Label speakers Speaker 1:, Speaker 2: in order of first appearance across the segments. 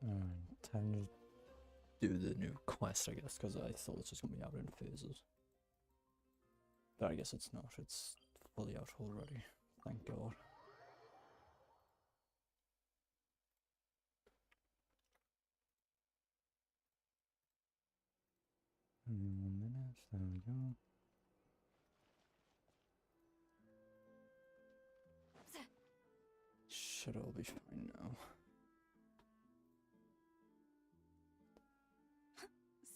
Speaker 1: Time to do the new quest, I guess, because I thought it was just going to be out in phases. But I guess it's not, it's fully out already, thank god. Minutes, there we go. Should all be fine now.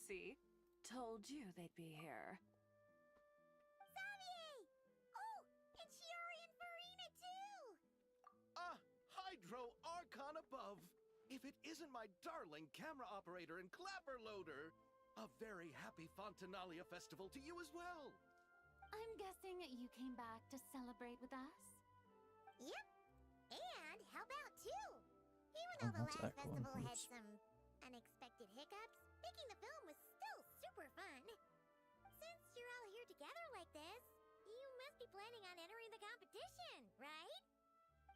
Speaker 2: See? Told you they'd be here.
Speaker 3: Xavier! Oh, and Shiori and Farina too!
Speaker 4: Hydro Archon above! If it isn't my darling camera operator and clapper loader! A very happy Fontinalia festival to you as well!
Speaker 5: I'm guessing you came back to celebrate with us?
Speaker 3: Yep. And how about two? Even though the last festival had some unexpected hiccups, making the film was still super fun. Since you're all here together like this, you must be planning on entering the competition, right?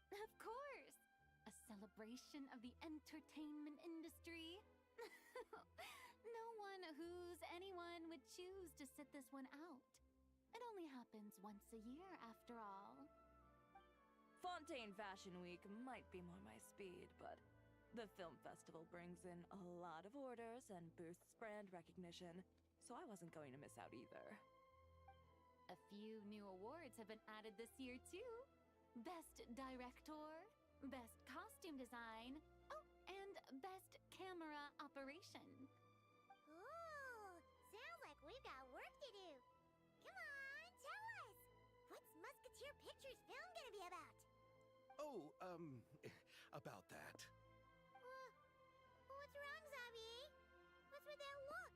Speaker 5: Of course! A celebration of the entertainment industry. No one who's anyone would choose to sit this one out. It only happens once a year, after all.
Speaker 2: Fontaine Fashion Week might be more my speed, but the film festival brings in a lot of orders and boosts brand recognition, so I wasn't going to miss out either.
Speaker 5: A few new awards have been added this year, too. Best Director, Best Costume Design, oh, and Best Camera Operation.
Speaker 3: Ooh, sounds like we've got work to do. Come on, tell us! What's Musketeer Pictures film gonna be about?
Speaker 4: Oh, about that.
Speaker 3: What's wrong, Xavier? What's with that look?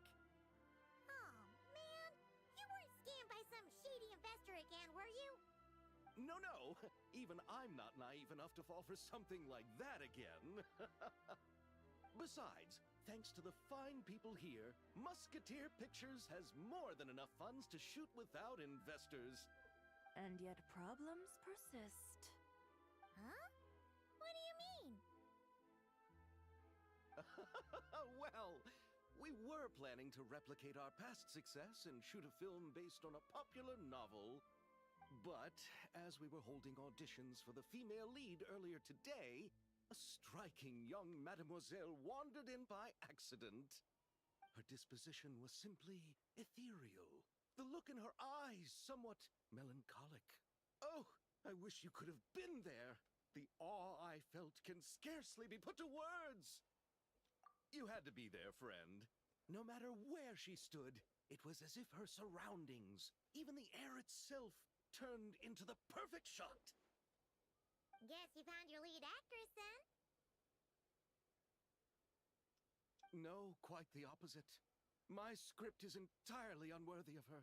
Speaker 3: Oh, man. You weren't scammed by some shady investor again, were you?
Speaker 4: No, no. Even I'm not naive enough to fall for something like that again. Besides, thanks to the fine people here, Musketeer Pictures has more than enough funds to shoot without investors.
Speaker 2: And yet problems persist.
Speaker 3: Huh? What do you mean?
Speaker 4: Well, we were planning to replicate our past success and shoot a film based on a popular novel. But as we were holding auditions for the female lead earlier today, a striking young mademoiselle wandered in by accident. Her disposition was simply ethereal, the look in her eyes somewhat melancholic. Oh, I wish you could have been there. The awe I felt can scarcely be put to words. You had to be there, friend. No matter where she stood, it was as if her surroundings, even the air itself, turned into the perfect shot.
Speaker 3: Guess you found your lead actress, then?
Speaker 4: No, quite the opposite. My script is entirely unworthy of her.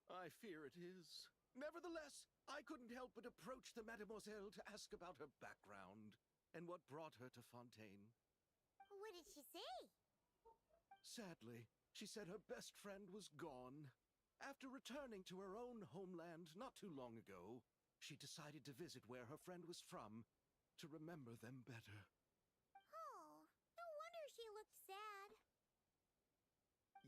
Speaker 4: I fear it is. Nevertheless, I couldn't help but approach the mademoiselle to ask about her background and what brought her to Fontaine.
Speaker 3: What did she say?
Speaker 4: Sadly, she said her best friend was gone. After returning to her own homeland not too long ago, she decided to visit where her friend was from to remember them better.
Speaker 3: Oh, no wonder she looked sad.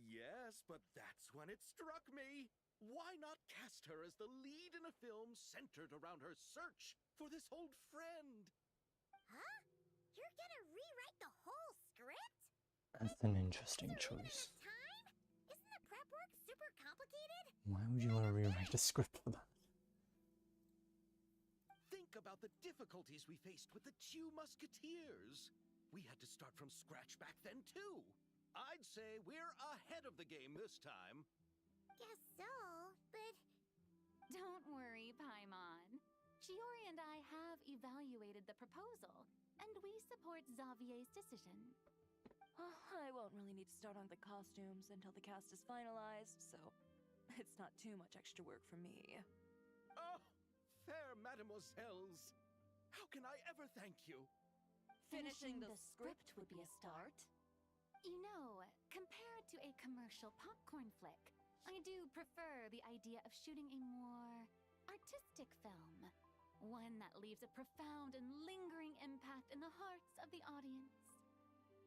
Speaker 4: Yes, but that's when it struck me. Why not cast her as the lead in a film centered around her search for this old friend?
Speaker 3: Huh? You're gonna rewrite the whole script?
Speaker 1: That's an interesting choice.
Speaker 3: Time? Isn't the prep work super complicated?
Speaker 1: Why would you want to rewrite a script for that?
Speaker 4: Think about the difficulties we faced with the two Musketeers. We had to start from scratch back then, too. I'd say we're ahead of the game this time.
Speaker 3: Guess so, but...
Speaker 5: Don't worry, Paimon. Shiori and I have evaluated the proposal, and we support Xavier's decision.
Speaker 2: I won't really need to start on the costumes until the cast is finalized, so it's not too much extra work for me.
Speaker 4: Oh, fair mademoiselles. How can I ever thank you?
Speaker 5: Finishing the script would be a start. You know, compared to a commercial popcorn flick, I do prefer the idea of shooting a more artistic film. One that leaves a profound and lingering impact in the hearts of the audience.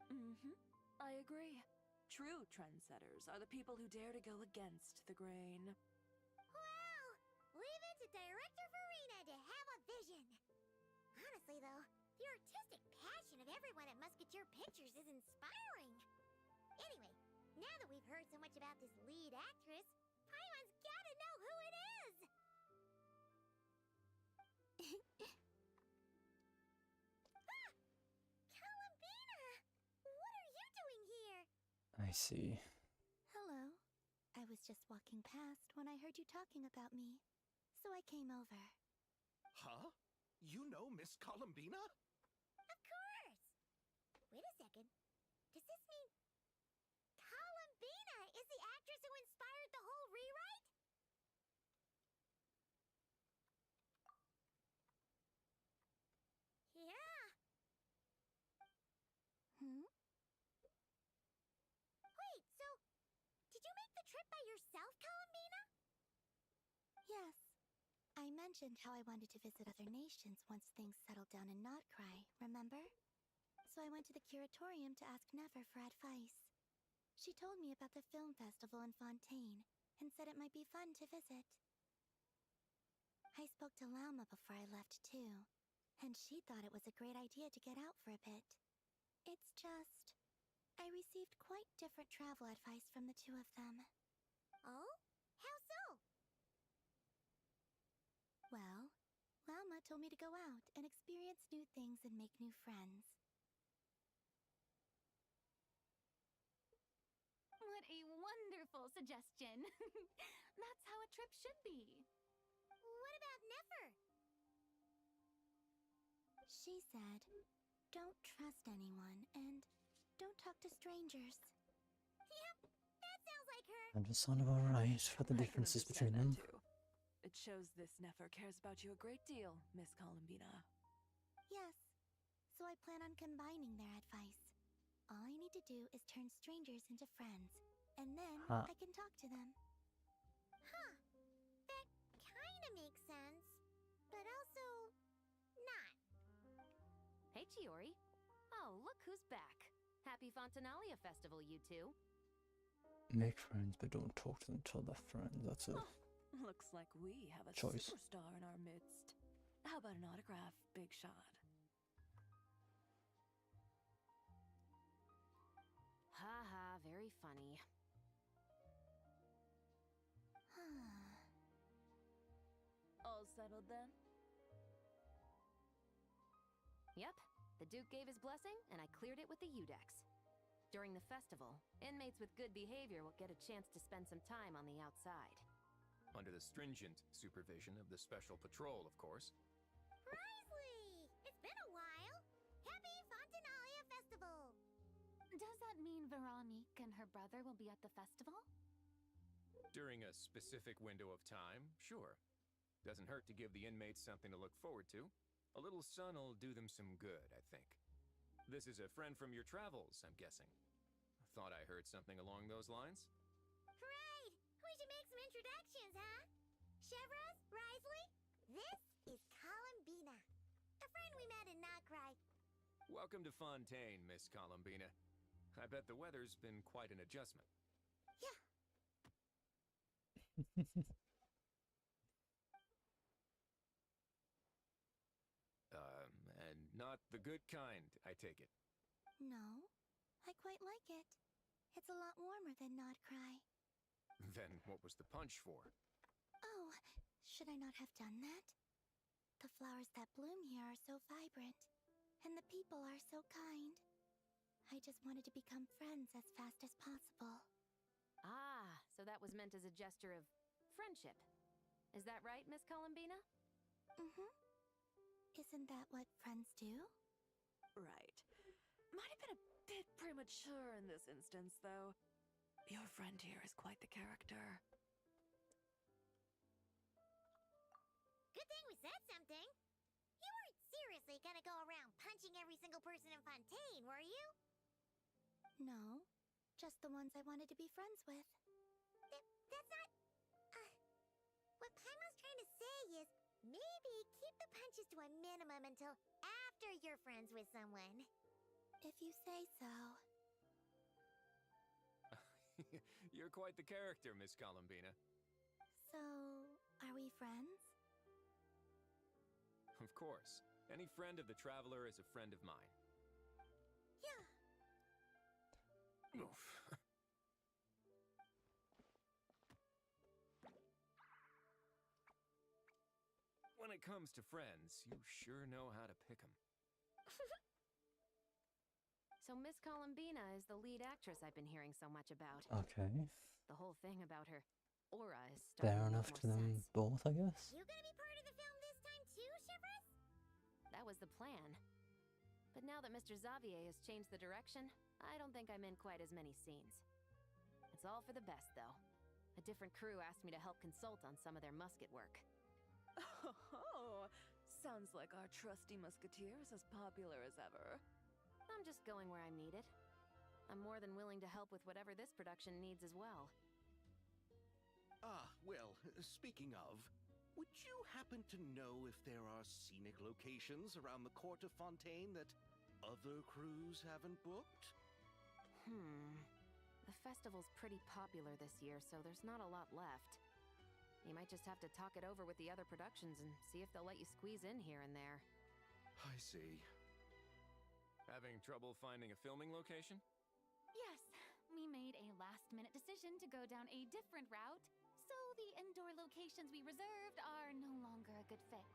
Speaker 2: Mm-hmm. I agree. True trendsetters are the people who dare to go against the grain.
Speaker 3: Well, leave it to Director Farina to have a vision. Honestly, though, the artistic passion of everyone at Musketeer Pictures is inspiring. Anyway, now that we've heard so much about this lead actress, Paimon's gotta know who it is! Ah! Columbina! What are you doing here?
Speaker 1: I see.
Speaker 5: Hello. I was just walking past when I heard you talking about me, so I came over.
Speaker 4: Huh? You know Miss Columbina?
Speaker 3: Of course! Wait a second. Does this mean Columbina is the actress who inspired the whole rewrite? Yeah.
Speaker 5: Hmm?
Speaker 3: Wait, so did you make the trip by yourself, Columbina?
Speaker 5: Yes. I mentioned how I wanted to visit other nations once things settled down in Notcry, remember? So I went to the curatorium to ask Never for advice. She told me about the film festival in Fontaine and said it might be fun to visit. I spoke to Lauma before I left too, and she thought it was a great idea to get out for a bit. It's just, I received quite different travel advice from the two of them.
Speaker 3: Oh? How so?
Speaker 5: Well, Lauma told me to go out and experience new things and make new friends. What a wonderful suggestion! That's how a trip should be.
Speaker 3: What about Nefer?
Speaker 5: She said, don't trust anyone and don't talk to strangers.
Speaker 3: Yep, that sounds like her.
Speaker 1: And it sounded alright for the
Speaker 2: I can
Speaker 1: differences
Speaker 2: understand
Speaker 1: between them.
Speaker 2: that, too. It shows this Nefer cares about you a great deal, Miss Columbina.
Speaker 5: Yes, so I plan on combining their advice. All I need to do is turn strangers into friends, and then I can talk to them.
Speaker 3: Huh. That kinda makes sense. But also, not.
Speaker 6: Hey, Chiori. Oh, look who's back. Happy Fontinalia Festival, you two.
Speaker 1: Make friends, but don't talk to them till they're friends. That's it.
Speaker 2: Oh, looks like we have a
Speaker 1: Choice.
Speaker 2: superstar in our midst. How about an autograph, Big Shot?
Speaker 6: Ha ha, very funny.
Speaker 2: All settled then?
Speaker 6: Yep, the Duke gave his blessing, and I cleared it with the Udex. During the festival, inmates with good behavior will get a chance to spend some time on the outside.
Speaker 7: Under the stringent supervision of the Special Patrol, of course.
Speaker 3: Risley! It's been a while. Happy Fontinalia Festival!
Speaker 5: Does that mean Veronique and her brother will be at the festival?
Speaker 7: During a specific window of time, sure. Doesn't hurt to give the inmates something to look forward to. A little sun will do them some good, I think. This is a friend from your travels, I'm guessing. Thought I heard something along those lines?
Speaker 3: Right! We should make some introductions, huh? Chevros, Risley, this is Columbina. A friend we met in Notcry.
Speaker 7: Welcome to Fontaine, Miss Columbina. I bet the weather's been quite an adjustment.
Speaker 3: Yeah.
Speaker 7: And not the good kind, I take it.
Speaker 5: No, I quite like it. It's a lot warmer than Notcry.
Speaker 7: Then what was the punch for?
Speaker 5: Oh, should I not have done that? The flowers that bloom here are so vibrant, and the people are so kind. I just wanted to become friends as fast as possible.
Speaker 6: Ah, so that was meant as a gesture of friendship. Is that right, Miss Columbina?
Speaker 5: Mm-hmm. Isn't that what friends do?
Speaker 2: Right. Might have been a bit premature in this instance, though. Your friend here is quite the character.
Speaker 3: Good thing we said something. You weren't seriously gonna go around punching every single person in Fontaine, were you?
Speaker 5: No, just the ones I wanted to be friends with.
Speaker 3: That's not... What Paimon's trying to say is, maybe keep the punches to a minimum until after you're friends with someone.
Speaker 5: If you
Speaker 3: say so.
Speaker 7: You're quite the character, Miss Columbina.
Speaker 3: So, are we friends?
Speaker 7: Of course. Any friend of the Traveler is a friend of mine.
Speaker 3: Yeah.
Speaker 7: Oof. When it comes to friends, you sure know how to pick 'em.
Speaker 6: So Miss Columbina is the lead actress I've been hearing so much about.
Speaker 1: Okay.
Speaker 6: The whole thing about her aura is starting
Speaker 1: Fair
Speaker 6: to
Speaker 1: enough
Speaker 6: make
Speaker 1: to
Speaker 6: more
Speaker 1: them
Speaker 6: sense.
Speaker 1: both, I guess.
Speaker 3: You gonna be part of the film this time too, Shivers?
Speaker 6: That was the plan. But now that Mr. Xavier has changed the direction, I don't think I'm in quite as many scenes. It's all for the best, though. A different crew asked me to help consult on some of their musket work.
Speaker 2: Oh, sounds like our trusty musketeer is as popular as ever.
Speaker 6: I'm just going where I'm needed. I'm more than willing to help with whatever this production needs as well.
Speaker 4: Ah, well, speaking of, would you happen to know if there are scenic locations around the court of Fontaine that other crews haven't booked?
Speaker 6: The festival's pretty popular this year, so there's not a lot left. You might just have to talk it over with the other productions and see if they'll let you squeeze in here and there.
Speaker 4: I see.
Speaker 7: Having trouble finding a filming location?
Speaker 5: Yes, we made a last-minute decision to go down a different route, so the indoor locations we reserved are no longer a good fit.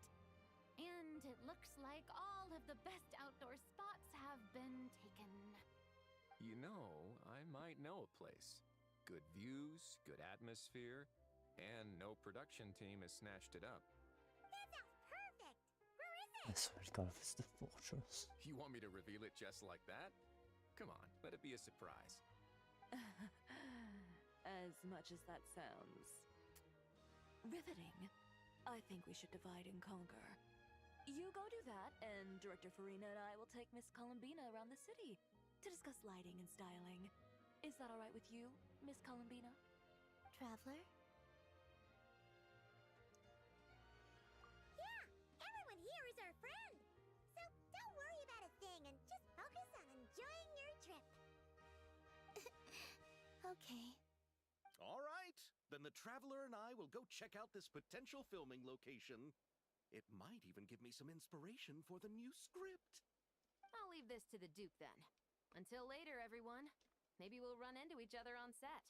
Speaker 5: And it looks like all of the best outdoor spots have been taken.
Speaker 7: You know, I might know a place. Good views, good atmosphere, and no production team has snatched it up.
Speaker 3: That sounds perfect! Where is
Speaker 1: I
Speaker 3: it?
Speaker 1: swear to God, if it's the fortress.
Speaker 7: You want me to reveal it just like that? Come on, let it be a surprise.
Speaker 2: As much as that sounds riveting, I think we should divide and conquer. You go do that, and Director Farina and I will take Miss Columbina around the city to discuss lighting and styling. Is that all right with you, Miss Columbina?
Speaker 3: Traveler? Yeah, everyone here is our friend. So don't worry about a thing and just focus on enjoying your trip. Okay.
Speaker 4: All right, then the Traveler and I will go check out this potential filming location. It might even give me some inspiration for the new script.
Speaker 6: I'll leave this to the Duke then. Until later, everyone. Maybe we'll run into each other on set.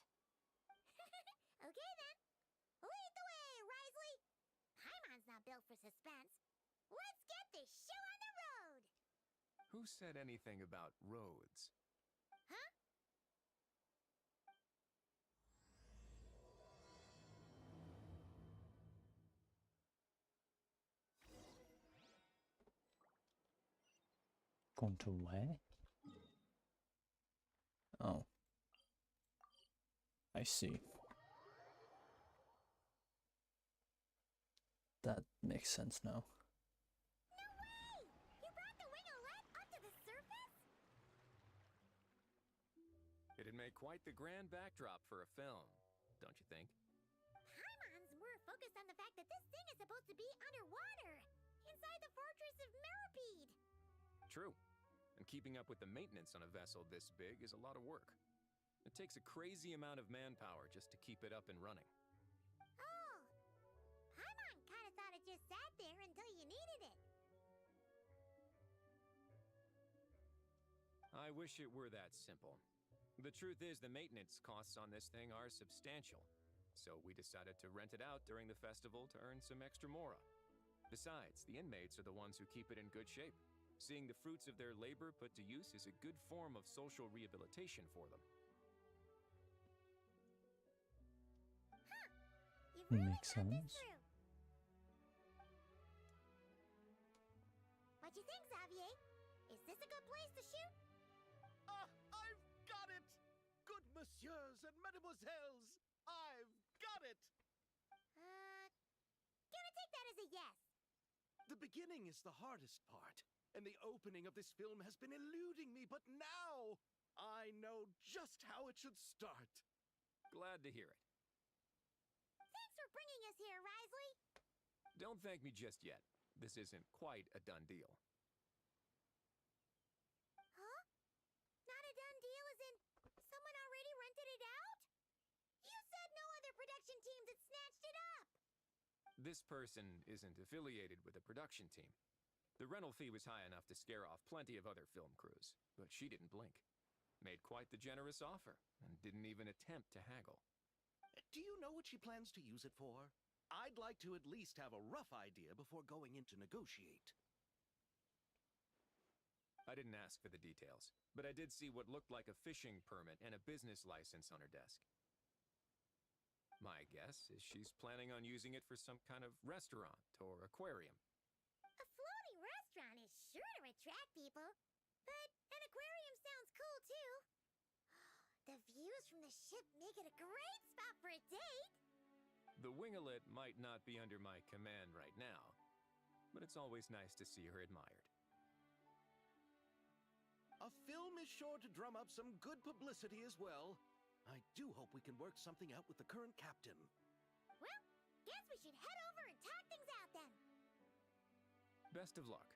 Speaker 3: Okay then. Lead the way, Risley. Paimon's not built for suspense. Let's get this show on the road.
Speaker 7: Who said anything about roads?
Speaker 3: Huh?
Speaker 1: Going to where? Oh. I see. That makes sense now.
Speaker 3: No way! You brought the winglet up to the surface?
Speaker 7: It'd make quite the grand backdrop for a film, don't you think?
Speaker 3: Paimon's more focused on the fact that this thing is supposed to be underwater, inside the fortress of Millipede.
Speaker 7: True. And keeping up with the maintenance on a vessel this big is a lot of work. It takes a crazy amount of manpower just to keep it up and running.
Speaker 3: Oh, Paimon kind of thought it just sat there until you needed it.
Speaker 7: I wish it were that simple. The truth is, the maintenance costs on this thing are substantial. So we decided to rent it out during the festival to earn some extra mora. Besides, the inmates are the ones who keep it in good shape. Seeing the fruits of their labor put to use is a good form of social rehabilitation for them.
Speaker 3: You've really
Speaker 1: Makes
Speaker 3: thought this
Speaker 1: sense.
Speaker 3: through. What you think, Xavier? Is this a good place to shoot?
Speaker 4: Ah, I've got it! Good messieurs and mesdemoiselles, I've got it!
Speaker 3: Gonna take that as a yes.
Speaker 4: The beginning is the hardest part, and the opening of this film has been eluding me, but now I know just how it should start.
Speaker 7: Glad to hear it.
Speaker 3: Thanks for bringing us here, Risley.
Speaker 7: Don't thank me just yet. This isn't quite a done deal.
Speaker 3: Huh? production teams that snatched it up!
Speaker 7: This person isn't affiliated with a production team. The rental fee was high enough to scare off plenty of other film crews, but she didn't blink. Made quite the generous offer, and didn't even attempt to haggle.
Speaker 4: Do you know what she plans to use it for? I'd like to at least have a rough idea before going in to negotiate.
Speaker 7: I didn't ask for the details, but I did see what looked like a fishing permit and a business license on her desk. My guess is she's planning on using it for some kind of restaurant or aquarium.
Speaker 3: A floating restaurant is sure to attract people, but an aquarium sounds cool too. The views from the ship make it a great spot for a date.
Speaker 7: The winglet might not be under my command right now, but it's always nice to see her admired.
Speaker 4: A film is sure to drum up some good publicity as well. I do hope we can work something out with the current captain.
Speaker 3: Well, guess we should head over and talk things out then.
Speaker 7: Best of luck.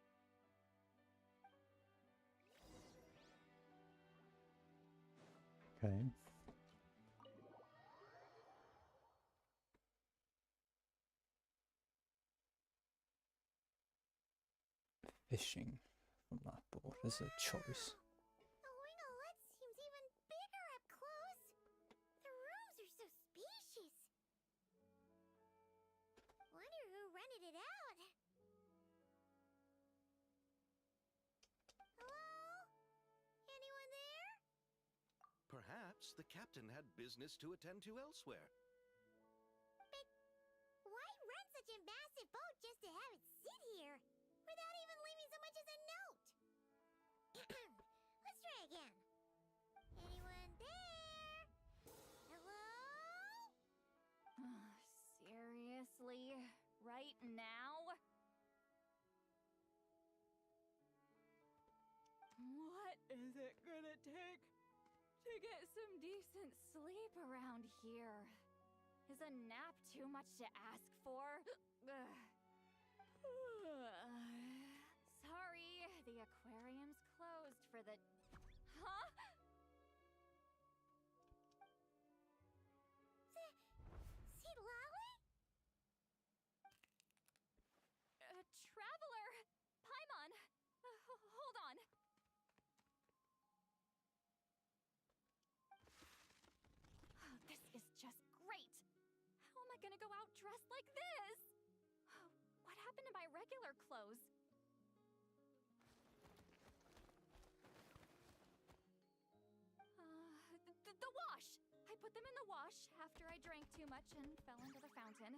Speaker 1: Okay. Fishing from that board is a choice.
Speaker 3: The winglet seems even bigger up close. The rooms are so spacious. Wonder who rented it out. Hello? Anyone there?
Speaker 4: Perhaps the captain had business to attend to elsewhere.
Speaker 3: But why rent such a massive boat just to have it sit here? Without even leaving so much as a note. Let's try again. Anyone there? Hello?
Speaker 5: Seriously? Right now? What is it gonna take to get some decent sleep around here? Is a nap too much to ask for? Sorry, the aquarium's closed for the... Huh?
Speaker 3: Lolly?
Speaker 5: Traveler! Paimon! Hold on. This is just great. How am I gonna go out dressed like this? What happened to my regular clothes? The wash! I put them in the wash after I drank too much and fell into the fountain.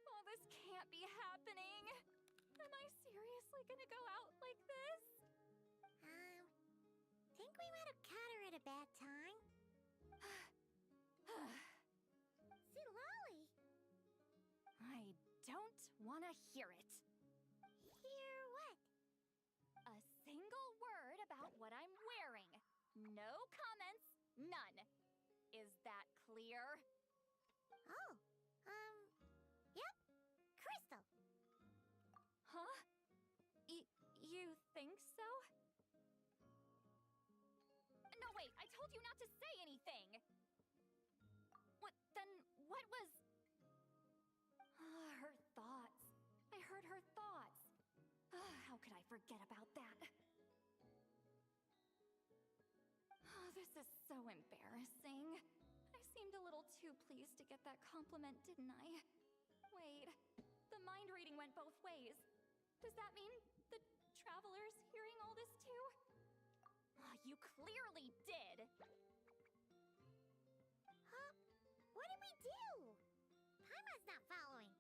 Speaker 5: Oh, this can't be happening! Am I seriously gonna go out like this?
Speaker 3: Think we might have caught her at a bad time. Lolly.
Speaker 5: I don't want to hear it.
Speaker 3: Hear what?
Speaker 5: A single word about what I'm wearing. No comments, none. Is that clear?
Speaker 3: Oh, yep. Crystal.
Speaker 5: Huh? You think so? No, wait, I told you not to say anything! What was... her thoughts. I heard her thoughts. How could I forget about that? Oh, this is so embarrassing. I seemed a little too pleased to get that compliment, didn't I? Wait, the mind reading went both ways. Does that mean the traveler's hearing all this too? You clearly did!
Speaker 3: Huh? What did we do? Paimon's not following.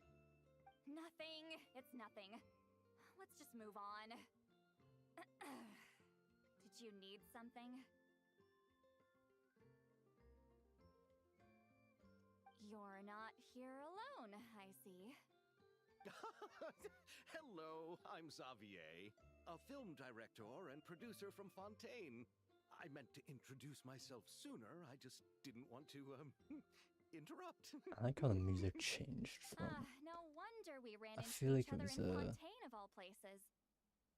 Speaker 5: Nothing. It's nothing. Let's just move on. Did you need something? You're not here alone, I see.
Speaker 4: Hello, I'm Xavier, a film director and producer from Fontaine. I meant to introduce myself sooner, I just didn't want to, interrupt.
Speaker 1: I like how the music changed from...
Speaker 5: no wonder we ran
Speaker 1: I
Speaker 5: into
Speaker 1: feel
Speaker 5: each
Speaker 1: like it
Speaker 5: other
Speaker 1: was,
Speaker 5: in Fontaine of all places.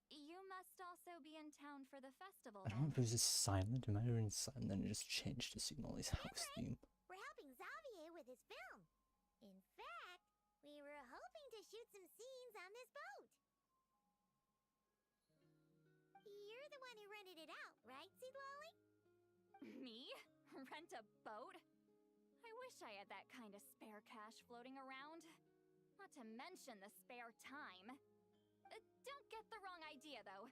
Speaker 5: You must also be in town for the festival,
Speaker 1: I don't know if it was just silent. It might have been silent and it just changed to Signali's house theme.
Speaker 3: We're helping Xavier with his film. rented it out, right, Seed Lolly?
Speaker 5: Me? Rent a boat? I wish I had that kind of spare cash floating around. Not to mention the spare time. Don't get the wrong idea, though.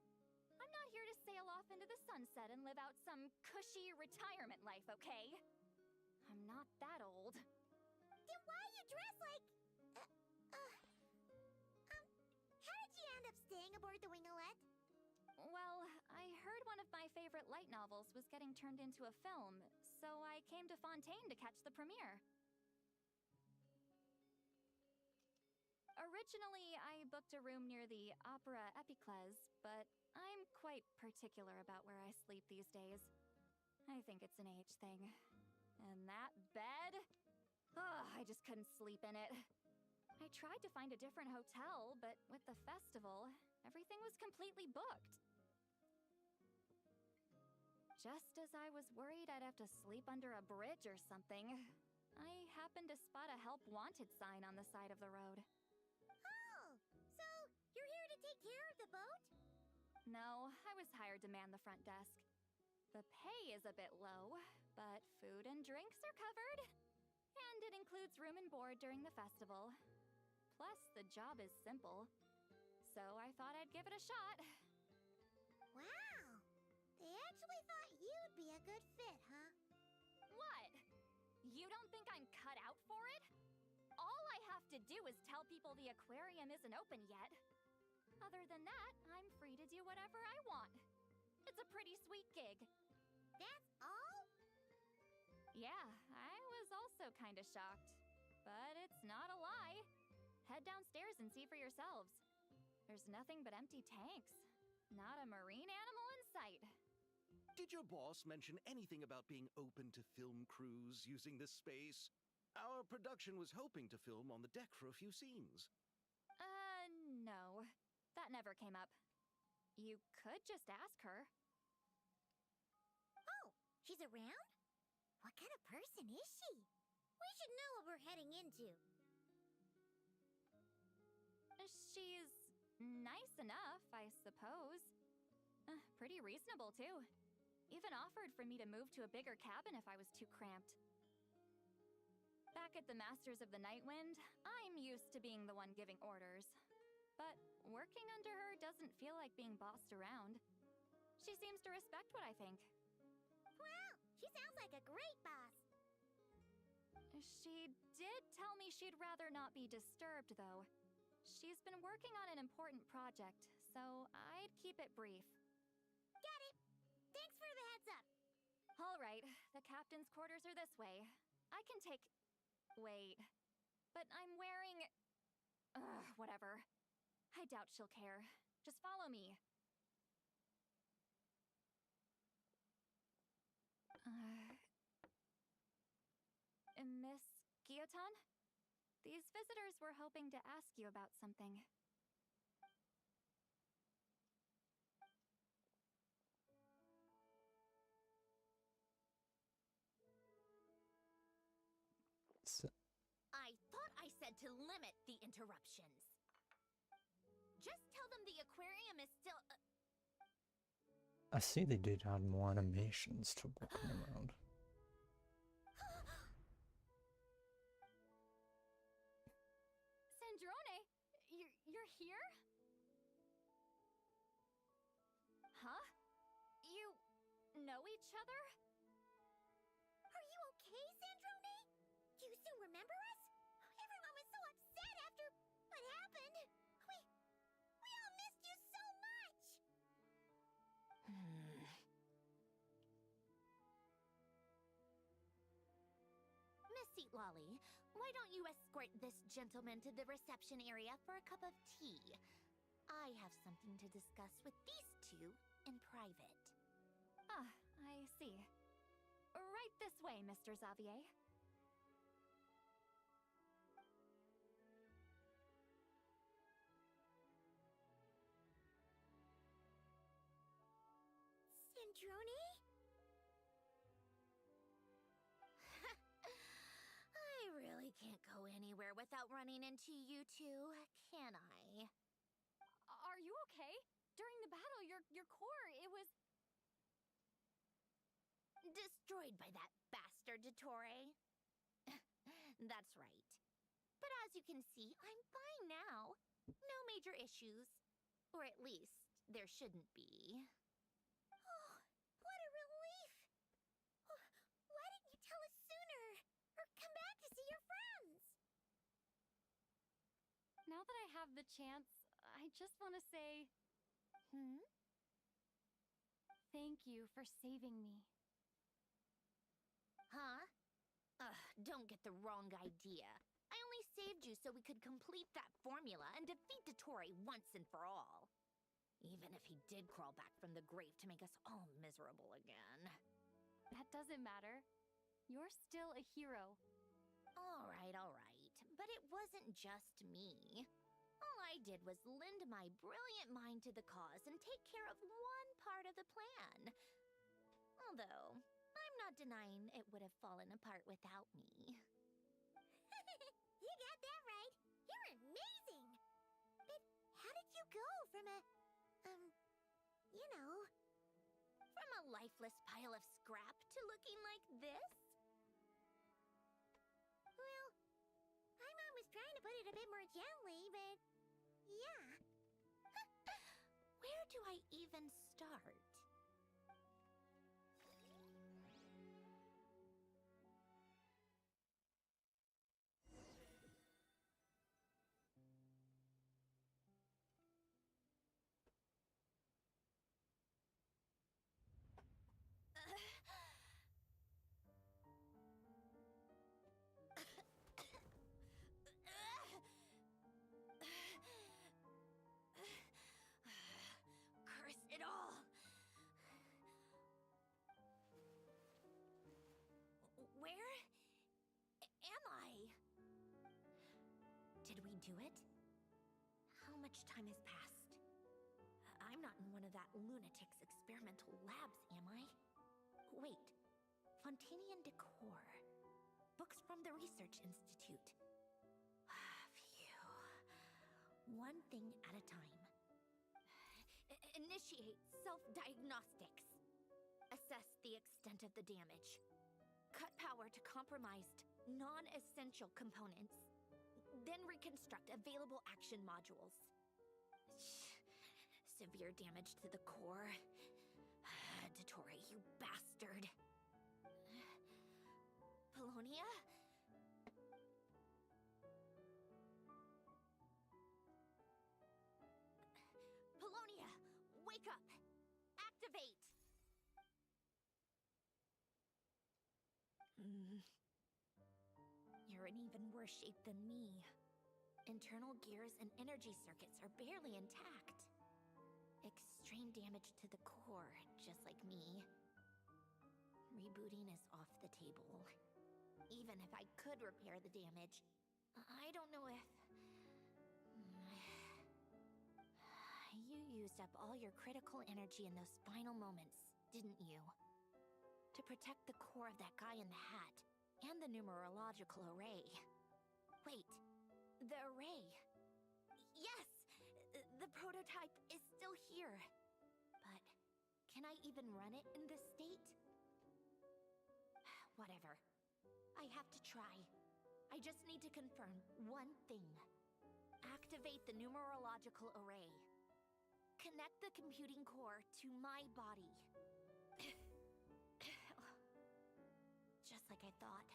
Speaker 5: I'm not here to sail off into the sunset and live out some cushy retirement life, okay? I'm not that old.
Speaker 3: Then why you dress like... how did you end up staying aboard the Wingolette?
Speaker 5: Well, I heard one of my favorite light novels was getting turned into a film, so I came to Fontaine to catch the premiere. Originally, I booked a room near the Opera Epiclese, but I'm quite particular about where I sleep these days. I think it's an age thing. And that bed? Ugh, I just couldn't sleep in it. I tried to find a different hotel, but with the festival, everything was completely booked. Just as I was worried I'd have to sleep under a bridge or something, I happened to spot a help wanted sign on the side of the road.
Speaker 3: Oh, so you're here to take care of the boat?
Speaker 5: No, I was hired to man the front desk. The pay is a bit low, but food and drinks are covered. And it includes room and board during the festival. Plus, the job is simple. So I thought I'd give it a shot.
Speaker 3: Wow, they actually thought you'd be a good fit, huh?
Speaker 5: What? You don't think I'm cut out for it? All I have to do is tell people the aquarium isn't open yet. Other than that, I'm free to do whatever I want. It's a pretty sweet gig.
Speaker 3: That's all?
Speaker 5: Yeah, I was also kind of shocked. But it's not a lie. Head downstairs and see for yourselves. There's nothing but empty tanks. Not a marine animal in sight.
Speaker 4: Did your boss mention anything about being open to film crews using this space? Our production was hoping to film on the deck for a few scenes.
Speaker 5: No. That never came up. You could just ask her.
Speaker 3: Oh, she's around? What kind of person is she? We should know what we're heading into.
Speaker 5: She's nice enough, I suppose. Pretty reasonable, too. Even offered for me to move to a bigger cabin if I was too cramped. Back at the Masters of the Nightwind, I'm used to being the one giving orders. But working under her doesn't feel like being bossed around. She seems to respect what I think.
Speaker 3: Wow, she sounds like a great boss.
Speaker 5: She did tell me she'd rather not be disturbed, though. She's been working on an important project, so I'd keep it brief.
Speaker 3: Got it. Thanks for the heads up.
Speaker 5: All right, the captain's quarters are this way. I can take... Wait. But I'm wearing... whatever. I doubt she'll care. Just follow me. Miss Guillotin? These visitors were hoping to ask you about something.
Speaker 8: I thought I said to limit the interruptions. Just tell them the aquarium is still...
Speaker 1: I see they did add more animations to walking around.
Speaker 5: Sandrone, you're here? Huh? You know each other?
Speaker 3: Are you okay, Sandrone? Do you still remember us? Everyone was so upset after what happened. We all missed you so much.
Speaker 8: Miss Seat Lolly, why don't you escort this gentleman to the reception area for a cup of tea? I have something to discuss with these two in private.
Speaker 5: Ah, I see. Right this way, Mr. Xavier.
Speaker 3: Sandrone?
Speaker 8: I really can't go anywhere without running into you two, can I?
Speaker 5: Are you okay? During the battle, your core, it was...
Speaker 8: Destroyed by that bastard Dottore. That's right. But as you can see, I'm fine now. No major issues. Or at least, there shouldn't be.
Speaker 3: Oh, what a relief! Why didn't you tell us sooner? Or come back to see your friends?
Speaker 5: Now that I have the chance, I just want to say thank you for saving me.
Speaker 8: Huh? Don't get the wrong idea. I only saved you so we could complete that formula and defeat Dottore once and for all. Even if he did crawl back from the grave to make us all miserable again.
Speaker 5: That doesn't matter. You're still a hero.
Speaker 8: All right. But it wasn't just me. All I did was lend my brilliant mind to the cause and take care of one part of the plan. Although, I'm not denying it would have fallen apart without me.
Speaker 3: You got that right. You're amazing. But how did you go from
Speaker 8: From a lifeless pile of scrap to looking like this?
Speaker 3: Well, my mom was trying to put it a bit more gently, but yeah.
Speaker 8: Where do I even start? Curse it all! Where am I? Did we do it? How much time has passed? I'm not in one of that lunatic's experimental labs, am I? Wait, Fontinian decor. Books from the Research Institute. Phew. One thing at a time. Initiate self-diagnostics. Assess the extent of the damage. Cut power to compromised, non-essential components. Then reconstruct available action modules. Severe damage to the core. Dottore, you bastard. Polonia? Polonia, wake up! Activate! You're in even worse shape than me. Internal gears and energy circuits are barely intact. Extreme damage to the core, just like me. Rebooting is off the table. Even if I could repair the damage, I don't know if... You used up all your critical energy in those final moments, didn't you? To protect the core of that guy in the hat, and the numerological array. Wait, the array. Yes! The prototype is still here. But can I even run it in this state? Whatever. I have to try. I just need to confirm one thing. Activate the numerological array. Connect the computing core to my body. Just like I thought.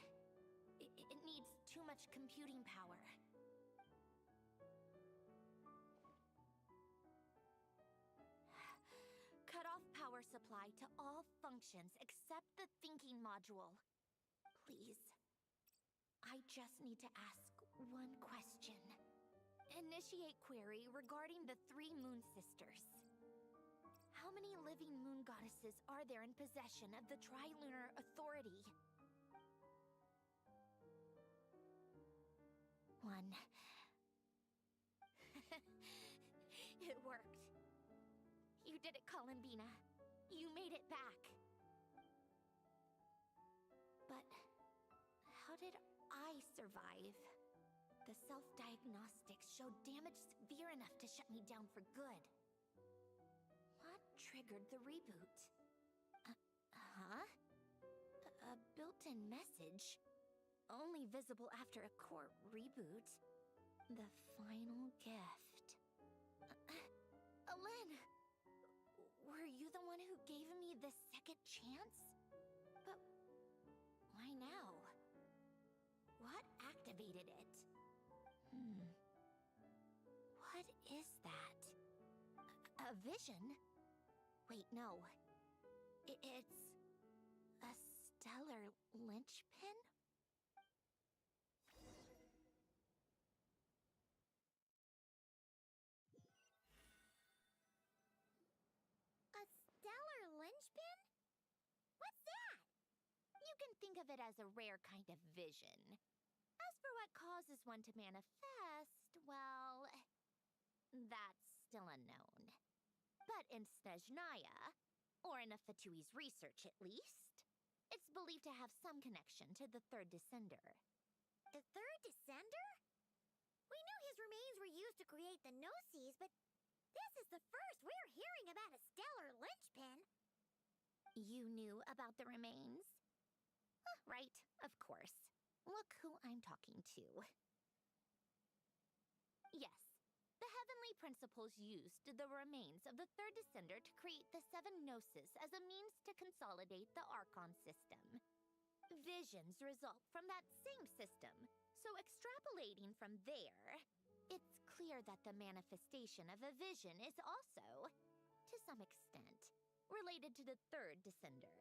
Speaker 8: It needs too much computing power. Cut off power supply to all functions except the thinking module. Please. I just need to ask one question. Initiate query regarding the 3 Moon Sisters. How many living moon goddesses are there in possession of the Trilunar Authority? 1. It worked. You did it, Columbina. You made it back. But how did I survive? The self-diagnostics showed damage severe enough to shut me down for good. What triggered the reboot? Huh? hidden message, only visible after a core reboot. The final gift. Alen! Were you the one who gave me the second chance? But why now? What activated it? What is that? A vision? Wait, no. It's a stellar linchpin?
Speaker 3: A stellar linchpin? What's that?
Speaker 8: You can think of it as a rare kind of vision. As for what causes one to manifest, well, that's still unknown. But in Snezhnaya, or in Afatui's research at least, it's believed to have some connection to the Third Descender.
Speaker 3: The third descender? We knew his remains were used to create the Gnosis, but this is the first we're hearing about a stellar linchpin.
Speaker 8: You knew about the remains? Right, of course. Look who I'm talking to. Yes, the heavenly principles used the remains of the Third Descender to create the Seven Gnosis as a means to consolidate the Archon system. Visions result from that same system, so extrapolating from there, it's clear that the manifestation of a vision is also, to some extent, related to the Third Descender.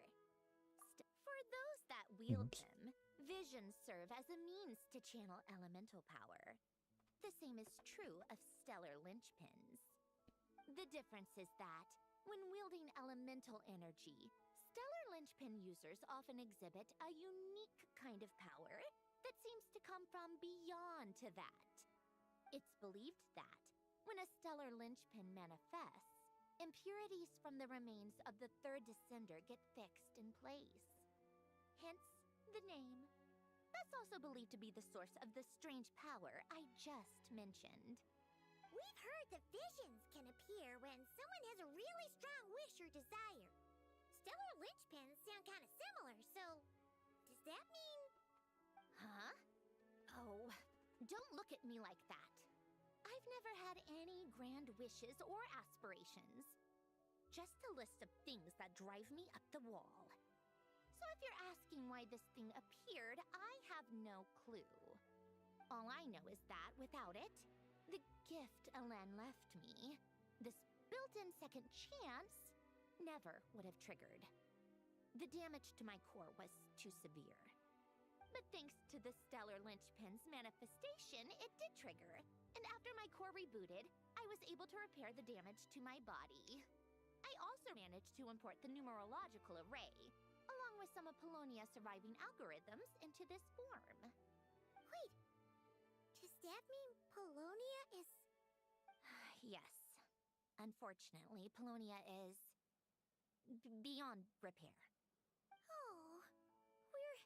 Speaker 8: For those that wield them, visions serve as a means to channel elemental power. The same is true of stellar linchpins. The difference is that, when wielding elemental energy, stellar linchpin users often exhibit a unique kind of power that seems to come from beyond to that. It's believed that, when a stellar linchpin manifests, impurities from the remains of the Third Descender get fixed in place. Hence, the name. That's also believed to be the source of the strange power I just mentioned.
Speaker 3: We've heard that visions can appear when someone has a really strong wish or desire. Stellar linchpins sound kind of similar, so does that mean...
Speaker 8: Huh? Oh, don't look at me like that. I've never had any grand wishes or aspirations. Just a list of things that drive me up the wall. So if you're asking why this thing appeared, I have no clue. All I know is that without it, the gift Alen left me, this built-in second chance, never would have triggered. The damage to my core was too severe. But thanks to the stellar linchpin's manifestation, it did trigger. And after my core rebooted, I was able to repair the damage to my body. I also managed to import the numerological array, along with some of Polonia's surviving algorithms, into this form.
Speaker 3: Wait, does that mean Polonia is...
Speaker 8: Yes. Unfortunately, Polonia is... beyond repair.
Speaker 3: Oh, we're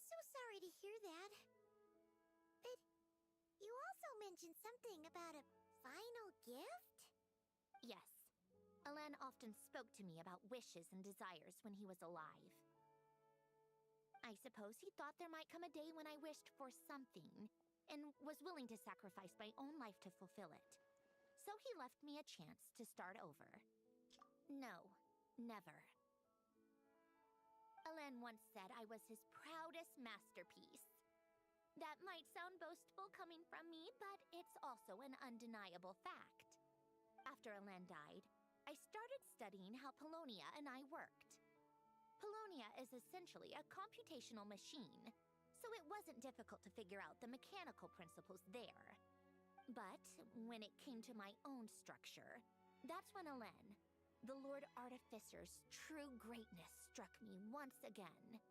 Speaker 3: so sorry to hear that. But you also mentioned something about a final gift?
Speaker 8: Yes. Alen often spoke to me about wishes and desires when he was alive. I suppose he thought there might come a day when I wished for something, and was willing to sacrifice my own life to fulfill it. So he left me a chance to start over. No, never. Alen once said I was his proudest masterpiece. That might sound boastful coming from me, but it's also an undeniable fact. After Alen died, I started studying how Polonia and I worked. Polonia is essentially a computational machine, so it wasn't difficult to figure out the mechanical principles there. But when it came to my own structure, that's when Alen, the Lord Artificer's true greatness, struck me once again.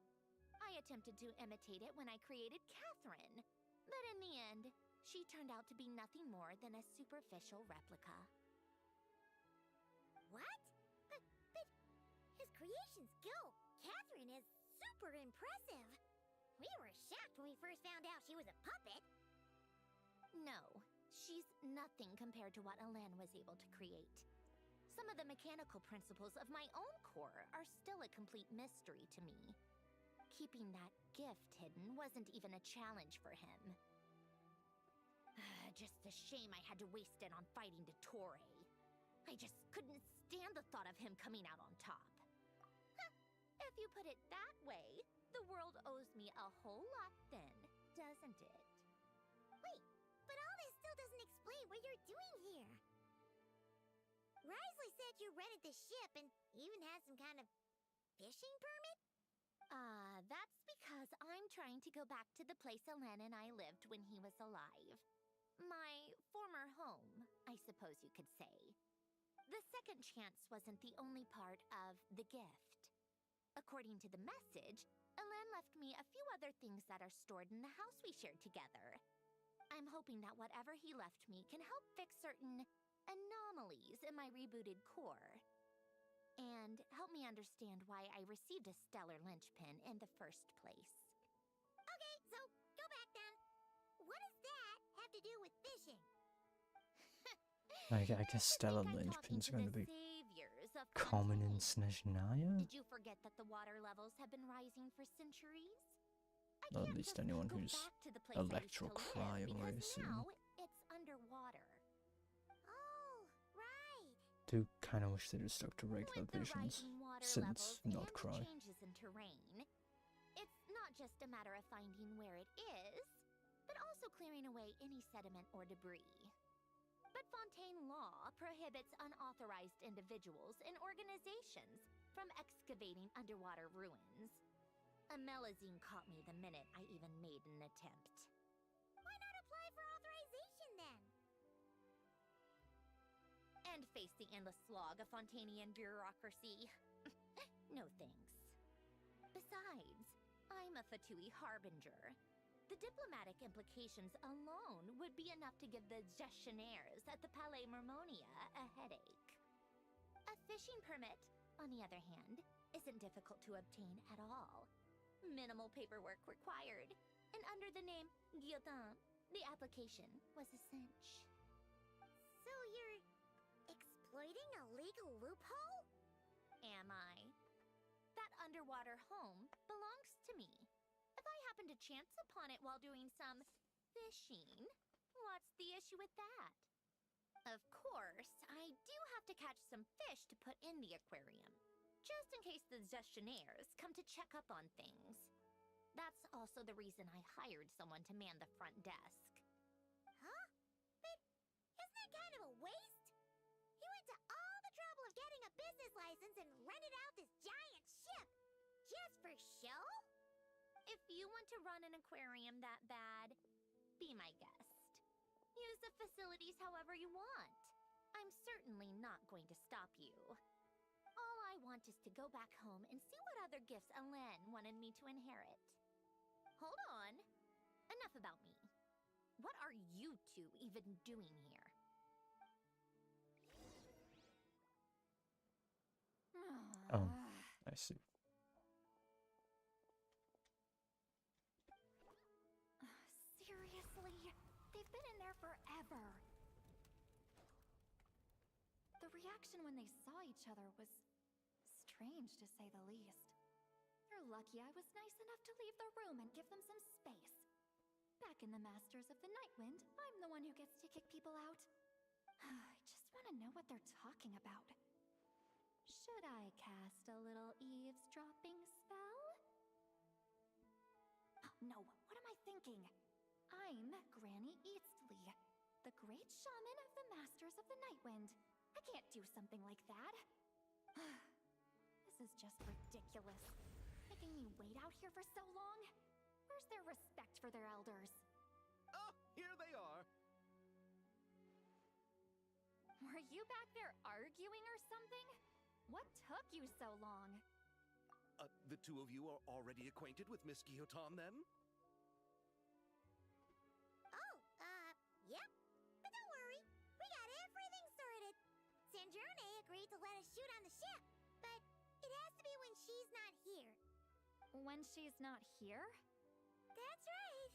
Speaker 8: I attempted to imitate it when I created Catherine, but in the end, she turned out to be nothing more than a superficial replica.
Speaker 3: What? But his creations go. Catherine is super impressive. We were shocked when we first found out she was a puppet.
Speaker 8: No, she's nothing compared to what Alen was able to create. Some of the mechanical principles of my own core are still a complete mystery to me. Keeping that gift hidden wasn't even a challenge for him. Just a shame I had to waste it on fighting Dottore. I just couldn't stand the thought of him coming out on top. If you put it that way, the world owes me a whole lot then, doesn't it?
Speaker 3: Wait, but all this still doesn't explain what you're doing here. Risley said you rented the ship and even had some kind of fishing permit?
Speaker 8: That's because I'm trying to go back to the place Alen and I lived when he was alive. My former home, I suppose you could say. The second chance wasn't the only part of the gift. According to the message, Alen left me a few other things that are stored in the house we shared together. I'm hoping that whatever he left me can help fix certain anomalies in my rebooted core. And help me understand why I received a stellar linchpin in the first place.
Speaker 3: Okay, so go back then. What does that have to do with fishing?
Speaker 1: I guess stellar linchpins are going to be common in Fontinalia?
Speaker 8: Did you forget that the water levels have been rising for centuries?
Speaker 1: Or at least anyone who's electro-cryo, I assume.
Speaker 8: Now it's underwater.
Speaker 3: Oh, right.
Speaker 1: Do kind of wish they'd have stuck to regular visions, since not cry.
Speaker 8: Changes in terrain. It's not just a matter of finding where it is, but also clearing away any sediment or debris. But Fontaine law prohibits unauthorized individuals and organizations from excavating underwater ruins. Amelazine caught me the minute I even made an attempt.
Speaker 3: Why not apply for authorization then?
Speaker 8: And face the endless slog of Fontanian bureaucracy. No thanks. Besides, I'm a Fatui harbinger. The diplomatic implications alone would be enough to give the gestionnaires at the Palais Mermonia a headache. A fishing permit, on the other hand, isn't difficult to obtain at all. Minimal paperwork required, and under the name Guillotin, the application was a cinch.
Speaker 3: So you're exploiting a legal loophole?
Speaker 8: Am I? That underwater home belongs to me. If I happen to chance upon it while doing some fishing, what's the issue with that? Of course, I do have to catch some fish to put in the aquarium, just in case the gestionnaires come to check up on things. That's also the reason I hired someone to man the front desk.
Speaker 3: Huh? But isn't that kind of a waste? He went to all the trouble of getting a business license and rented out this giant ship. Just for show?
Speaker 8: If you want to run an aquarium that bad, be my guest. Use the facilities however you want. I'm certainly not going to stop you. All I want is to go back home and see what other gifts Alen wanted me to inherit. Hold on. Enough about me. What are you two even doing here?
Speaker 1: Oh, I see.
Speaker 5: Seriously? They've been in there forever. The reaction when they saw each other was strange, to say the least. You're lucky I was nice enough to leave the room and give them some space. Back in the Masters of the Nightwind, I'm the one who gets to kick people out. I just want to know what they're talking about. Should I cast a little eavesdropping spell? No, what am I thinking? I'm Granny Eastley, the great shaman of the Masters of the Nightwind. I can't do something like that. This is just ridiculous. Making me wait out here for so long? Where's their respect for their elders?
Speaker 4: Oh, here they are.
Speaker 5: Were you back there arguing or something? What took you so long?
Speaker 4: The two of you are already acquainted with Miss Guillotin, then?
Speaker 3: Oh, yep. But don't worry, we got everything sorted. Sanjurne agreed to let us shoot on the ship, but it has to be when she's not here.
Speaker 5: When she's not here?
Speaker 3: That's right.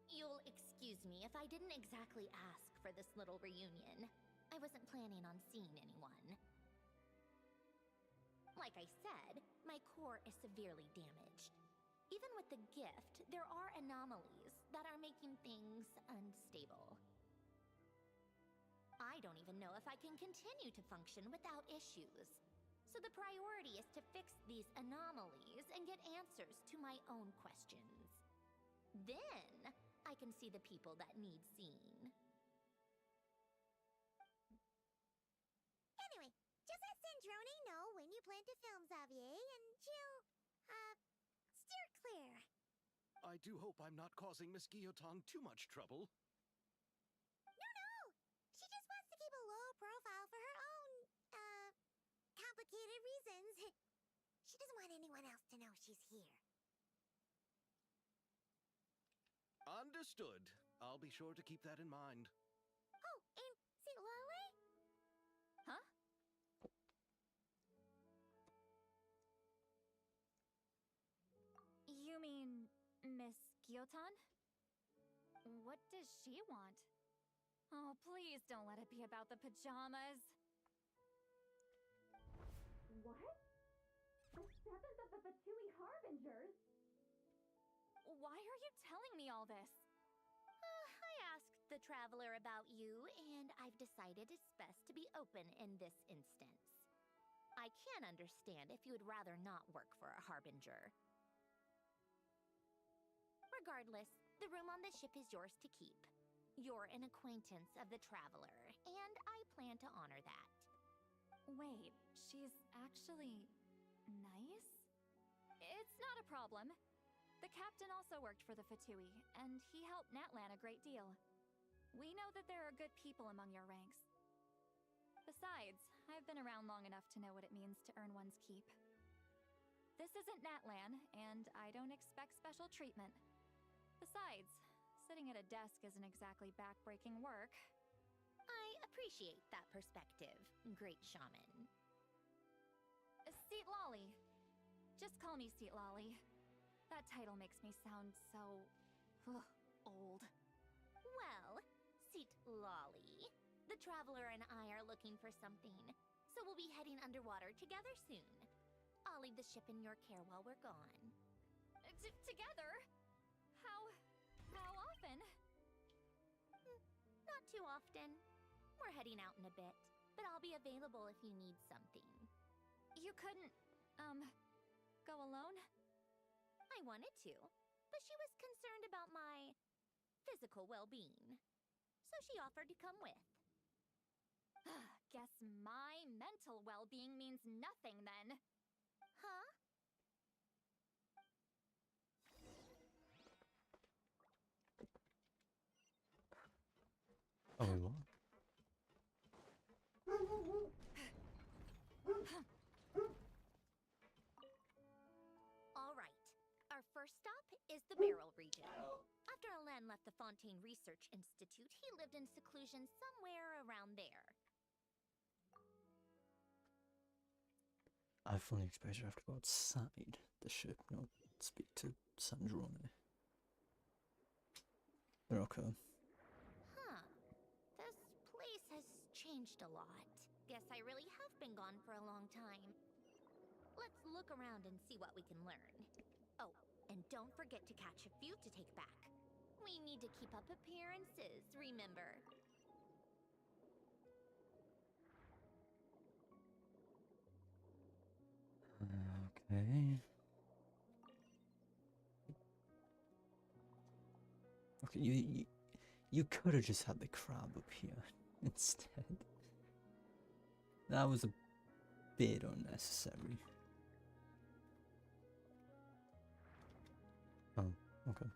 Speaker 8: You'll excuse me if I didn't exactly ask for this little reunion. I wasn't planning on seeing anyone. Like I said, my core is severely damaged. Even with the gift, there are anomalies that are making things unstable. I don't even know if I can continue to function without issues. So the priority is to fix these anomalies and get answers to my own questions. Then, I can see the people that need seeing.
Speaker 3: Anyway, just let Sandrone know when you plan to film Xavier, and she'll, steer clear.
Speaker 4: I do hope I'm not causing Miss Guillotine too much trouble.
Speaker 3: No! She just wants to keep a low profile for her own, complicated reasons. She doesn't want anyone else to know she's here.
Speaker 4: Understood. I'll be sure to keep that in mind.
Speaker 3: Oh, and see Lale?
Speaker 5: Huh? You mean Miss Guillotine? What does she want? Oh, please don't let it be about the pajamas. What? The seventh of the Fatui Harbingers? Why are you telling me all this?
Speaker 8: I asked the Traveler about you, and I've decided it's best to be open in this instance. I can understand if you would rather not work for a Harbinger. Regardless, the room on the ship is yours to keep. You're an acquaintance of the Traveler, and I plan to honor that.
Speaker 5: Wait, she's actually nice? It's not a problem. The captain also worked for the Fatui, and he helped Natlan a great deal. We know that there are good people among your ranks. Besides, I've been around long enough to know what it means to earn one's keep. This isn't Natlan, and I don't expect special treatment. Besides, sitting at a desk isn't exactly back-breaking work.
Speaker 8: I appreciate that perspective, great shaman.
Speaker 5: Seat Lolly. Just call me Seat Lolly. That title makes me sound so... old.
Speaker 8: Well, Seat Lolly, the Traveler and I are looking for something, so we'll be heading underwater together soon. I'll leave the ship in your care while we're gone.
Speaker 5: Together? How often?
Speaker 8: Not too often. We're heading out in a bit, but I'll be available if you need something.
Speaker 5: You couldn't, go alone?
Speaker 8: I wanted to, but she was concerned about my physical well-being, so she offered to come with.
Speaker 5: Guess my mental well-being means nothing then.
Speaker 8: Huh?
Speaker 1: Oh, wait, what?
Speaker 8: All right. Our first stop is the Beryl region. After Alain left the Fontaine Research Institute, he lived in seclusion somewhere around there.
Speaker 1: I fully expect you have to go outside the ship, not speak to Sandrone. But okay.
Speaker 8: Huh. This place has changed a lot. Guess I really have been gone for a long time. Let's look around and see what we can learn. Oh, and don't forget to catch a few to take back. We need to keep up appearances, remember?
Speaker 1: Okay. Okay, you could have just had the crab up here instead. That was a bit unnecessary. Oh, okay.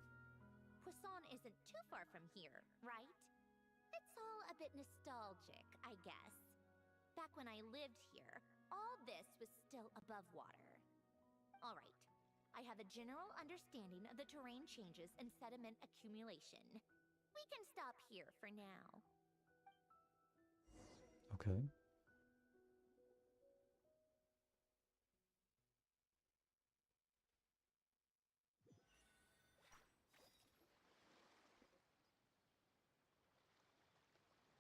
Speaker 8: Poisson isn't too far from here, right? It's all a bit nostalgic, I guess. Back when I lived here, all this was still above water. All right, I have a general understanding of the terrain changes and sediment accumulation. We can stop here for now.
Speaker 1: Okay.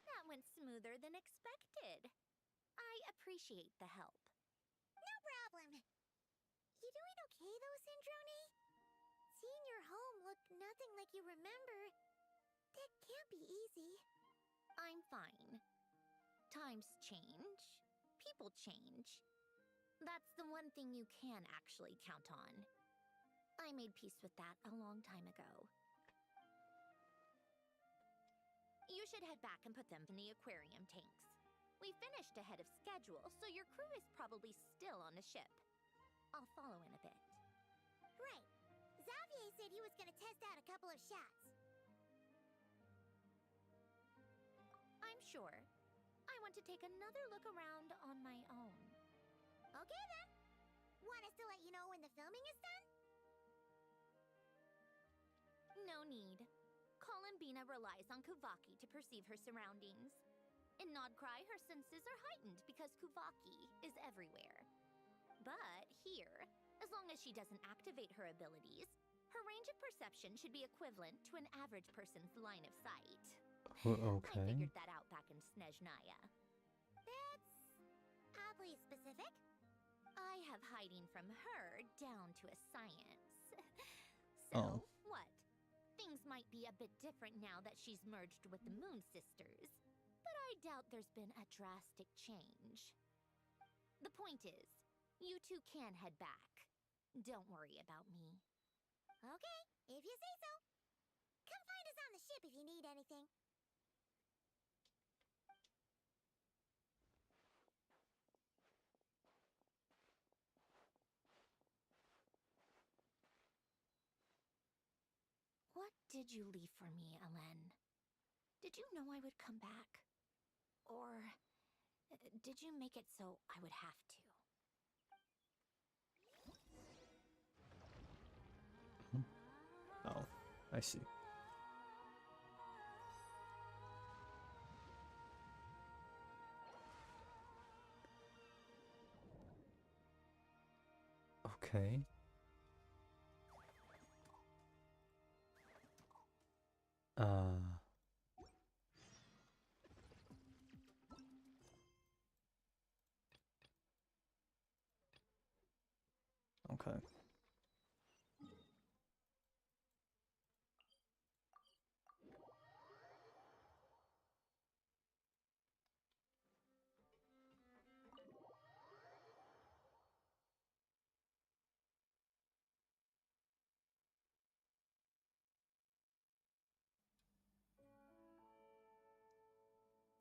Speaker 8: That went smoother than expected. I appreciate the help.
Speaker 3: No prob. problem. You doing okay though, Syndrome? Seeing your home look nothing like you remember, that can't be easy.
Speaker 8: I'm fine. Times change. People change. That's the one thing you can actually count on. I made peace with that a long time ago. You should head back and put them in the aquarium tanks. We finished ahead of schedule, so your crew is probably still on the ship. I'll follow in a bit.
Speaker 3: Right. Xavier said he was gonna test out a couple of shots.
Speaker 8: I'm sure. I want to take another look around on my own.
Speaker 3: Okay then. Want us to let you know when the filming is done?
Speaker 8: No need. Columbina relies on Kuvaki to perceive her surroundings. In Nodcry, her senses are heightened because Kuvaki is everywhere. But here, as long as she doesn't activate her abilities, her range of perception should be equivalent to an average person's line of sight.
Speaker 1: Okay.
Speaker 8: I figured that out back in Snezhnaya.
Speaker 3: That's oddly specific.
Speaker 8: I have hiding from her down to a science. So, what? Things might be a bit different now that she's merged with the Moon Sisters, but I doubt there's been a drastic change. The point is, you two can head back. Don't worry about me.
Speaker 3: Okay, if you say so. Come find us on the ship if you need anything.
Speaker 8: What did you leave for me, Elen? Did you know I would come back? Or did you make it so I would have to?
Speaker 1: Oh, I see. Okay. Okay.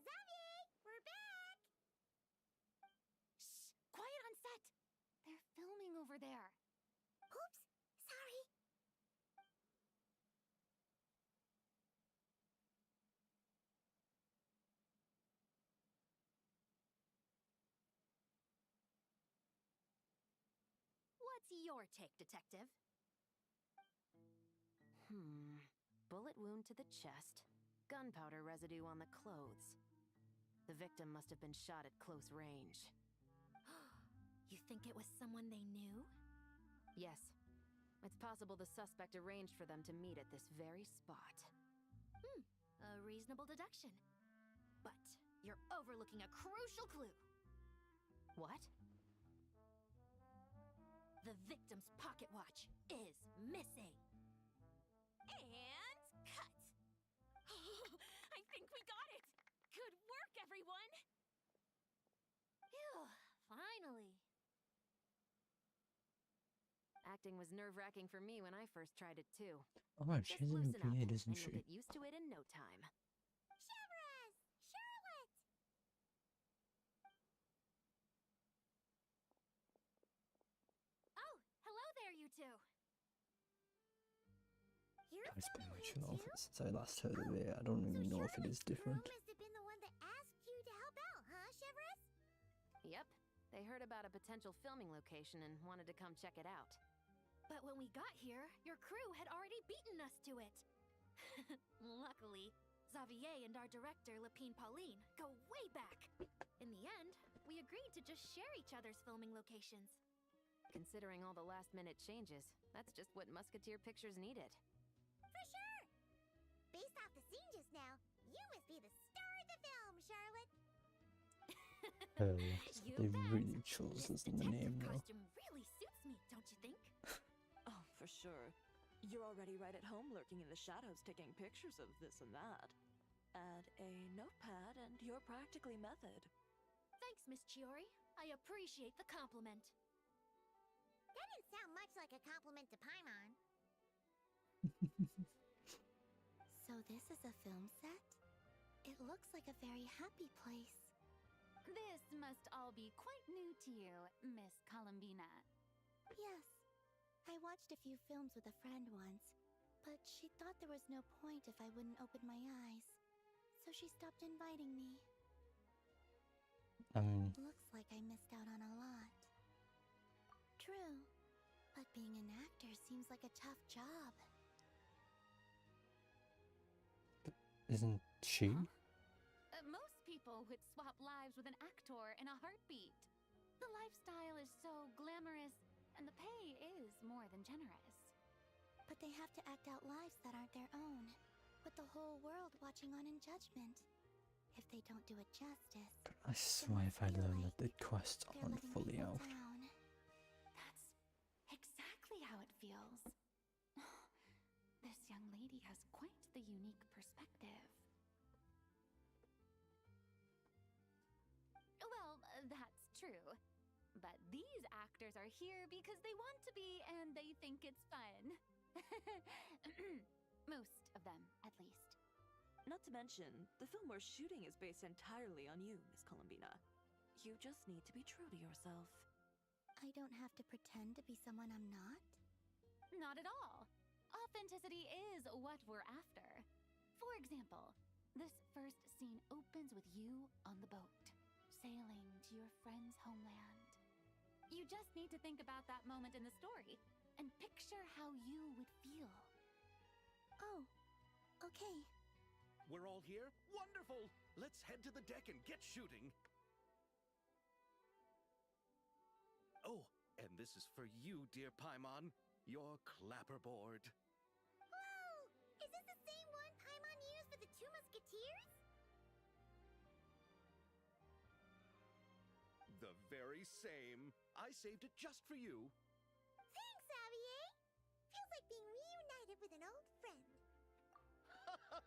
Speaker 3: Xavier, we're back!
Speaker 5: Shh! Quiet on set! They're filming over there.
Speaker 3: Oops, sorry.
Speaker 6: What's your take, Detective? Bullet wound to the chest. Gunpowder residue on the clothes. The victim must have been shot at close range.
Speaker 5: You think it was someone they knew?
Speaker 6: Yes. It's possible the suspect arranged for them to meet at this very spot.
Speaker 5: A reasonable deduction. But you're overlooking a crucial clue.
Speaker 6: What?
Speaker 5: The victim's pocket watch is missing. And cut! I think we got it! Good work, everyone! Phew, finally.
Speaker 6: Acting was nerve-wracking for me when I first tried it too.
Speaker 1: Oh man,
Speaker 6: Just
Speaker 1: she's a new
Speaker 6: loosen up,
Speaker 1: PA, isn't
Speaker 6: and
Speaker 1: she?
Speaker 6: you'll get used to it in no time.
Speaker 3: Chevras! Charlotte!
Speaker 5: Oh, hello there, you two.
Speaker 3: You're
Speaker 1: It's been
Speaker 3: filming
Speaker 1: way
Speaker 3: here
Speaker 1: too long
Speaker 3: too?
Speaker 1: since I last heard of it. I don't even know if it is
Speaker 3: Charlotte's crew
Speaker 1: different.
Speaker 3: must have been the one that asked you to help out, huh, Chevras?
Speaker 6: Yep. They heard about a potential filming location and wanted to come check it out.
Speaker 5: But when we got here, your crew had already beaten us to it. Luckily, Xavier and our director, Lapine Pauline, go way back. In the end, we agreed to just share each other's filming locations.
Speaker 6: Considering all the last-minute changes, that's just what Musketeer Pictures needed.
Speaker 3: For sure! Based off the scene just now, you must be the star of the film, Charlotte.
Speaker 1: 'Cause
Speaker 5: You
Speaker 1: they
Speaker 5: bet.
Speaker 1: really chose
Speaker 5: This
Speaker 1: this in the name,
Speaker 5: detective
Speaker 1: though.
Speaker 5: costume really suits me, don't you think?
Speaker 2: Oh, for sure. You're already right at home lurking in the shadows taking pictures of this and that. Add a notepad and you're practically method.
Speaker 5: Thanks, Miss Chiori. I appreciate the compliment.
Speaker 3: That didn't sound much like a compliment to Paimon. So this is a film set? It looks like a very happy place.
Speaker 5: This must all be quite new to you, Miss Columbina.
Speaker 3: Yes. I watched a few films with a friend once, but she thought there was no point if I wouldn't open my eyes. So she stopped inviting me.
Speaker 1: I mean,
Speaker 3: Looks like I missed out on a lot. True. But being an actor seems like a tough job.
Speaker 1: isn't she?
Speaker 5: Huh? Most people would swap lives with an actor in a heartbeat. The lifestyle is so glamorous, and the pay is more than generous.
Speaker 3: But they have to act out lives that aren't their own, with the whole world watching on in judgment. If they don't do it justice,
Speaker 1: I swear if I learned that the quests
Speaker 3: they're
Speaker 1: aren't
Speaker 3: letting
Speaker 1: fully
Speaker 3: people
Speaker 1: out.
Speaker 3: down.
Speaker 5: That's exactly how it feels. This young lady has quite the unique perspective. Well, that's true. But these actors are here because they want to be and they think it's fun. Most of them, at least.
Speaker 2: Not to mention, the film we're shooting is based entirely on you, Miss Columbina. You just need to be true to yourself.
Speaker 3: I don't have to pretend to be someone I'm not?
Speaker 5: Not at all. Authenticity is what we're after. For example, this first scene opens with you on the boat, sailing to your friend's homeland. You just need to think about that moment in the story and picture how you would feel.
Speaker 3: Oh, okay.
Speaker 4: We're all here? Wonderful! Let's head to the deck and get shooting. Oh, and this is for you, dear Paimon. Your clapperboard.
Speaker 3: Whoa! Is this the same one Paimon used for the Two Musketeers?
Speaker 4: The very same. I saved it just for you.
Speaker 3: Thanks, Xavier! Feels like being reunited with an old friend.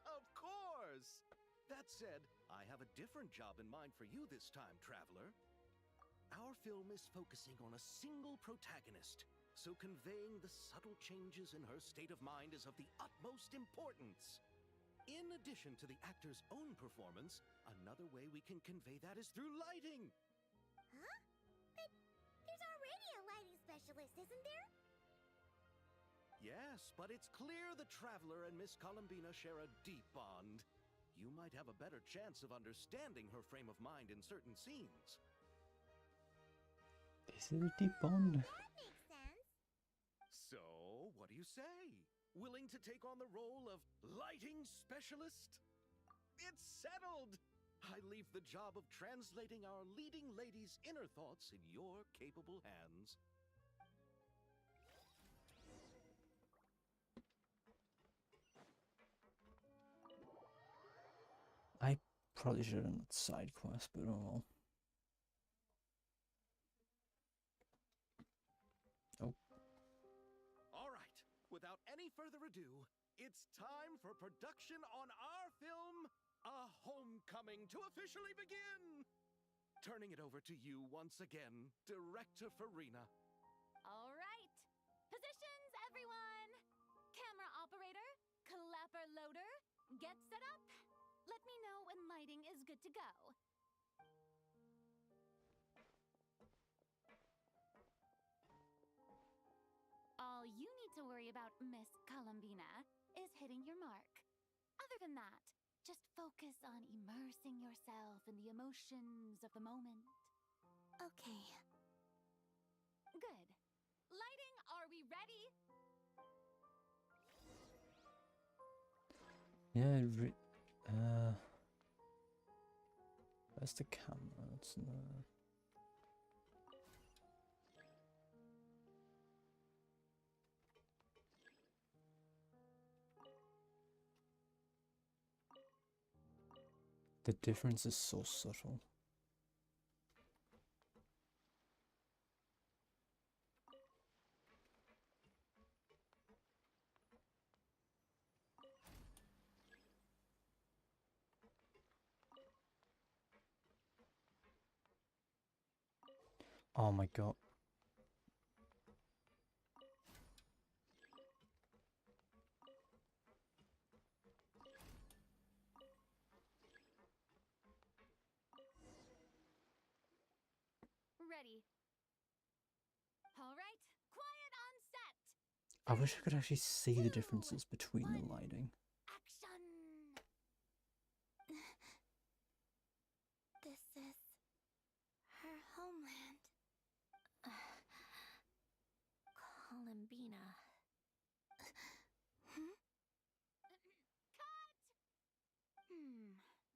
Speaker 4: Of course! That said, I have a different job in mind for you this time, traveler. Our film is focusing on a single protagonist, so conveying the subtle changes in her state of mind is of the utmost importance. In addition to the actor's own performance, another way we can convey that is through lighting.
Speaker 3: Huh? But there's already a lighting specialist, isn't there?
Speaker 4: Yes, but it's clear the Traveler and Miss Columbina share a deep bond. You might have a better chance of understanding her frame of mind in certain scenes.
Speaker 1: Is it a deep bond?
Speaker 3: That makes sense.
Speaker 4: So, what do you say? Willing to take on the role of lighting specialist? It's settled! I leave the job of translating our leading lady's inner thoughts in your capable hands.
Speaker 1: I probably should have done that side quest, but oh well. Oh.
Speaker 4: All right, without any further ado, it's time for production on our film, A Homecoming, to officially begin! Turning it over to you once again, Director Farina.
Speaker 5: All right. Positions, everyone. Camera operator, clapper loader, get set up. Let me know when lighting is good to go. All you need to worry about, Miss Columbina, is hitting your mark. Other than that, just focus on immersing yourself in the emotions of the moment.
Speaker 3: Okay.
Speaker 5: Good. Lighting, are we ready?
Speaker 1: Yeah, where's the camera? It's in the... The difference is so subtle. Oh my god.
Speaker 5: Ready. All right, quiet on set.
Speaker 1: I wish I could actually see the differences between the lighting.
Speaker 5: Action.
Speaker 8: This is her homeland. Columbina.
Speaker 5: Cut.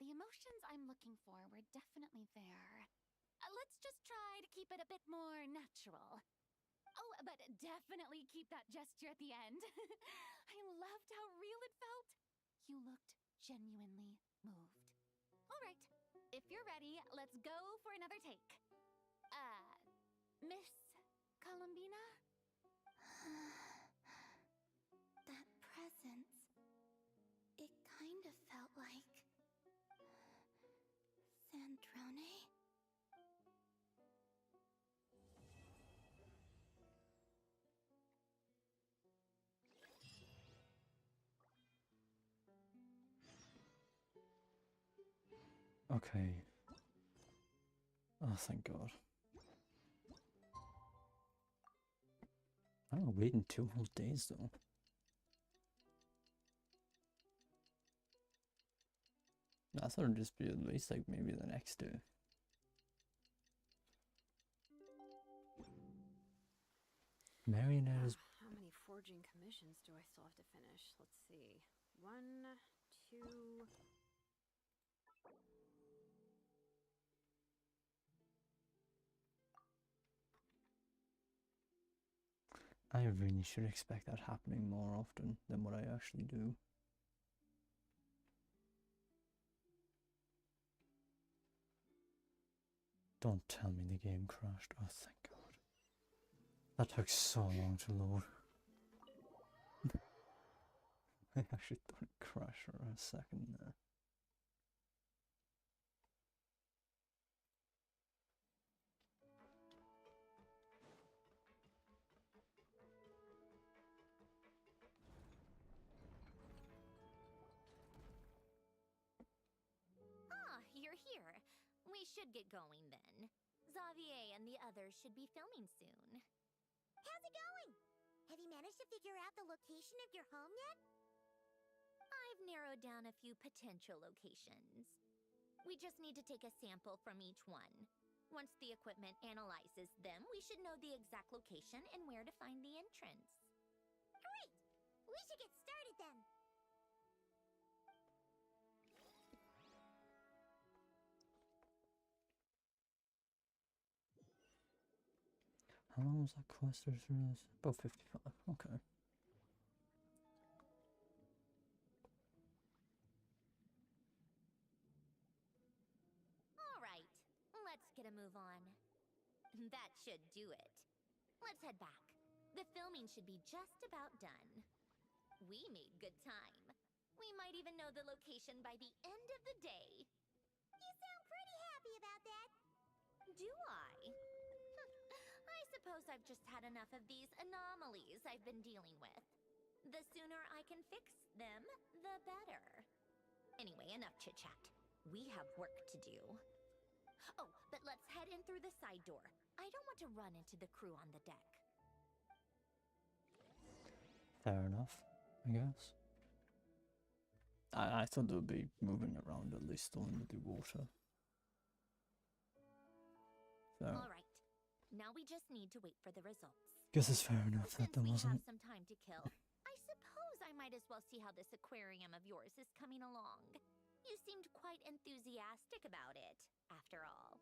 Speaker 5: The emotions I'm looking for were definitely there. Let's just try to keep it a bit more natural. Oh, but definitely keep that gesture at the end. I loved how real it felt. You looked genuinely moved. All right, if you're ready, let's go for another take. Miss Columbina?
Speaker 8: That presence. It kind of felt like Sandrone.
Speaker 1: Okay. Oh, thank God. I don't know, waiting 2 whole days though. I thought it'd just be at least like maybe the next day. Marionettes.
Speaker 9: How many forging commissions do I still have to finish? Let's see. 1, 2...
Speaker 1: I really should expect that happening more often than what I actually do. Don't tell me the game crashed. Oh, thank God. That took so long to load. I actually thought it crashed for a second there.
Speaker 8: You're here. We should get going then. Xavier and the others should be filming soon.
Speaker 3: How's it going? Have you managed to figure out the location of your home yet?
Speaker 8: I've narrowed down a few potential locations. We just need to take a sample from each one. Once the equipment analyzes them, we should know the exact location and where to find the entrance.
Speaker 3: Great! We should get started then.
Speaker 1: How long was that quest through this? About 55. Okay.
Speaker 8: All right, let's get a move on. That should do it. Let's head back. The filming should be just about done. We made good time. We might even know the location by the end of the day.
Speaker 3: You sound pretty happy about that.
Speaker 8: Do I? I suppose I've just had enough of these anomalies I've been dealing with. The sooner I can fix them, the better. Anyway, enough chit-chat. We have work to do. Oh, but let's head in through the side door. I don't want to run into the crew on the deck.
Speaker 1: Fair enough, I guess. I thought they'd be moving around at least still under the water. So,
Speaker 8: All right. Now we just need to wait for the results.
Speaker 1: guess it's fair enough that
Speaker 8: Since
Speaker 1: there
Speaker 8: we
Speaker 1: wasn't.
Speaker 8: have some time to kill, I suppose I might as well see how this aquarium of yours is coming along. You seemed quite enthusiastic about it, after all.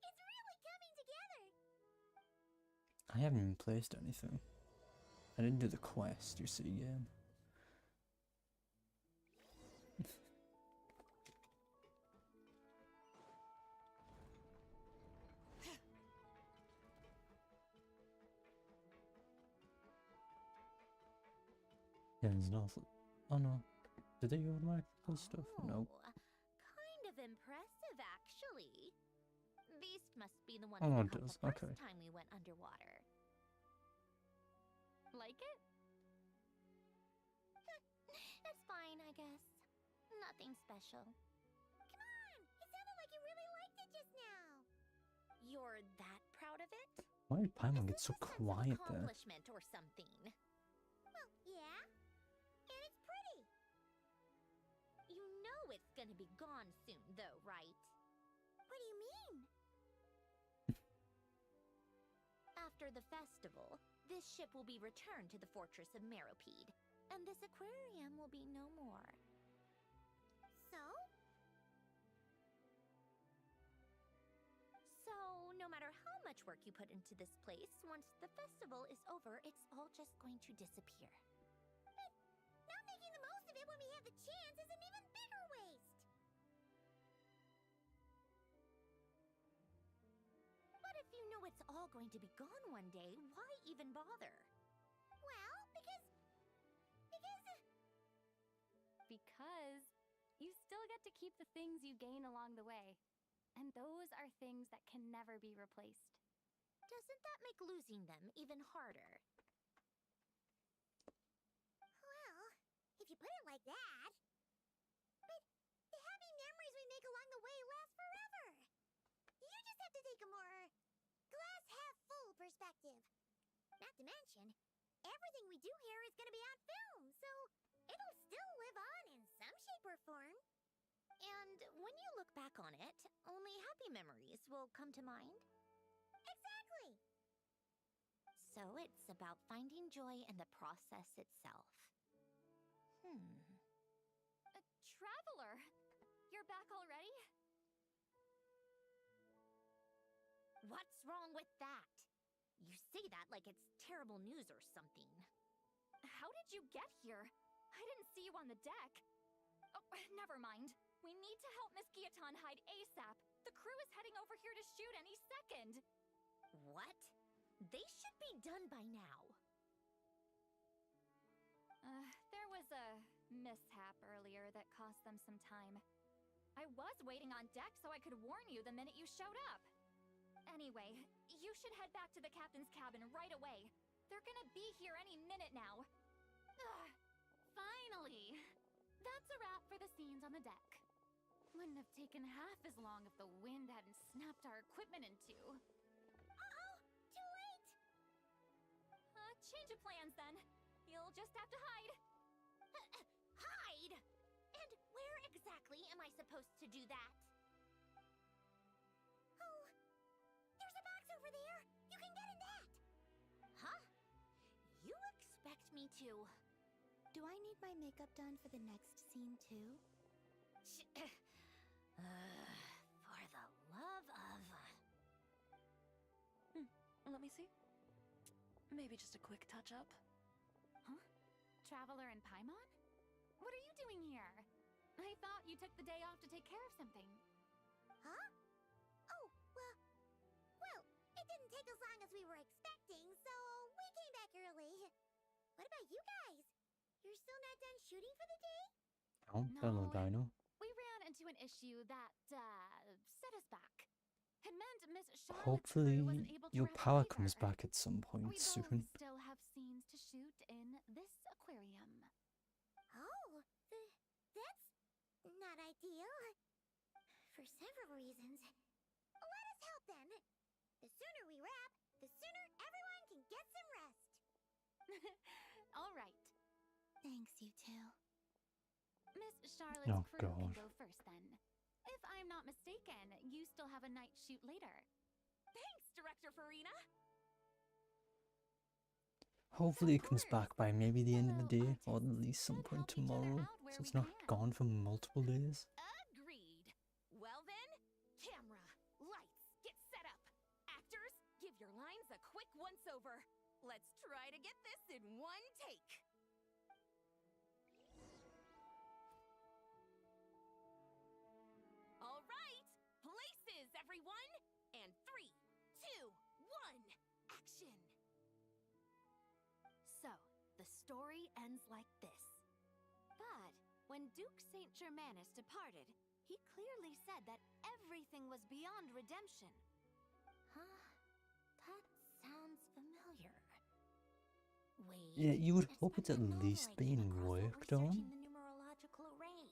Speaker 3: It's really coming together.
Speaker 1: I haven't even placed anything. I didn't do the quest, you see, game. Yeah, there's nothing. Oh no. Did they automatically pull stuff? Nope.
Speaker 8: Kind of impressive, actually. Beast must be the one
Speaker 1: Oh,
Speaker 8: that
Speaker 1: it
Speaker 8: caught
Speaker 1: does.
Speaker 8: the first
Speaker 1: Okay.
Speaker 8: time we went underwater.
Speaker 5: Like it?
Speaker 8: It's fine, I guess. Nothing special.
Speaker 3: Come on! It sounded like you really liked it just now.
Speaker 8: You're that proud of it?
Speaker 1: Why did Paimon
Speaker 8: Is
Speaker 1: get so
Speaker 8: this a sense of
Speaker 1: quiet there?
Speaker 8: accomplishment or something?
Speaker 3: Well, yeah. And it's pretty.
Speaker 8: You know it's gonna be gone soon, though, right?
Speaker 3: What do you mean?
Speaker 8: After the festival, this ship will be returned to the fortress of Meropide, and this aquarium will be no more.
Speaker 3: So?
Speaker 8: So, no matter how much work you put into this place, once the festival is over, it's all just going to disappear.
Speaker 3: Not making the most of it when we have the chance is an even bigger waste.
Speaker 8: But if you know it's all going to be gone one day, why even bother?
Speaker 3: Well, because
Speaker 5: Because you still get to keep the things you gain along the way. And those are things that can never be replaced.
Speaker 8: Doesn't that make losing them even harder?
Speaker 3: well, if you put it like that. But the happy memories we make along the way last forever. You just have to take a more glass half full perspective. Not to mention, everything we do here is going to be on film, so it'll still live on in some shape or form.
Speaker 8: And when you look back on it, only happy memories will come to mind?
Speaker 3: Exactly.
Speaker 8: So it's about finding joy in the process itself.
Speaker 5: Traveler! You're back already?
Speaker 8: What's wrong with that? You say that like it's terrible news or something.
Speaker 5: How did you get here? I didn't see you on the deck. Oh, never mind. We need to help Miss Guillotin hide ASAP. The crew is heading over here to shoot any second.
Speaker 8: What? They should be done by now.
Speaker 5: There was a mishap earlier that cost them some time. I was waiting on deck so I could warn you the minute you showed up. Anyway, you should head back to the captain's cabin right away. They're gonna be here any minute now. Finally! That's a wrap for the scenes on the deck. Wouldn't have taken half as long if the wind hadn't snapped our equipment in two.
Speaker 3: Uh-oh, too late.
Speaker 5: Change of plans then. You'll just have to hide.
Speaker 8: Hide? And where exactly am I supposed to do that?
Speaker 3: Oh, there's a box over there. You can get in that.
Speaker 8: Huh? You expect me to...
Speaker 3: Do I need my makeup done for the next scene too?
Speaker 8: For the love of...
Speaker 2: Let me see. Maybe just a quick touch-up.
Speaker 5: Huh? Traveler and Paimon? What are you doing here? I thought you took the day off to take care of something.
Speaker 3: Huh? Oh, well, it didn't take as long as we were expecting, so we came back early. What about you guys? You're still not done shooting for the day?
Speaker 1: Oh, hello,
Speaker 5: No.
Speaker 1: Dino.
Speaker 5: We ran into an issue that, set us back. It meant Miss Charlotte's
Speaker 1: Hopefully,
Speaker 5: crew wasn't able to
Speaker 1: your
Speaker 5: wrap
Speaker 1: power
Speaker 5: up
Speaker 1: comes
Speaker 5: either.
Speaker 1: back at some point
Speaker 5: We
Speaker 1: soon.
Speaker 5: both still have scenes to shoot in this aquarium.
Speaker 3: Oh, that's not ideal. For several reasons. Let us help then. The sooner we wrap, the sooner everyone can get some rest.
Speaker 5: All right.
Speaker 3: Thanks, you two.
Speaker 5: Miss Charlotte's
Speaker 1: Oh,
Speaker 5: crew can
Speaker 1: God.
Speaker 5: go first then. If I'm not mistaken, you still have a night shoot later. Thanks, Director Farina!
Speaker 1: Hopefully it comes
Speaker 5: Of course.
Speaker 1: back by maybe the end of the day,
Speaker 5: Fellow
Speaker 1: or at
Speaker 5: artists
Speaker 1: least some
Speaker 5: should
Speaker 1: point
Speaker 5: help each other
Speaker 1: tomorrow,
Speaker 5: out where
Speaker 1: so it's
Speaker 5: we
Speaker 1: not
Speaker 5: can.
Speaker 1: gone for multiple days.
Speaker 6: Agreed. Well then, camera, lights, get set up. Actors, give your lines a quick once-over. Let's try to get this in one take. All right, places, everyone. And 3, 2, 1, action.
Speaker 5: So, the story ends like this. But when Duke Saint Germanus departed, he clearly said that everything was beyond redemption.
Speaker 8: Wait.
Speaker 1: Yeah, you would
Speaker 8: it's
Speaker 1: hope
Speaker 8: not
Speaker 1: it's at
Speaker 8: that novel
Speaker 1: least
Speaker 8: I came
Speaker 1: being
Speaker 8: across while
Speaker 1: worked on.
Speaker 8: researching the numerological array.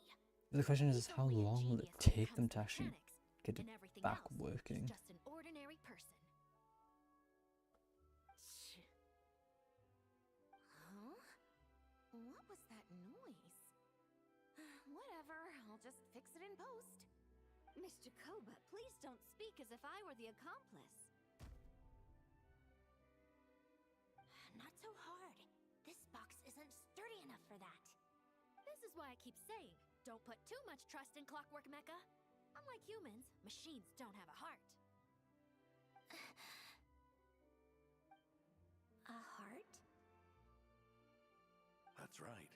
Speaker 1: The question is
Speaker 8: He's
Speaker 1: how
Speaker 8: only a
Speaker 1: long will it
Speaker 8: genius when
Speaker 1: take
Speaker 8: comes
Speaker 1: them to
Speaker 8: to
Speaker 1: actually
Speaker 8: mechanics,
Speaker 1: get it
Speaker 8: and everything
Speaker 1: back
Speaker 8: else,
Speaker 1: working?
Speaker 8: He's just an ordinary person. Huh? What was that noise? Whatever, I'll just fix it in post.
Speaker 5: Miss Jacoba, please don't speak as if I were the accomplice.
Speaker 8: Not so hard. This box isn't sturdy enough for that.
Speaker 5: This is why I keep saying, don't put too much trust in Clockwork Mecha. Unlike humans, machines don't have a heart.
Speaker 8: A heart?
Speaker 10: That's right.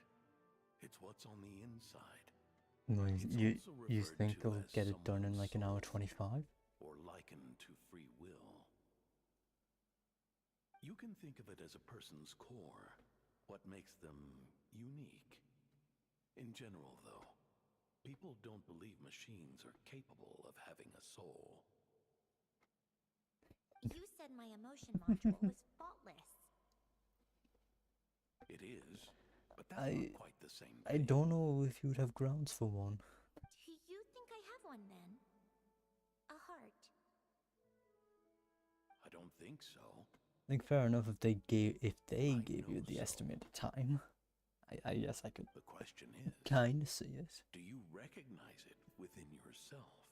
Speaker 10: It's what's on the inside.
Speaker 1: No,
Speaker 10: It's
Speaker 1: you
Speaker 10: also
Speaker 1: you
Speaker 10: referred
Speaker 1: think
Speaker 10: to
Speaker 1: they'll
Speaker 10: as
Speaker 1: get it done in
Speaker 10: someone's
Speaker 1: like an hour
Speaker 10: soul,
Speaker 1: 25?
Speaker 10: or likened to free will. You can think of it as a person's core, what makes them unique. In general, though, people don't believe machines are capable of having a soul.
Speaker 8: You said my emotion module was faultless.
Speaker 10: It is, but that's not quite the same
Speaker 1: I
Speaker 10: thing.
Speaker 1: don't know if you would have grounds for one.
Speaker 8: Do you think I have one then? A heart?
Speaker 10: I don't think so.
Speaker 1: Like, fair enough if they gave
Speaker 10: I
Speaker 1: you
Speaker 10: know
Speaker 1: the
Speaker 10: so.
Speaker 1: estimated time. I guess I could
Speaker 10: The question is,
Speaker 1: kind of see it.
Speaker 10: do you recognize it within yourself?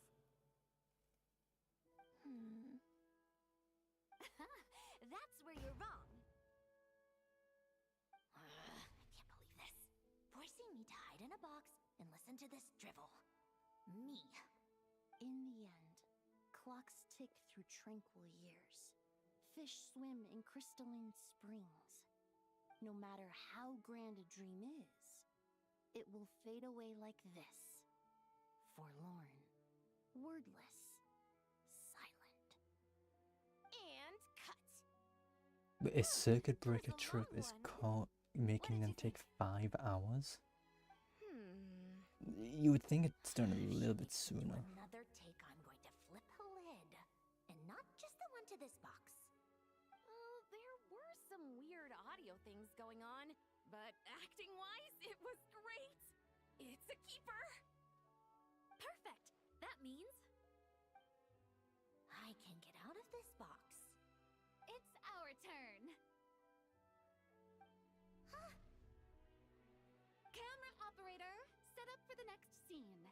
Speaker 5: That's where you're wrong.
Speaker 8: I can't believe this. Forcing me to hide in a box and listen to this drivel. Me.
Speaker 5: In the end, clocks tick through tranquil years. Fish swim in crystalline springs. No matter how grand a dream is, it will fade away like this. Forlorn, wordless, silent.
Speaker 8: And cut.
Speaker 1: But a circuit breaker
Speaker 5: a
Speaker 1: trip
Speaker 5: long
Speaker 1: is
Speaker 5: one.
Speaker 1: making
Speaker 5: What
Speaker 1: them
Speaker 5: did you
Speaker 1: take 5 hours.
Speaker 8: Hmm.
Speaker 1: You would think it's done a little bit
Speaker 8: If you do
Speaker 1: sooner.
Speaker 8: another take, I'm going to flip a lid. And not just the one to this box.
Speaker 5: Oh, there were some weird audio things going on, but acting-wise, it was great. It's a keeper. Perfect. That means
Speaker 8: I can get out of this box.
Speaker 5: it's our turn. Camera operator, set up for the next scene.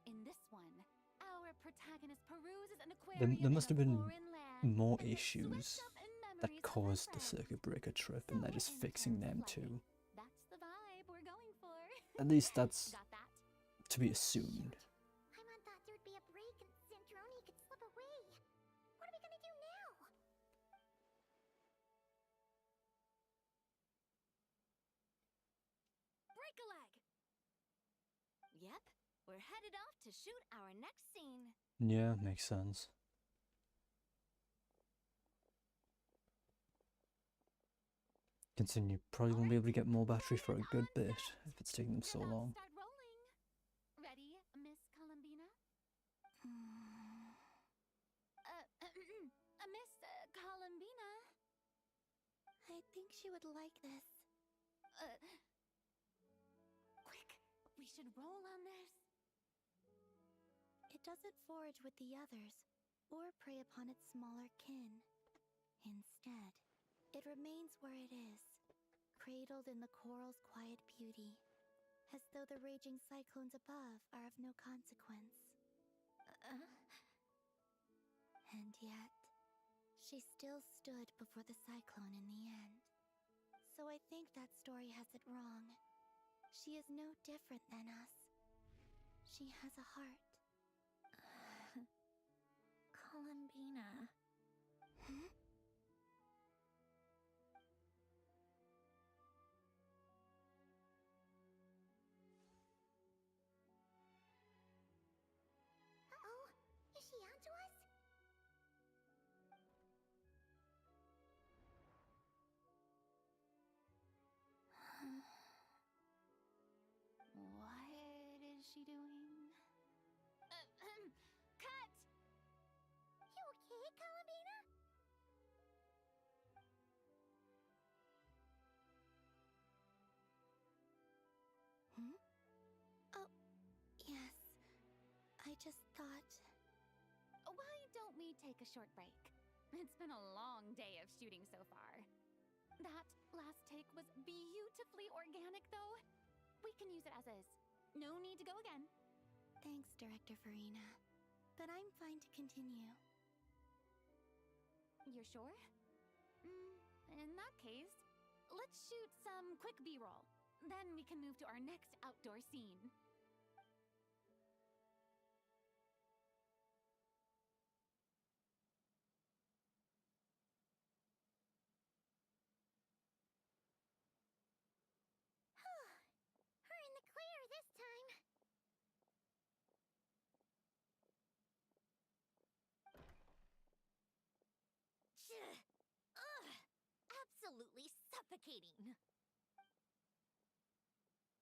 Speaker 5: In this one, our protagonist peruses an aquarium
Speaker 1: There must
Speaker 5: in
Speaker 1: have
Speaker 5: a
Speaker 1: been
Speaker 5: foreign land
Speaker 1: more
Speaker 5: and gets
Speaker 1: issues
Speaker 5: swept up in
Speaker 1: that
Speaker 5: memories of her
Speaker 1: caused the
Speaker 5: friends.
Speaker 1: circuit breaker trip,
Speaker 5: So
Speaker 1: and they're just
Speaker 5: it
Speaker 1: fixing
Speaker 5: turns
Speaker 1: them
Speaker 5: like
Speaker 1: too.
Speaker 5: That's the vibe we're going for.
Speaker 1: At least that's
Speaker 5: Got that?
Speaker 1: to be assumed.
Speaker 3: Paimon thought there'd be a break and Sandroni could slip away. What are we gonna do now?
Speaker 5: Break a leg. Yep, we're headed off to shoot our next scene.
Speaker 1: Yeah, makes sense. Considering you probably won't be able to get more battery for a good bit if it's taking them so
Speaker 5: You're
Speaker 1: long.
Speaker 5: about to start rolling. Ready, Miss Columbina? Miss Columbina?
Speaker 3: I think she would like this.
Speaker 5: Quick, we should roll on this.
Speaker 3: It doesn't forage with the others, or prey upon its smaller kin. Instead, it remains where it is, cradled in the coral's quiet beauty, as though the raging cyclones above are of no consequence. And yet, she still stood before the cyclone in the end. So I think that story has it wrong. She is no different than us. She has a heart.
Speaker 8: Columbina.
Speaker 3: Uh-oh, is she onto us?
Speaker 5: What is she doing? Cut!
Speaker 3: You
Speaker 8: just thought...
Speaker 5: Why don't we take a short break? It's been a long day of shooting so far. That last take was beautifully organic, though. We can use it as is. No need to go again.
Speaker 8: Thanks, Director Farina. But I'm fine to continue.
Speaker 5: You're sure? In that case, let's shoot some quick B-roll. Then we can move to our next outdoor scene.
Speaker 3: We're in the clear this time.
Speaker 8: Ugh! Absolutely suffocating.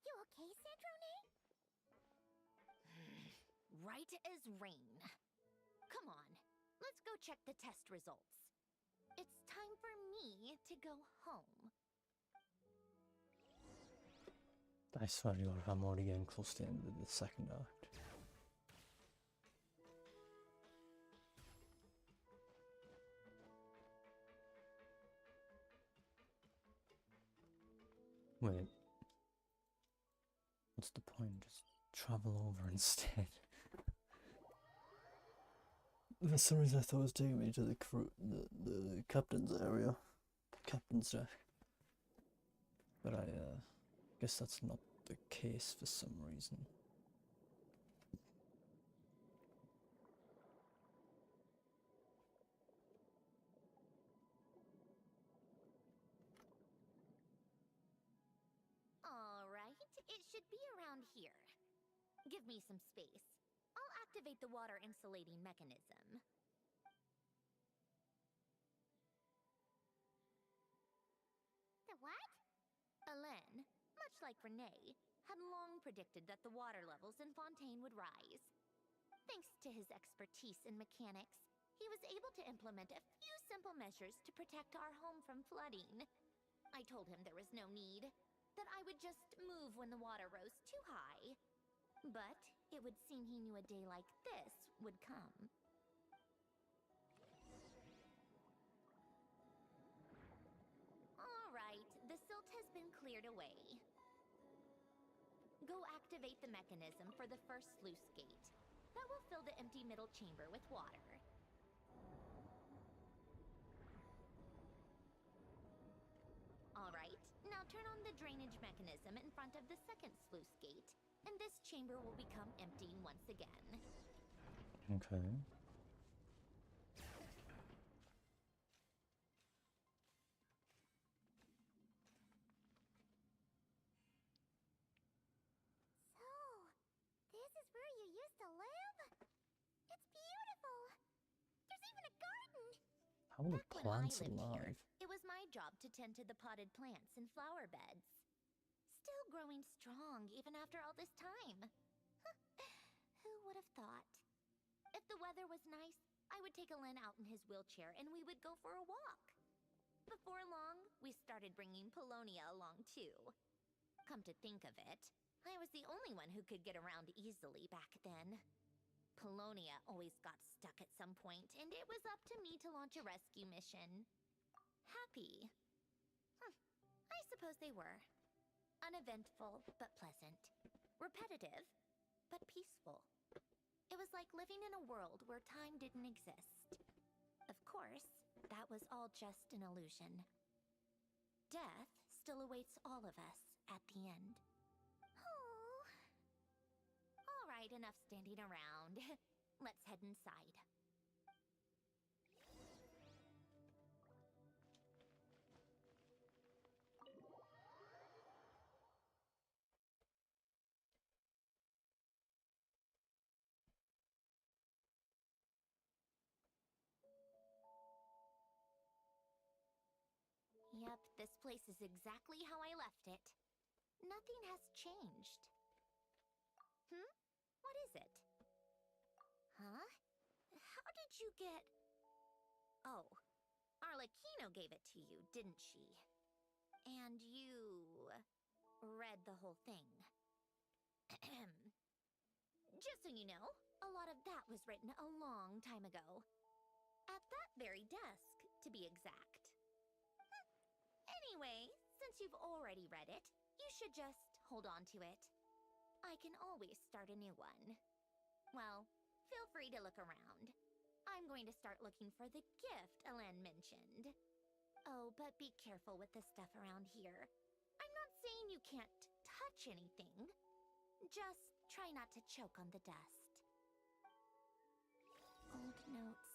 Speaker 3: You okay, Sandrone?
Speaker 8: Right as rain. Come on, let's go check the test results. It's time for me to go home.
Speaker 1: I swear to God, I'm already getting close to the end of the second act. Wait. What's the point? Just travel over instead. For some reason I thought it was taking me to the crew, the captain's area. Captain's deck. But I guess that's not the case for some reason.
Speaker 8: Alright, it should be around here. Give me some space. I'll activate the water insulating mechanism.
Speaker 3: The what?
Speaker 8: Alain, much like Renee, had long predicted that the water levels in Fontaine would rise. Thanks to his expertise in mechanics, he was able to implement a few simple measures to protect our home from flooding. I told him there was no need, that I would just move when the water rose too high. But it would seem he knew a day like this would come. All right, the silt has been cleared away. Go activate the mechanism for the first sluice gate. That will fill the empty middle chamber with water. All right, now turn on the drainage mechanism in front of the second sluice gate, and this chamber will become empty once again.
Speaker 1: Okay.
Speaker 3: So, this is where you used to live? It's beautiful. There's even a garden.
Speaker 1: How are the
Speaker 8: Back when I
Speaker 1: plants
Speaker 8: lived
Speaker 1: alive?
Speaker 8: here, it was my job to tend to the potted plants and flower beds. Still growing strong even after all this time. Who would have thought? If the weather was nice, I would take Alain out in his wheelchair and we would go for a walk. Before long, we started bringing Polonia along too. Come to think of it, I was the only one who could get around easily back then. Polonia always got stuck at some point, and it was up to me to launch a rescue mission. Happy. I suppose they were. Uneventful, but pleasant. Repetitive, but peaceful. It was like living in a world where time didn't exist. Of course, that was all just an illusion. Death still awaits all of us at the end.
Speaker 3: Oh.
Speaker 8: All right, enough standing around. Let's head inside. Yep, this place is exactly how I left it. Nothing has changed. What is it? Huh? How did you get... Oh, Arlecchino gave it to you, didn't she? And you... read the whole thing. Just so you know, a lot of that was written a long time ago. At that very desk, to be exact. Anyway, since you've already read it, you should just hold on to it. I can always start a new one. Well, feel free to look around. I'm going to start looking for the gift Elen mentioned. Oh, but be careful with the stuff around here. I'm not saying you can't touch anything. Just try not to choke on the dust. Old notes.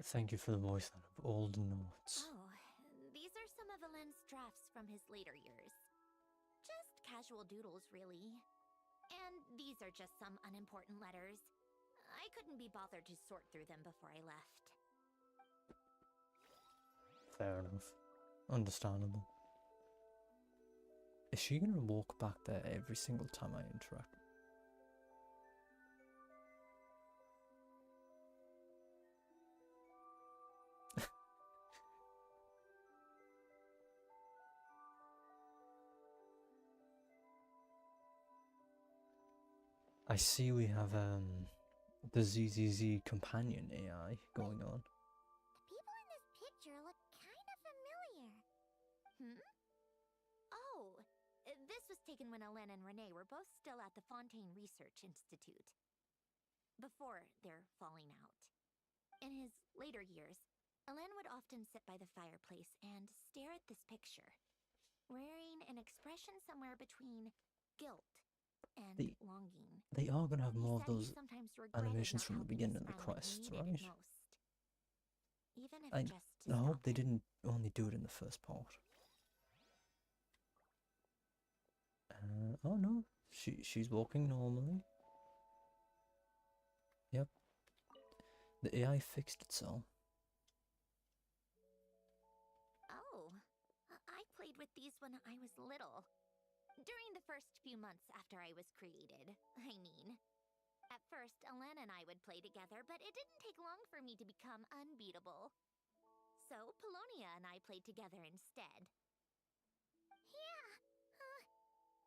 Speaker 1: Thank you for the voice out of old notes.
Speaker 8: Oh, these are some of Elen's drafts from his later years. Just casual doodles, really. And these are just some unimportant letters. I couldn't be bothered to sort through them before I left.
Speaker 1: Fair enough. Understandable. Is she gonna walk back there every single time I interact? I see we have the ZZZ companion AI going on.
Speaker 3: The people in this picture look kind of familiar.
Speaker 8: Oh, this was taken when Elen and Renee were both still at the Fontaine Research Institute. Before their falling out. In his later years, Elen would often sit by the fireplace and stare at this picture, wearing an expression somewhere between guilt and longing.
Speaker 1: They are gonna have
Speaker 8: He
Speaker 1: more of
Speaker 8: said he
Speaker 1: those
Speaker 8: sometimes regretted
Speaker 1: animations
Speaker 8: not
Speaker 1: from the
Speaker 8: helping
Speaker 1: beginning
Speaker 8: his
Speaker 1: of the
Speaker 8: friend when he
Speaker 1: quests,
Speaker 8: needed
Speaker 1: right?
Speaker 8: it most. Even if
Speaker 1: I
Speaker 8: just to
Speaker 1: hope
Speaker 8: stop
Speaker 1: they
Speaker 8: him.
Speaker 1: didn't only do it in the first part. Oh no, she's walking normally. Yep. The AI fixed itself.
Speaker 8: Oh, I played with these when I was little. During the first few months after I was created, I mean. At first, Elen and I would play together, but it didn't take long for me to become unbeatable. So, Polonia and I played together instead.
Speaker 3: Yeah,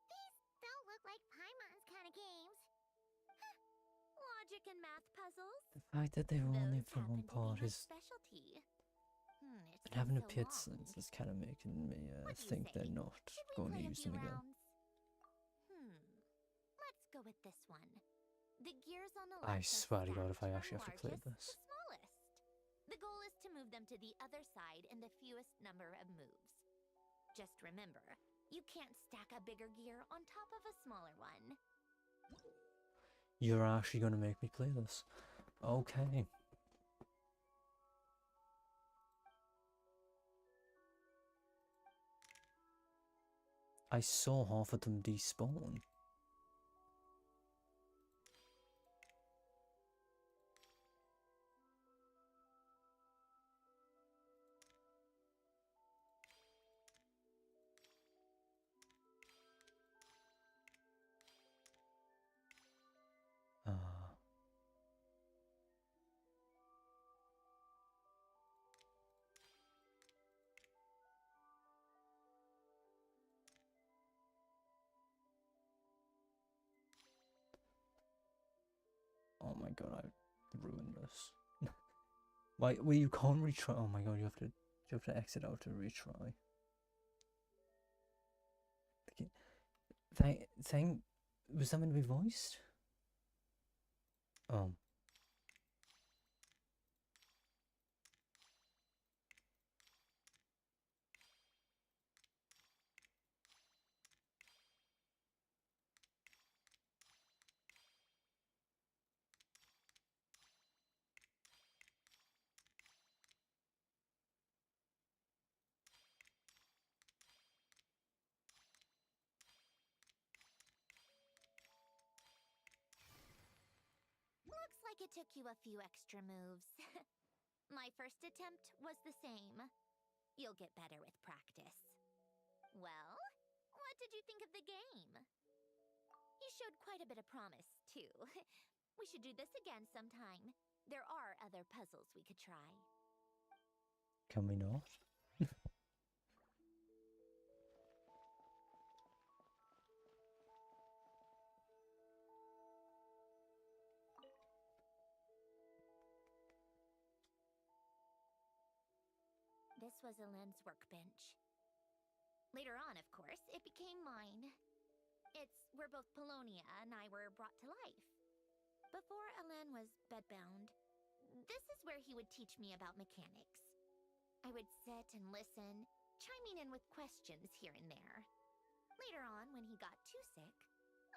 Speaker 3: these don't look like Paimon's kind of games.
Speaker 8: Logic and math puzzles?
Speaker 1: The fact that they were only
Speaker 8: Those
Speaker 1: for one
Speaker 8: happen to be
Speaker 1: part
Speaker 8: my
Speaker 1: is,
Speaker 8: specialty. It's
Speaker 1: and having
Speaker 8: been
Speaker 1: appeared
Speaker 8: so long.
Speaker 1: since is kind of making me
Speaker 8: What do you
Speaker 1: think
Speaker 8: say?
Speaker 1: they're not
Speaker 8: Should we
Speaker 1: going to
Speaker 8: play a
Speaker 1: use
Speaker 8: few
Speaker 1: them again.
Speaker 8: rounds? Let's go with this one. The gears on the
Speaker 1: I
Speaker 8: left are
Speaker 1: swear to God, if
Speaker 8: stacked
Speaker 1: I
Speaker 8: from
Speaker 1: actually have to play
Speaker 8: largest
Speaker 1: this.
Speaker 8: to smallest. The goal is to move them to the other side in the fewest number of moves. Just remember, you can't stack a bigger gear on top of a smaller one.
Speaker 1: You're actually going to make me play this. Okay. I saw half of them despawn. Oh my God, I ruined this. Why? Well, you can't retry. Oh my God, you have to exit out to retry. Thank. Was that meant to be voiced? Oh.
Speaker 8: Looks like it took you a few extra moves. My first attempt was the same. You'll get better with practice. Well, what did you think of the game? You showed quite a bit of promise, too. We should do this again sometime. There are other puzzles we could try.
Speaker 1: Can we not?
Speaker 8: This was Elend's workbench. Later on, of course, it became mine. It's where both Polonia and I were brought to life. Before Elend was bedbound, this is where he would teach me about mechanics. I would sit and listen, chiming in with questions here and there. Later on, when he got too sick,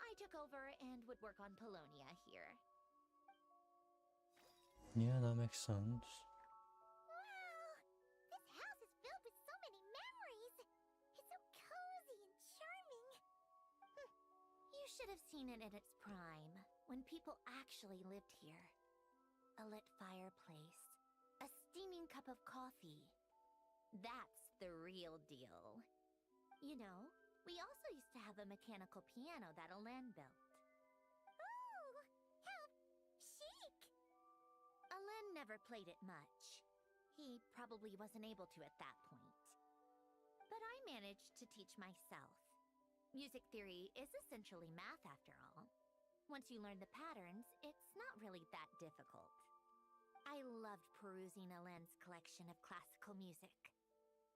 Speaker 8: I took over and would work on Polonia here.
Speaker 1: Yeah, that makes sense.
Speaker 3: Wow! This house is filled with so many memories! It's so cozy and charming!
Speaker 8: You should have seen it in its prime, when people actually lived here. A lit fireplace, a steaming cup of coffee. That's the real deal. You know, we also used to have a mechanical piano that Elend built.
Speaker 3: Oh, how chic!
Speaker 8: Elend never played it much. He probably wasn't able to at that point. But I managed to teach myself. Music theory is essentially math after all. Once you learn the patterns, it's not really that difficult. I loved perusing Elend's collection of classical music.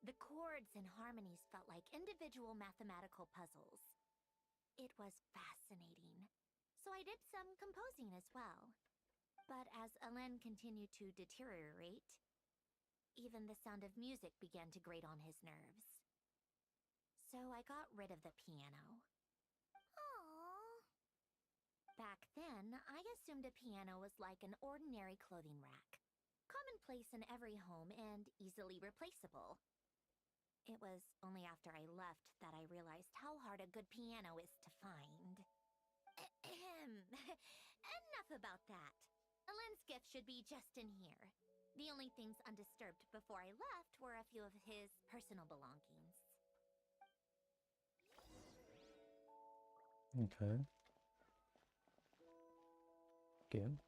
Speaker 8: The chords and harmonies felt like individual mathematical puzzles. It was fascinating, so I did some composing as well. But as Elend continued to deteriorate, even the sound of music began to grate on his nerves. So I got rid of the piano.
Speaker 3: Aww.
Speaker 8: Back then, I assumed a piano was like an ordinary clothing rack, commonplace in every home and easily replaceable. It was only after I left that I realized how hard a good piano is to find. Enough about that. Elend's gift should be just in here. The only things undisturbed before I left were a few of his personal belongings.
Speaker 1: Okay. Game.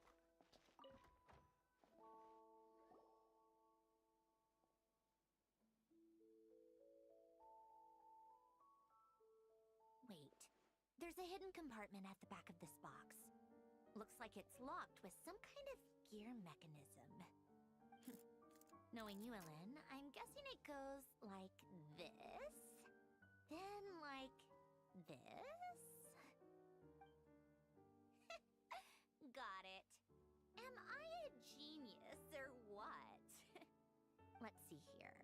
Speaker 8: Wait, there's a hidden compartment at the back of this box. Looks like it's locked with some kind of gear mechanism. Knowing you, Ellen, I'm guessing it goes like this, then like this. Got it. Am I a genius or what? Let's see here.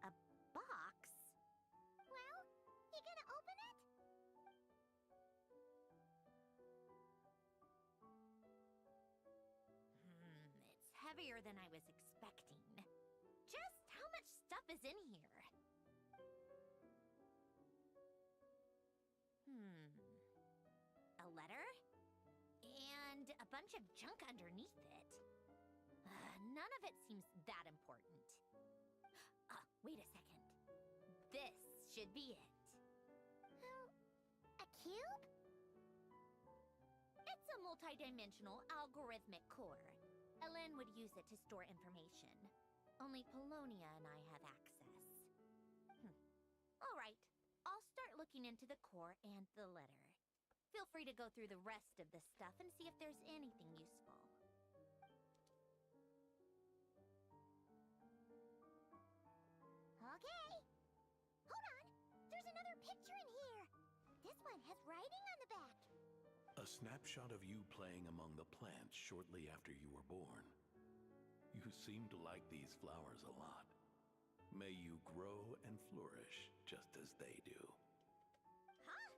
Speaker 8: A box?
Speaker 3: Well, you gonna open it?
Speaker 8: It's heavier than I was expecting. Just how much stuff is in here? A letter? And a bunch of junk underneath it. None of it seems that important. Wait a second. This should be it.
Speaker 3: A cube?
Speaker 8: It's a multi-dimensional algorithmic core. Ellen would use it to store information. Only Polonia and I have access. All right, I'll start looking into the core and the letter. Feel free to go through the rest of the stuff and see if there's anything useful.
Speaker 3: Okay. Hold on. There's another picture in here. This one has writing on the back.
Speaker 10: A snapshot of you playing among the plants shortly after you were born. You seem to like these flowers a lot. May you grow and flourish just as they do.
Speaker 3: Huh?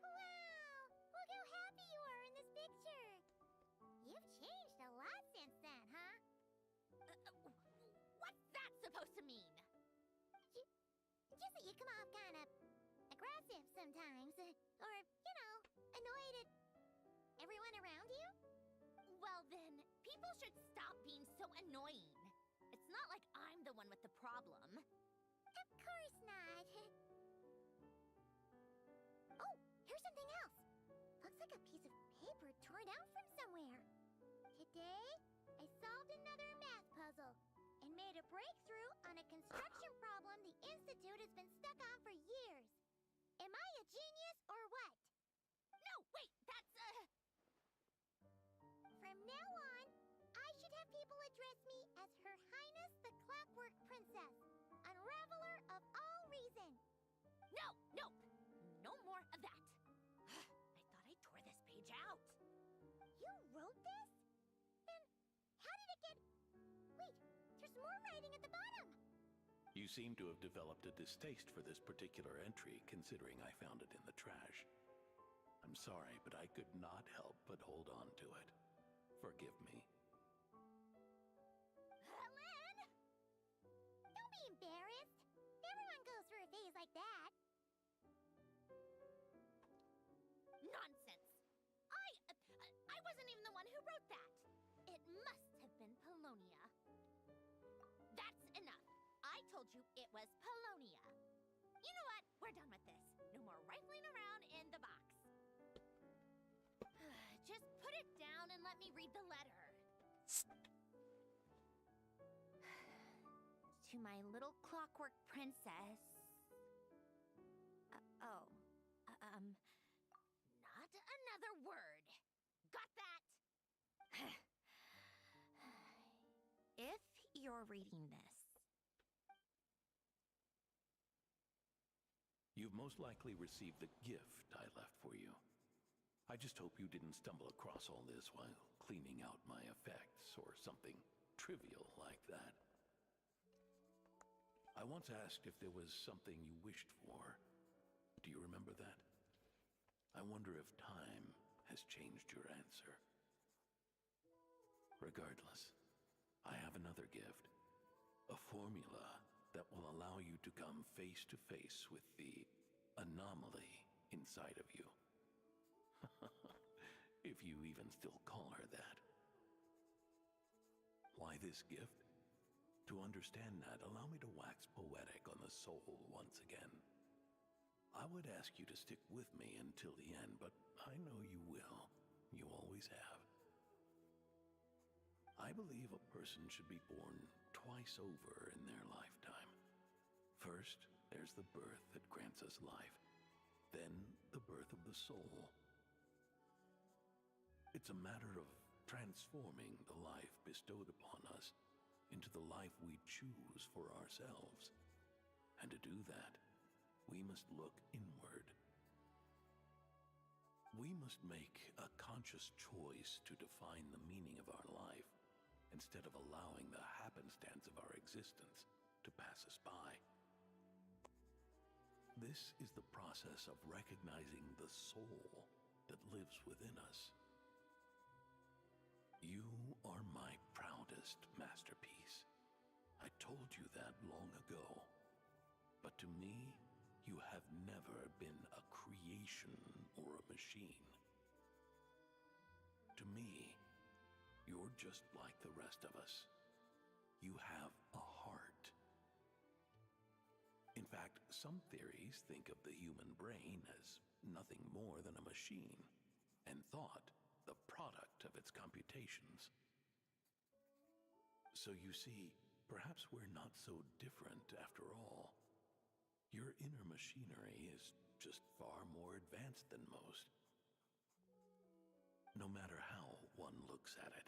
Speaker 3: Wow! Look how happy you are in this picture. You've changed a lot since then, huh?
Speaker 8: What's that supposed to mean?
Speaker 3: Just that you come off kind of aggressive sometimes. Or, you know, annoyed at everyone around you.
Speaker 8: Well then, people should stop being so annoying. It's not like I'm the one with the problem.
Speaker 3: Of course not. Oh, here's something else. Looks like a piece of paper torn out from somewhere. Today, I solved another math puzzle and made a breakthrough on a construction problem the Institute has been stuck on for years. Am I a genius or what?
Speaker 8: No, wait, that's
Speaker 3: From now on, I should have people address me as Her Highness more writing at the bottom.
Speaker 10: You seem to have developed a distaste for this particular entry, considering I found it in the trash. I'm sorry, but I could not help but hold on to it. Forgive me.
Speaker 3: Lynn! Don't be embarrassed. Everyone goes through a phase like that.
Speaker 8: Nonsense! I wasn't even the one who wrote that. It must have been Polonia. That's enough. I told you it was Polonia. You know what? We're done with this. No more rifling around in the box. Just put it down and let me read the letter. To my little clockwork princess. Not another word. Got that? If you're reading this,
Speaker 10: You've most likely received the gift I left for you. I just hope you didn't stumble across all this while cleaning out my effects or something trivial like that. I once asked if there was something you wished for. Do you remember that? I wonder if time has changed your answer. Regardless, I have another gift. A formula that will allow you to come face to face with the anomaly inside of you. If you even still call her that. Why this gift? To understand that, allow me to wax poetic on the soul once again. I would ask you to stick with me until the end, but I know you will. You always have. I believe a person should be born twice over in their lifetime. First, there's the birth that grants us life. Then, the birth of the soul. It's a matter of transforming the life bestowed upon us into the life we choose for ourselves. And to do that, we must look inward. We must make a conscious choice to define the meaning of our life, instead of allowing the happenstance of our existence to pass us by. This is the process of recognizing the soul that lives within us. You are my proudest masterpiece. I told you that long ago. But to me, you have never been a creation or a machine. To me, you're just like the rest of us. You have a heart. In fact, some theories think of the human brain as nothing more than a machine, and thought the product of its computations. So you see, perhaps we're not so different after all. Your inner machinery is just far more advanced than most. No matter how one looks at it,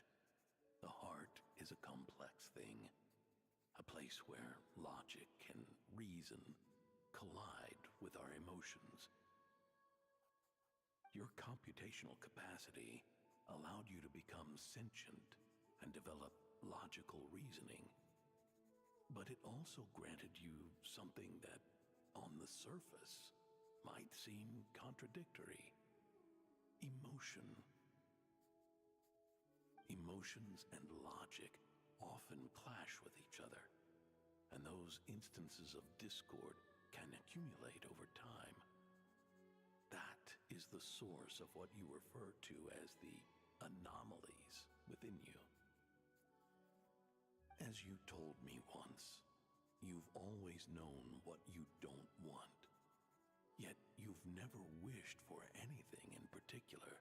Speaker 10: the heart is a complex thing, a place where logic and reason collide with our emotions. Your computational capacity allowed you to become sentient and develop logical reasoning. But it also granted you something that, on the surface, might seem contradictory. Emotion. Emotions and logic often clash with each other, and those instances of discord can accumulate over time. That is the source of what you refer to as the anomalies within you. As you told me once, you've always known what you don't want, yet you've never wished for anything in particular.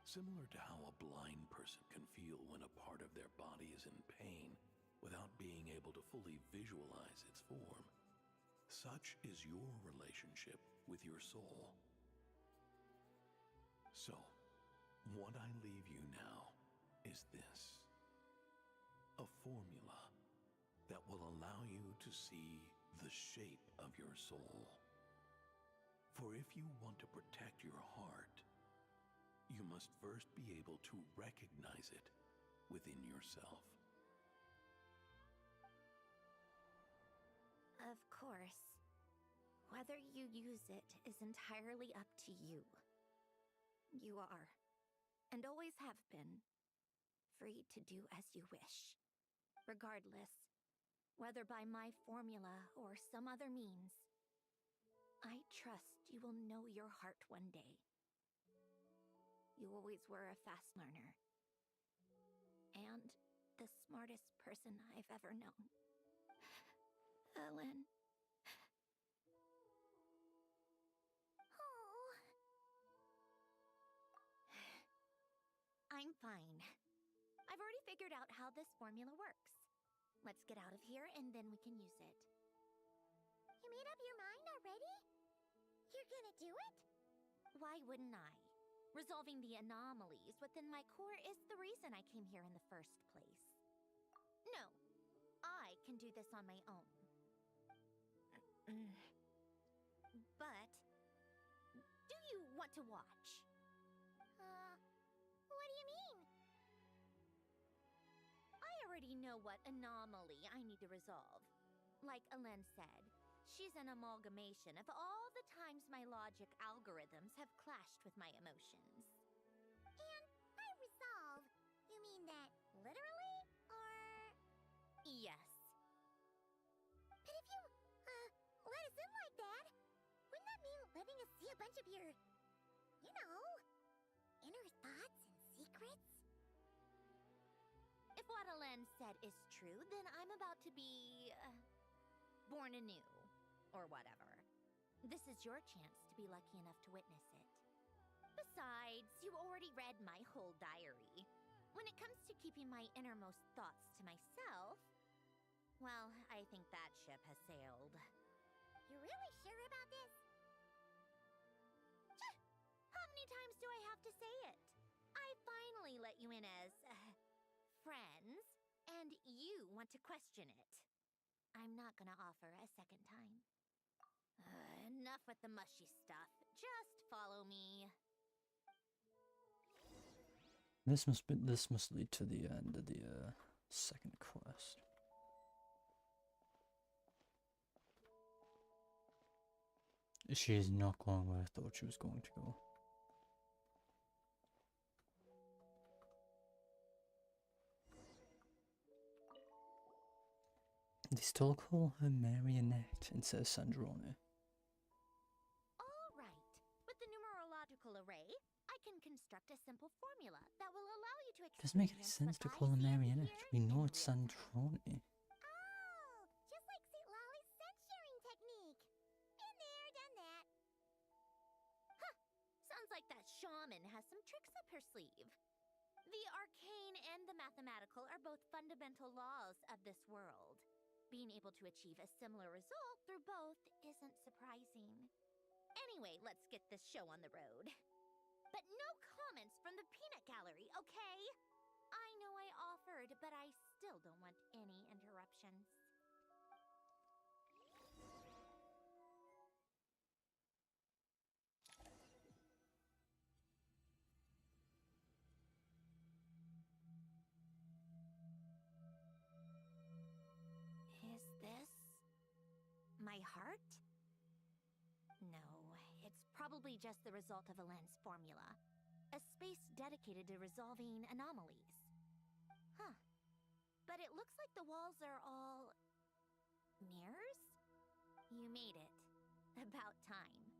Speaker 10: Similar to how a blind person can feel when a part of their body is in pain without being able to fully visualize its form, such is your relationship with your soul. So, what I leave you now is this: a formula that will allow you to see the shape of your soul. For if you want to protect your heart, you must first be able to recognize it within yourself.
Speaker 8: course, whether you use it is entirely up to you. You are, and always have been, free to do as you wish. Regardless, whether by my formula or some other means, I trust you will know your heart one day. You always were a fast learner. And the smartest person I've ever known. Ellen. Oh. I'm fine. I've already figured out how this formula works. Let's get out of here and then we can use it.
Speaker 3: You made up your mind already? You're gonna do it?
Speaker 8: Why wouldn't I? Resolving the anomalies within my core is the reason I came here in the first place. No, I can do this on my own. But, do you want to watch?
Speaker 3: What do you mean?
Speaker 8: I already know what anomaly I need to resolve. Like Alen said, she's an amalgamation of all the times my logic algorithms have clashed with my emotions.
Speaker 3: And by resolve, you mean that literally, or...?
Speaker 8: Yes.
Speaker 3: But if you, let us in like that, wouldn't that mean letting us see a bunch of your, you know, inner thoughts and secrets?
Speaker 8: If what Alen said is true, then I'm about to be, born anew. Or whatever. This is your chance to be lucky enough to witness it. Besides, you already read my whole diary. When it comes to keeping my innermost thoughts to myself, well, I think that ship has sailed.
Speaker 3: You're really sure about this?
Speaker 8: How many times do I have to say it? I finally let you in as, friends, and you want to question it. I'm not gonna offer a second time. Enough with the mushy stuff. Just follow me.
Speaker 1: This must lead to the end of the second quest. She is not going where I thought she was going to go. They still call her Marionette instead of Sandrone.
Speaker 8: All right. With the numerological array, I can construct a simple formula that will allow you to
Speaker 1: Doesn't make any sense to call her Marionette. We know it's Sandrone.
Speaker 3: Oh, just like St. Lolly's scent-sharing technique. Been there, done that.
Speaker 8: Huh. Sounds like that shaman has some tricks up her sleeve. The arcane and the mathematical are both fundamental laws of this world. Being able to achieve a similar result through both isn't surprising. Anyway, let's get this show on the road. But no comments from the peanut gallery, okay? I know I offered, but I still don't want any interruptions. Is this my heart? No, it's probably just the result of Alen's formula. A space dedicated to resolving anomalies. Huh. But it looks like the walls are all... mirrors? You made it. About time.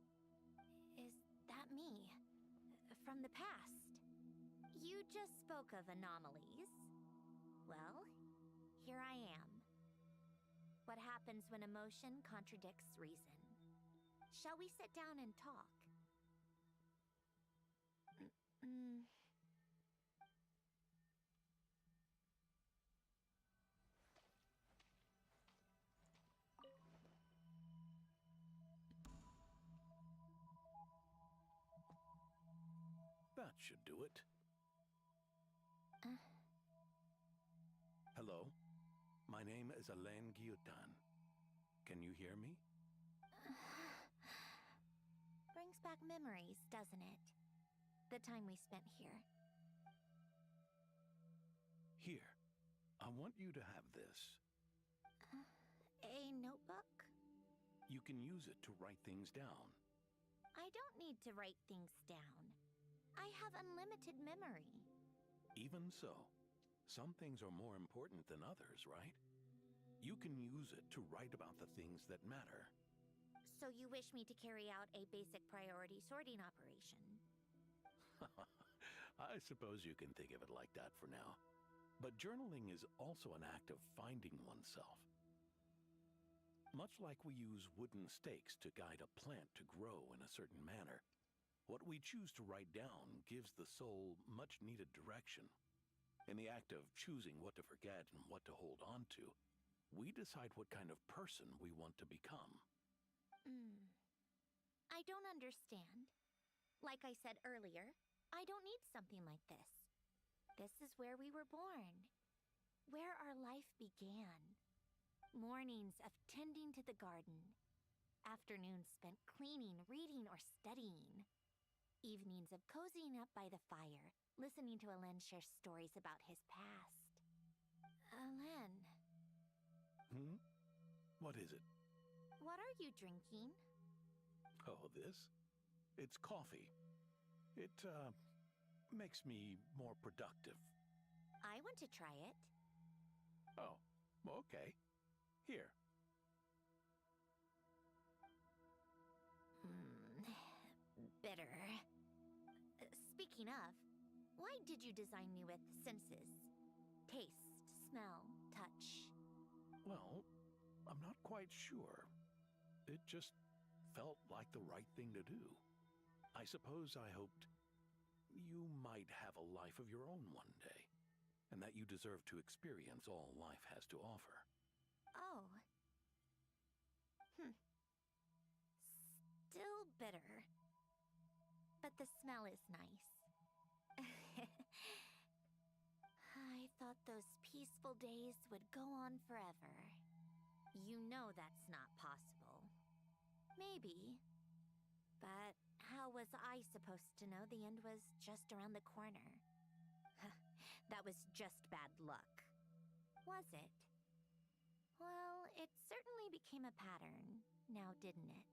Speaker 8: Is that me? From the past? You just spoke of anomalies. Well, here I am. What happens when emotion contradicts reason? Shall we sit down and talk?
Speaker 10: That should do it. Hello? My name is Alain Guillotin. Can you hear me?
Speaker 8: Brings back memories, doesn't it? The time we spent here.
Speaker 10: Here. I want you to have this.
Speaker 8: A notebook?
Speaker 10: You can use it to write things down.
Speaker 8: I don't need to write things down. I have unlimited memory.
Speaker 10: Even so, some things are more important than others, right? You can use it to write about the things that matter.
Speaker 8: So you wish me to carry out a basic priority sorting operation?
Speaker 10: I suppose you can think of it like that for now. But journaling is also an act of finding oneself. Much like we use wooden stakes to guide a plant to grow in a certain manner, what we choose to write down gives the soul much needed direction. In the act of choosing what to forget and what to hold on to, we decide what kind of person we want to become.
Speaker 8: I don't understand. Like I said earlier, I don't need something like this. This is where we were born. Where our life began. Mornings of tending to the garden. Afternoons spent cleaning, reading, or studying. Evenings of cozying up by the fire, listening to Alen share stories about his past. Alen,
Speaker 10: What is it?
Speaker 8: what are you drinking?
Speaker 10: Oh, this? It's coffee. It, makes me more productive.
Speaker 8: I want to try it.
Speaker 10: Oh, okay. Here.
Speaker 8: Bitter. Speaking of, why did you design me with senses? Taste, smell, touch.
Speaker 10: Well, I'm not quite sure. It just felt like the right thing to do. I suppose I hoped you might have a life of your own one day, and that you deserve to experience all life has to offer.
Speaker 8: Oh. Still bitter. But the smell is nice. I thought those peaceful days would go on forever. You know that's not possible. Maybe. But how was I supposed to know the end was just around the corner? That was just bad luck. Was it? Well, it certainly became a pattern, now didn't it?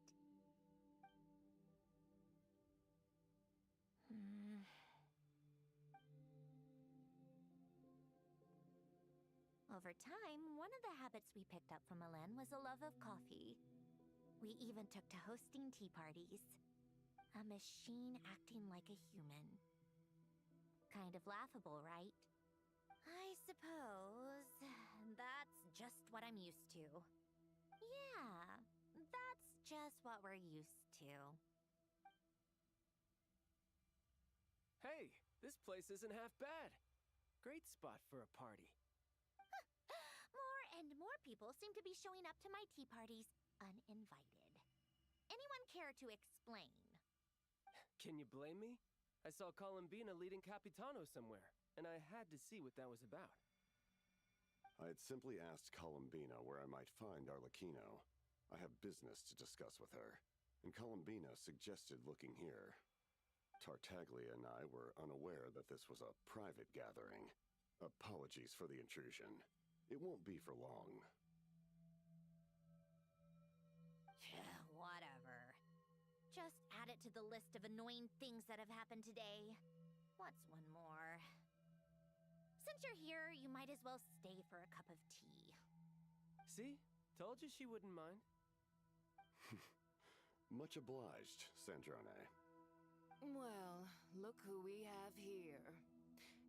Speaker 8: Over time, one of the habits we picked up from Alen was a love of coffee. We even took to hosting tea parties. A machine acting like a human. Kind of laughable, right? I suppose that's just what I'm used to. Yeah, that's just what we're used to.
Speaker 11: Hey, this place isn't half bad. Great spot for a party.
Speaker 8: More and more people seem to be showing up to my tea parties uninvited. Anyone care to explain?
Speaker 11: Can you blame me? I saw Columbina leading Capitano somewhere, and I had to see what that was about.
Speaker 12: I had simply asked Columbina where I might find Arlecchino. I have business to discuss with her, and Columbina suggested looking here. Tartaglia and I were unaware that this was a private gathering. Apologies for the intrusion. It won't be for long.
Speaker 8: Whatever. Just add it to the list of annoying things that have happened today. What's one more? Since you're here, you might as well stay for a cup of tea.
Speaker 11: See? Told you she wouldn't mind.
Speaker 12: Much obliged, Sandrone.
Speaker 13: Well, look who we have here.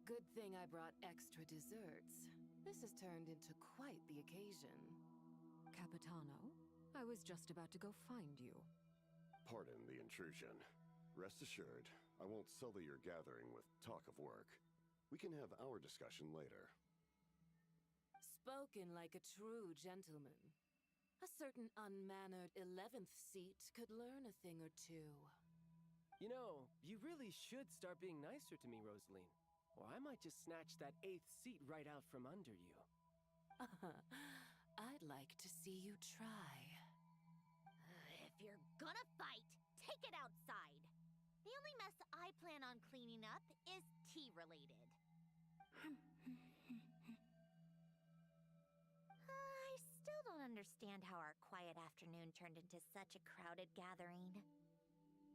Speaker 13: Good thing I brought extra desserts. This has turned into quite the occasion.
Speaker 14: Capitano, I was just about to go find you.
Speaker 12: Pardon the intrusion. Rest assured, I won't sully your gathering with talk of work. We can have our discussion later.
Speaker 13: Spoken like a true gentleman. A certain unmannered 11th seat could learn a thing or two.
Speaker 11: You know, you really should start being nicer to me, Rosaline. Or I might just snatch that 8th seat right out from under you.
Speaker 13: I'd like to see you try.
Speaker 8: If you're gonna fight, take it outside. The only mess I plan on cleaning up is tea-related. I still don't understand how our quiet afternoon afternoon turned into such a crowded gathering.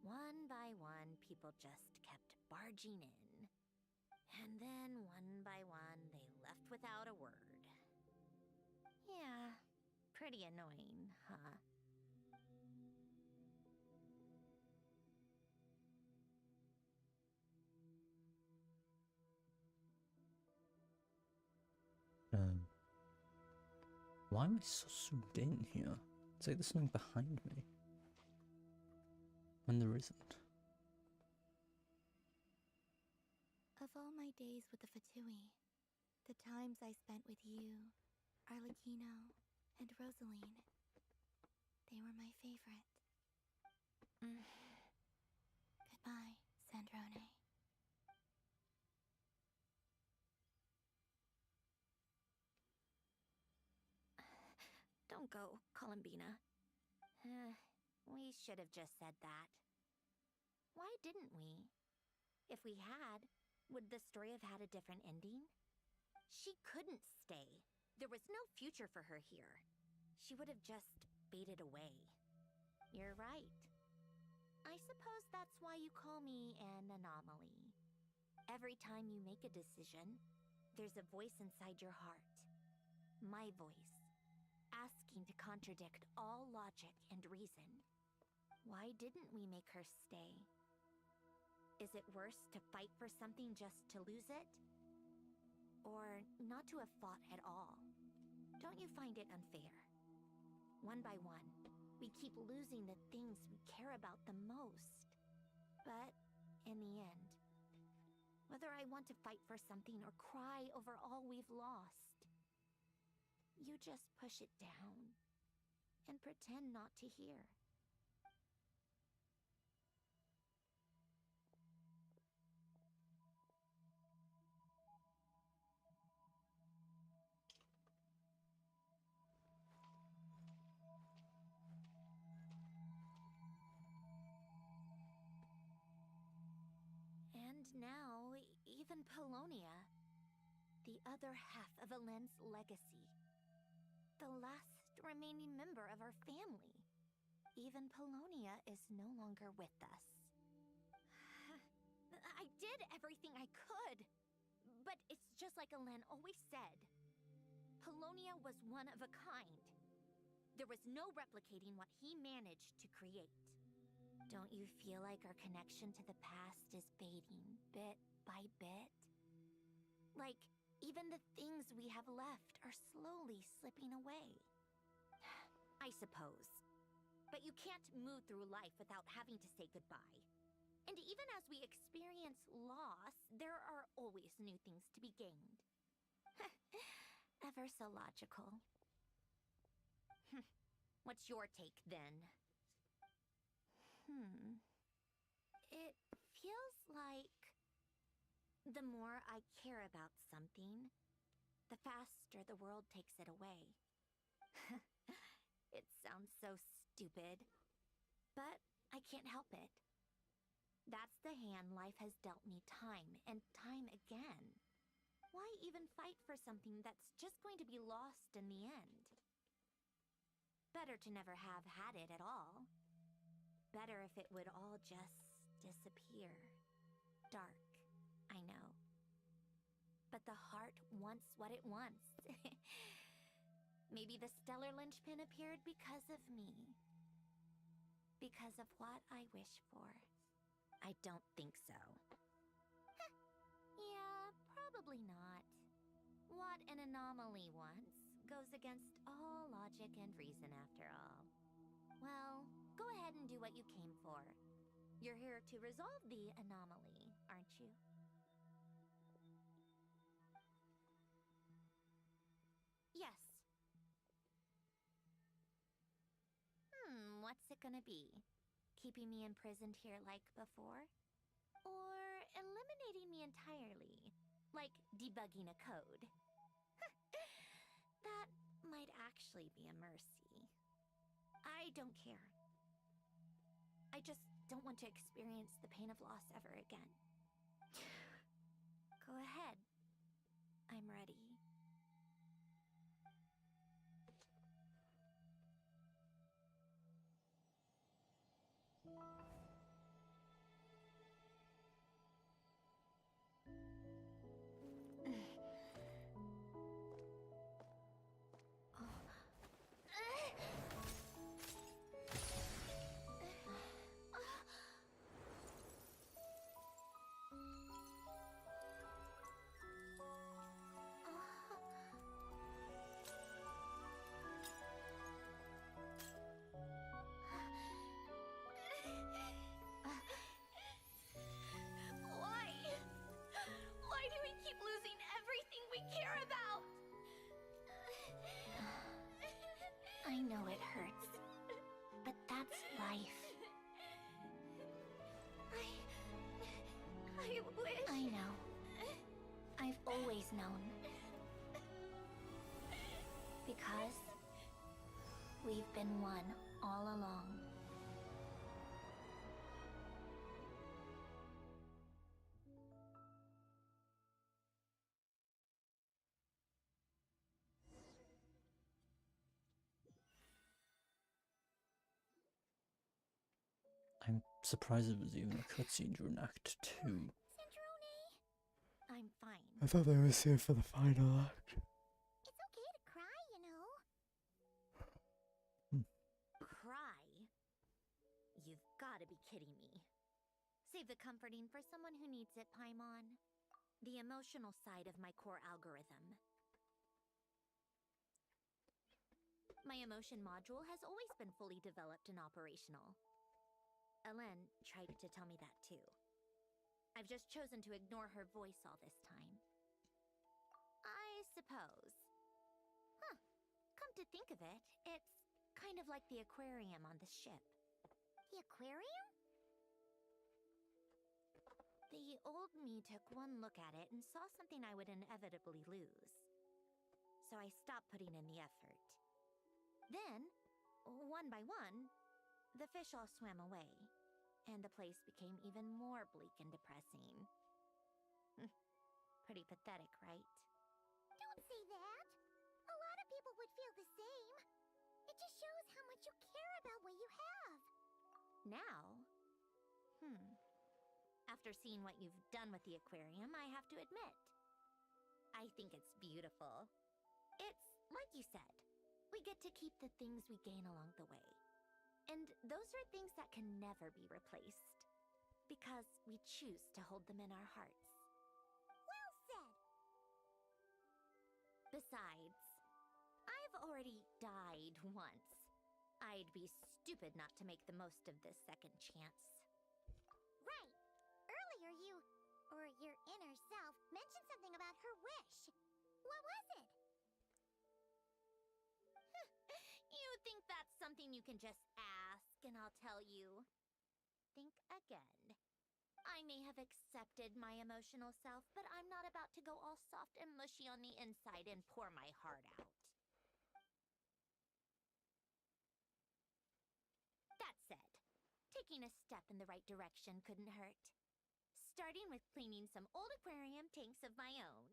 Speaker 8: One by one, people just kept barging in. And then, one by one, they left without a word. Yeah, pretty annoying, huh?
Speaker 1: Why am I so zoomed in here? It's like there's something behind me. When there isn't.
Speaker 3: Of all my days with the Fatui, the times I spent with you, Arlecchino, and Rosaline, they were my favorite. Goodbye, Sandrone.
Speaker 8: Don't go, Columbina. We should have just said that. Why didn't we? If we had, would the story have had a different ending? She couldn't stay. There was no future for her here. She would have just faded away. You're right. I suppose that's why you call me an anomaly. Every time you make a decision, there's a voice inside your heart. My voice. Asking to contradict all logic and reason. Why didn't we make her stay? Is it worse to fight for something just to lose it? Or not to have fought at all? Don't you find it unfair? One by one, we keep losing the things we care about the most. But in the end, whether I want to fight for something or cry over all we've lost, you just push it down and pretend not to hear. And now, even Polonia, the other half of Alen's legacy, the last remaining member of our family. Even Polonia is no longer with us. I did everything I could, but it's just like Alen always said. Polonia was one of a kind. There was no replicating what he managed to create. Don't you feel like our connection to the past is fading bit by bit? Like, even the things we have left are slowly slipping away. I suppose. But you can't move through life without having to say goodbye. And even as we experience loss, there are always new things to be gained. Ever so logical. What's your take, then? It feels like the more I care about something, the faster the world takes it away. It sounds so stupid, but I can't help it. That's the hand life has dealt me time and time again. Why even fight for something that's just going to be lost in the end? Better to never have had it at all. Better if it would all just disappear. Dark, I know. But the heart wants what it wants. Maybe the stellar linchpin appeared because of me. Because of what I wish for. I don't think so. Yeah, probably not. What an anomaly wants goes against all logic and reason after all. Well, go ahead and do what you came for. You're here to resolve the anomaly, aren't you? Yes. What's it gonna be? Keeping me imprisoned here like before? Or eliminating me entirely? Like debugging a code? That might actually be a mercy. I don't care. I just don't want to experience the pain of loss ever again. Go ahead. I'm ready.
Speaker 3: Well,
Speaker 8: known. Because we've been one all along.
Speaker 1: I'm surprised it was even a cutscene during Act 2.
Speaker 8: I'm fine.
Speaker 1: I thought they were saved for the final act.
Speaker 3: It's okay to cry, you know.
Speaker 8: Cry? You've gotta be kidding me. Save the comforting for someone who needs it, Paimon. The emotional side of my core algorithm. My emotion module has always been fully developed and operational. Elen tried to tell me that too. I've just chosen to ignore her voice all this time. I suppose. Huh. Come to think of it, it's kind of like the aquarium on the ship.
Speaker 3: The aquarium?
Speaker 8: The old me took one look at it and saw something I would inevitably lose. So I stopped putting in the effort. Then, one by one, the fish all swam away, and the place became even more bleak and depressing. Pretty pathetic, right?
Speaker 3: Don't say that. A lot of people would feel the same. It just shows how much you care about what you have.
Speaker 8: Now? After seeing what you've done with the aquarium, I have to admit, I think it's beautiful. It's like you said, we get to keep the things we gain along the way. And those are things that can never be replaced, because we choose to hold them in our hearts.
Speaker 3: Well said.
Speaker 8: Besides, I've already died once. I'd be stupid not to make the most of this second chance.
Speaker 3: Right. Earlier your inner self mentioned something about her wish. What was it?
Speaker 8: You think that's something you can just ask, and I'll tell you? Think again. I may have accepted my emotional self, but I'm not about to go all soft and mushy on the inside and pour my heart out. That said, taking a step in the right direction couldn't hurt. Starting with cleaning some old aquarium tanks of my own.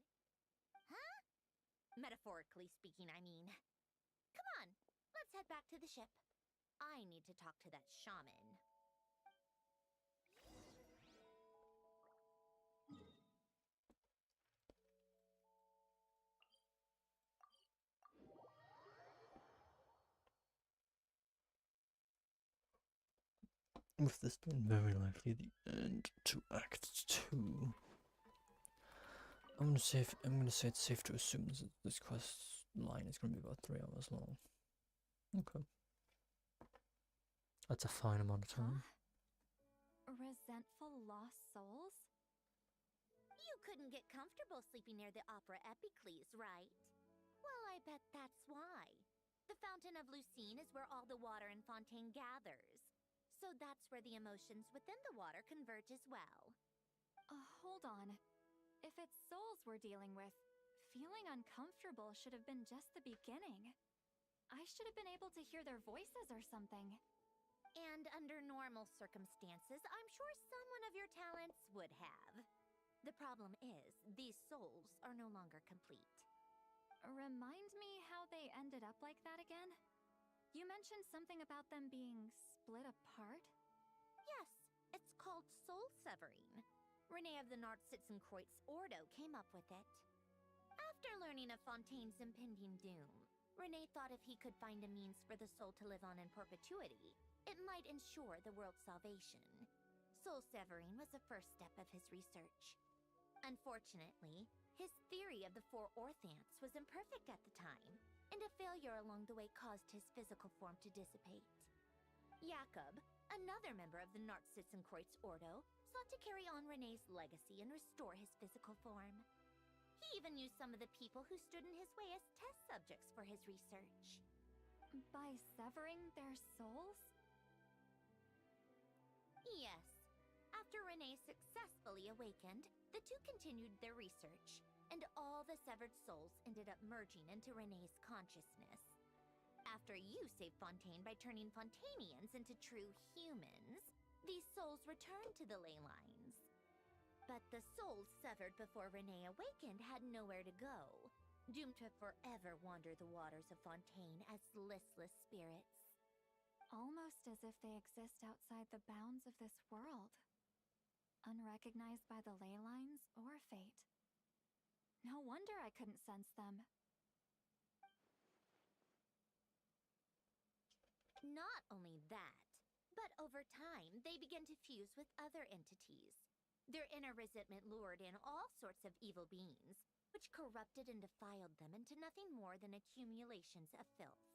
Speaker 3: Huh?
Speaker 8: Metaphorically speaking, I mean. Come on, let's head back to the ship. I need to talk to that shaman.
Speaker 1: With this done, very likely the end to Act 2. I'm gonna say it's safe to assume this quest line is gonna be about 3 hours long. Okay. That's a fine amount of time.
Speaker 5: Resentful lost souls?
Speaker 8: You couldn't get comfortable sleeping near the opera Epicles, right? Well, I bet that's why. The Fountain of Lucine is where all the water in Fontaine gathers. So that's where the emotions within the water converge as well.
Speaker 5: Hold on. If it's souls we're dealing with, feeling uncomfortable should have been just the beginning. I should have been able to hear their voices or something.
Speaker 8: And under normal circumstances, I'm sure someone of your talents would have. The problem is, these souls are no longer complete.
Speaker 5: Remind me how they ended up like that again? You mentioned something about them being split apart?
Speaker 8: Yes, it's called soul severing. Renee of the Nartsitzenkreuz Ordo came up with it. After learning of Fontaine's impending doom, Renee thought if he could find a means for the soul to live on in perpetuity, it might ensure the world's salvation. Soul severing was the first step of his research. Unfortunately, his theory of the 4 Orthants was imperfect at the time, and a failure along the way caused his physical form to dissipate. Jakob, another member of the Nartsitzenkreuz Ordo, sought to carry on Renee's legacy and restore his physical form. He even used some of the people who stood in his way as test subjects for his research.
Speaker 5: By severing their souls?
Speaker 8: Yes. After After Renee successfully awakened, the two continued their research, and all the severed souls ended up merging into Renee's consciousness. After you saved Fontaine by turning Fontanians into true humans, these souls returned to the ley lines. But the souls severed before Renee awakened had nowhere to go, doomed to forever wander the waters of Fontaine as listless spirits.
Speaker 5: Almost as if they exist outside the bounds of this world, unrecognized by the ley lines or fate. No wonder I couldn't sense them.
Speaker 8: Not only that, but over time, they began to fuse with other entities. Their inner resentment lured in all sorts of evil beings, which corrupted and defiled them into nothing more than accumulations of filth.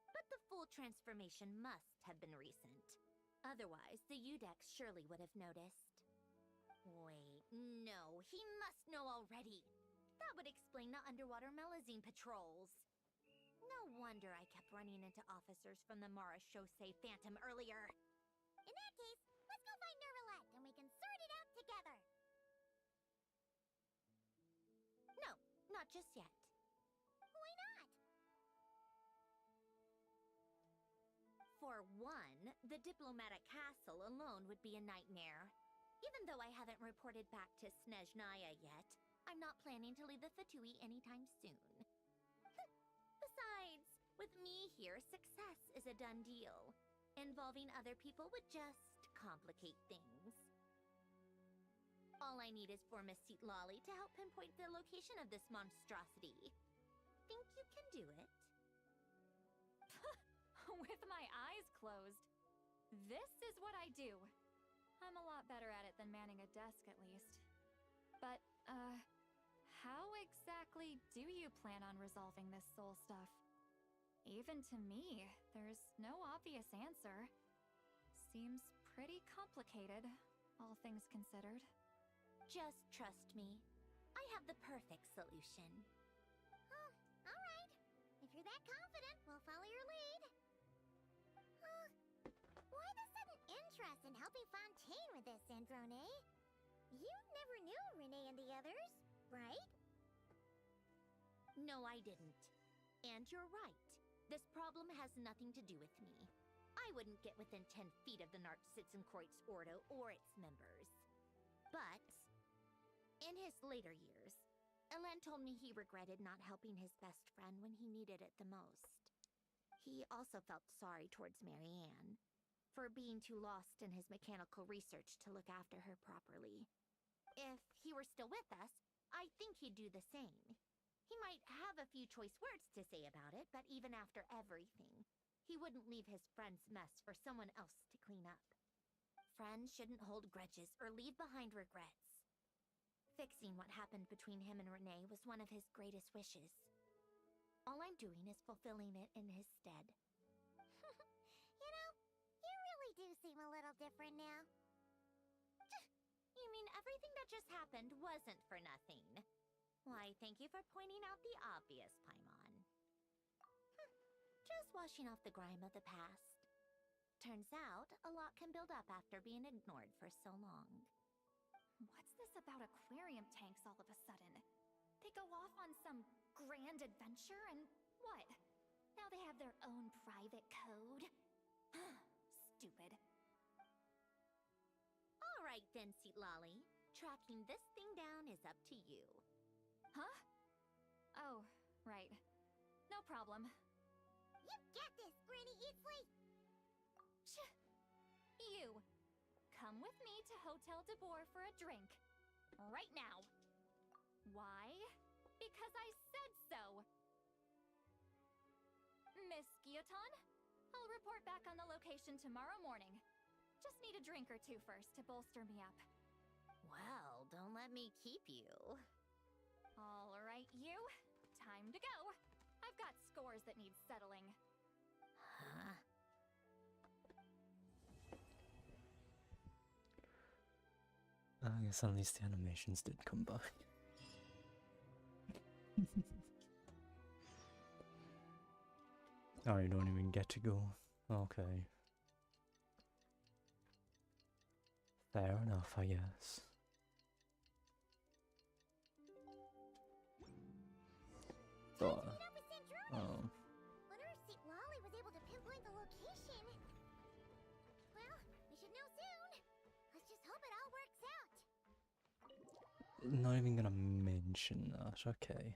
Speaker 8: But the full transformation must have been recent. Otherwise, the Udex surely would have noticed. Wait, no, he must know already. That would explain the underwater Melazine patrols. No wonder I kept running into officers from the Mara Chaussee Phantom earlier.
Speaker 3: In that case, let's go find Nervalette and we can sort it out together.
Speaker 8: No, not just yet.
Speaker 3: Why not?
Speaker 8: For one, the diplomatic castle alone would be a nightmare. Even though I haven't reported back to Snezhnaya yet, I'm not planning to leave the Fatui anytime soon. Besides, with me here, success is a done deal. Involving other people would just complicate things. All I need is for Miss Lolly to help pinpoint the location of this monstrosity. Think you can do it?
Speaker 5: With my eyes closed. This is what I do. I'm a lot better at it than manning a desk, at least. But, how exactly do you plan on resolving this soul stuff? Even to me, there's no obvious answer. Seems pretty complicated, all things considered.
Speaker 8: Just trust me. I have the perfect solution.
Speaker 3: Oh, all right. If you're that confident, we'll follow your lead. Why the sudden interest in helping Fontaine with this, Androne? You never knew Renee and the others, right?
Speaker 8: No, I didn't. And you're right. This problem has nothing to do with me. I wouldn't get within 10 feet of the Nartsitzenkreuz Ordo or its members. But, in his later years, Elen told me he regretted not helping his best friend when he needed it the most. He also felt sorry towards Marianne for being too lost in his mechanical research to look after her properly. If he were still with us, I think he'd do the same. He might have a few choice words to say about it, but even after everything, he wouldn't leave his friend's mess for someone else to clean up. Friends shouldn't hold grudges or leave behind regrets. Fixing what happened between him and Renee was one of his greatest wishes. All I'm doing is fulfilling it in his stead.
Speaker 3: You know, you really do seem a little different now.
Speaker 8: You mean everything that just happened wasn't for nothing? Why, thank you for pointing out the obvious, Paimon. Just washing off the grime of the past. Turns out, a lot can build up after being ignored for so long.
Speaker 5: What's this about aquarium tanks all of a sudden? They go off on some grand adventure and what? Now they have their own private code? Stupid.
Speaker 8: All right then, Lolly. Tracking this thing down is up to you.
Speaker 5: Huh? Oh, right. No problem.
Speaker 3: You got this, Granny Eatsley!
Speaker 5: You! Come with me to Hotel de Boer for a drink. Right now. Why? Because I said so! Miss Guillotin, I'll report back on the location tomorrow morning. Just need a drink or two first to bolster me up.
Speaker 8: Well, don't let me keep you.
Speaker 5: All right, you. Time to go. I've got scores that need settling.
Speaker 8: Huh?
Speaker 1: I guess at least the animations did come back. Oh, you don't even get to go. Okay. Fair enough, I guess. Thought,
Speaker 3: Wonder if St. Lolly was able to pinpoint the location. Well, we should know soon. Let's just hope it all works out.
Speaker 1: not even gonna mention that, okay.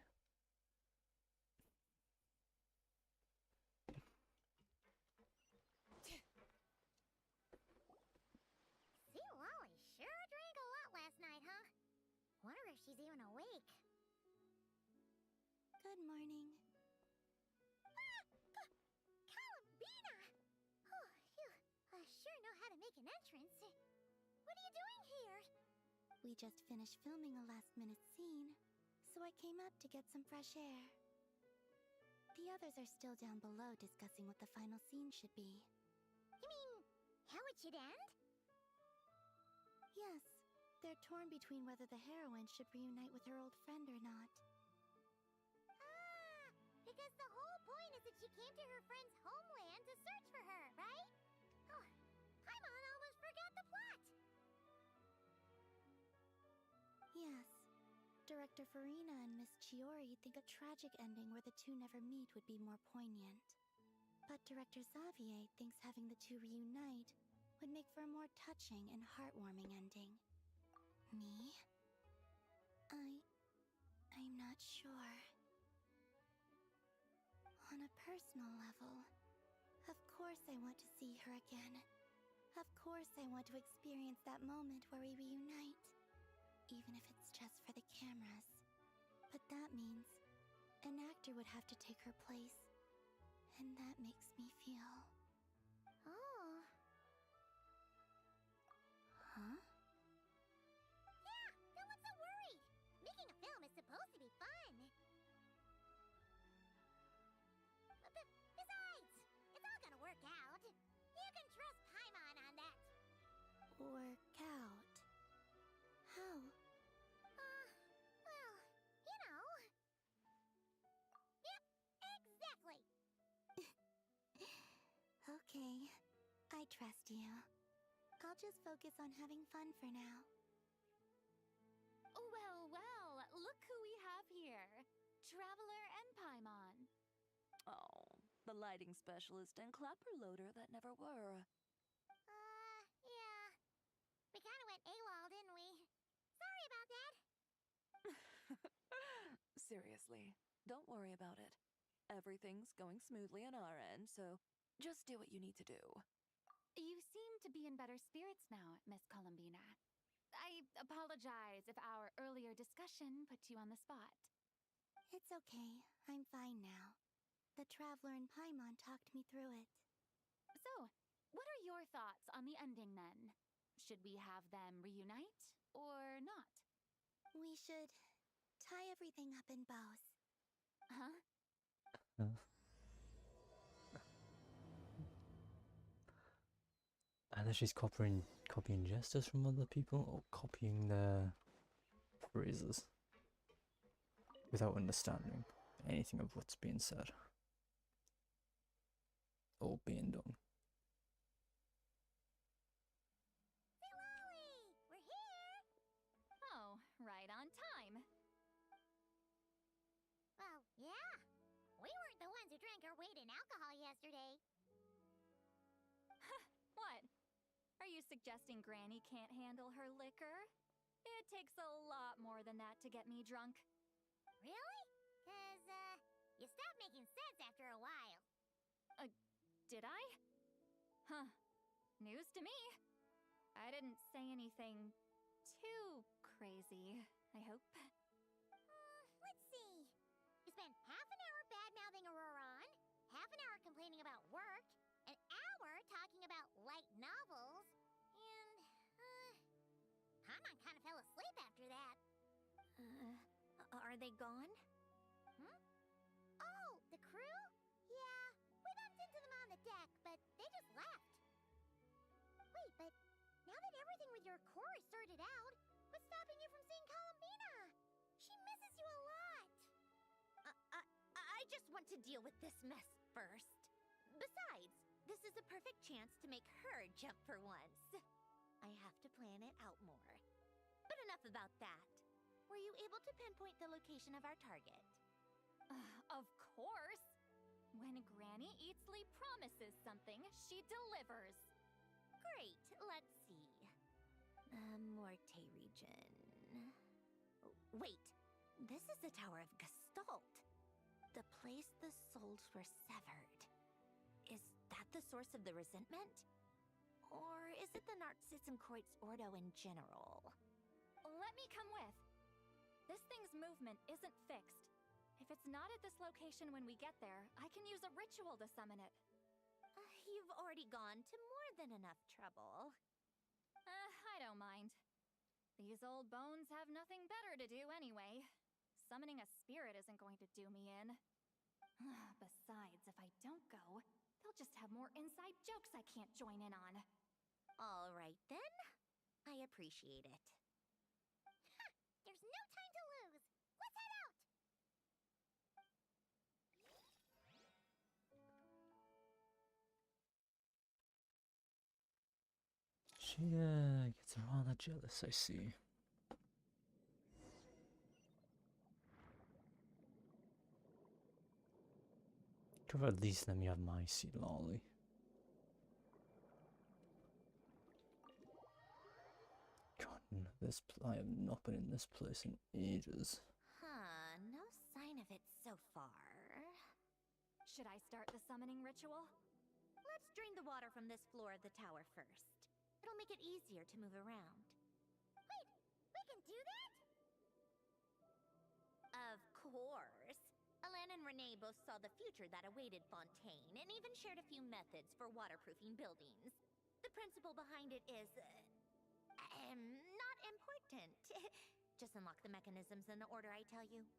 Speaker 3: St. Lolly sure drank a lot last night, huh? Wonder if she's even awake.
Speaker 8: Good morning.
Speaker 3: Columbina! Oh, you sure know how to make an entrance. What are you doing here?
Speaker 8: We just finished filming a last-minute scene, so I came up to get some fresh air. The others are still down below discussing what the final scene should be.
Speaker 3: You mean, how it should end?
Speaker 8: Yes, they're torn between whether the heroine should reunite with her old friend or not.
Speaker 3: Ah, because the whole point is that she came to her friend's homeland to search for her, right? Oh, Paimon almost forgot the plot.
Speaker 8: Yes. Director Farina and Miss Chiori think a tragic ending where the two never meet would be more poignant. But Director Xavier thinks having the two reunite would make for a more touching and heartwarming ending. Me? I'm not sure. On a personal level, of course I want to see her again. Of course I want to experience that moment where we reunite. Even if it's just for the cameras. But that means an actor would have to take her place. And that makes me feel...
Speaker 3: Oh.
Speaker 8: Huh?
Speaker 3: Yeah, don't look so worried. Making a film is supposed to be fun. Besides, it's all gonna work out. You can trust Paimon on that.
Speaker 8: Work out? How?
Speaker 3: Well, you know. Yep, exactly.
Speaker 8: Okay, I trust you. I'll just focus on having fun for now.
Speaker 5: Well, well, look who we have here. Traveler and Paimon.
Speaker 2: Oh, the lighting specialist and clapper loader that never were.
Speaker 3: Yeah. We kinda went AWOL, didn't we? Sorry about that.
Speaker 2: Seriously, don't worry about it. Everything's going smoothly on our end, so just do what you need to do.
Speaker 5: You seem to be in better spirits now, Miss Columbina. I apologize if our earlier discussion put you on the spot.
Speaker 8: It's okay. I'm fine now. The Traveler and Paimon talked me through it.
Speaker 5: So, what are your thoughts on the ending then? Should we have them reunite or not?
Speaker 8: We should tie everything up in bows.
Speaker 5: Huh?
Speaker 1: Either she's copying gestures from other people or copying their phrases without understanding anything of what's being said or being done.
Speaker 3: Hey, Lolly! We're here!
Speaker 5: Oh, right on time.
Speaker 3: Well, yeah. We weren't the ones who drank our weight in alcohol yesterday.
Speaker 5: What? Are you suggesting Granny can't handle her liquor? It takes a lot more than that to get me drunk.
Speaker 3: Really? 'Cause, you stopped making sense after a while.
Speaker 5: Did I? Huh. News to me. I didn't say anything too crazy, I hope.
Speaker 3: Let's see. You spent half an hour bad-mouthing Auroron, half an hour complaining about work, an hour talking about light novels, and, Paimon kind of fell asleep after that.
Speaker 8: Are they gone?
Speaker 3: Oh, the crew? Yeah, we bumped into them on the deck, but they just left. Wait, but now that everything with your core is sorted out, what's stopping you from seeing Columbina? She misses you a lot.
Speaker 8: I just want to deal with this mess first. Besides, this is a perfect chance to make her jump for once. I have to plan it out more. But enough about that. Were you able to pinpoint the location of our target?
Speaker 5: Of course! When Granny Eatsley promises something, she delivers.
Speaker 8: Great, let's see. Morte region. Wait, this is the Tower of Gestalt. The place the souls were severed. Is that the source of the resentment? Or is it the Narcissenkreuz Ordo in general?
Speaker 5: Let me come with. This thing's movement isn't fixed. If it's not at this location when we get there, I can use a ritual to summon it.
Speaker 8: You've already gone to more than enough trouble.
Speaker 5: I don't mind. These old bones have nothing better to do anyway. Summoning a spirit isn't going to do me in. Besides, if I don't go, they'll just have more inside jokes I can't join in on.
Speaker 8: All right then. I appreciate it.
Speaker 3: Ha! There's no time to lose. Let's head out!
Speaker 1: She gets rather jealous, I see. Could have at least let me have my seat, lolly. God, this I have not been in this place in ages.
Speaker 8: Huh, no sign of it so far.
Speaker 5: Should I start the summoning ritual?
Speaker 8: Let's drain the water from this floor of the tower first. It'll make it easier to move around.
Speaker 3: Wait, we can do that?
Speaker 8: Of course. Alan and Renee both saw the future that awaited Fontaine and even shared a few methods for waterproofing buildings. The principle behind it is, not important. Just unlock the mechanisms in the order I tell you.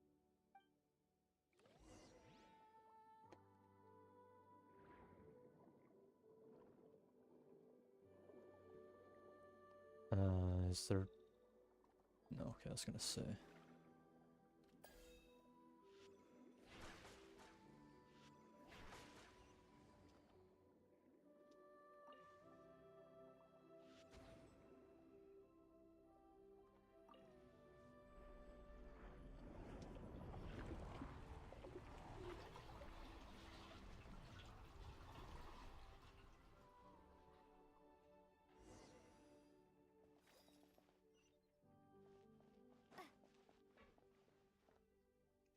Speaker 1: Is there... No, okay, I was gonna say.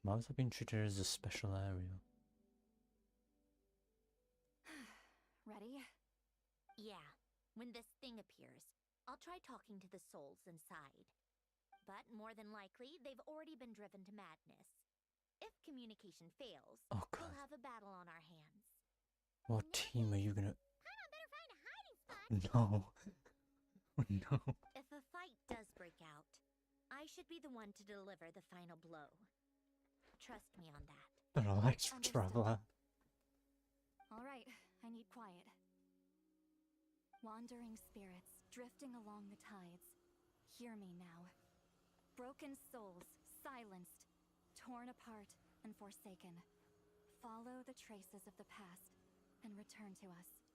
Speaker 1: Why was I being treated as a special area?
Speaker 5: Ready?
Speaker 8: Yeah, when this thing appears, I'll try talking to the souls inside. But more than likely, they've already been driven to madness. If communication fails, we'll have a battle on our hands.
Speaker 1: What team are you gonna...
Speaker 3: Paimon better find a hiding spot!
Speaker 1: No. No.
Speaker 8: If a fight does break out, I should be the one to deliver the final blow. Trust me on that.
Speaker 1: But I like to traveler.
Speaker 5: Alright, I need quiet. Wandering spirits, drifting along the tides. Hear me now. Broken souls, silenced, torn apart, and forsaken. Follow the traces of the past, and return to us.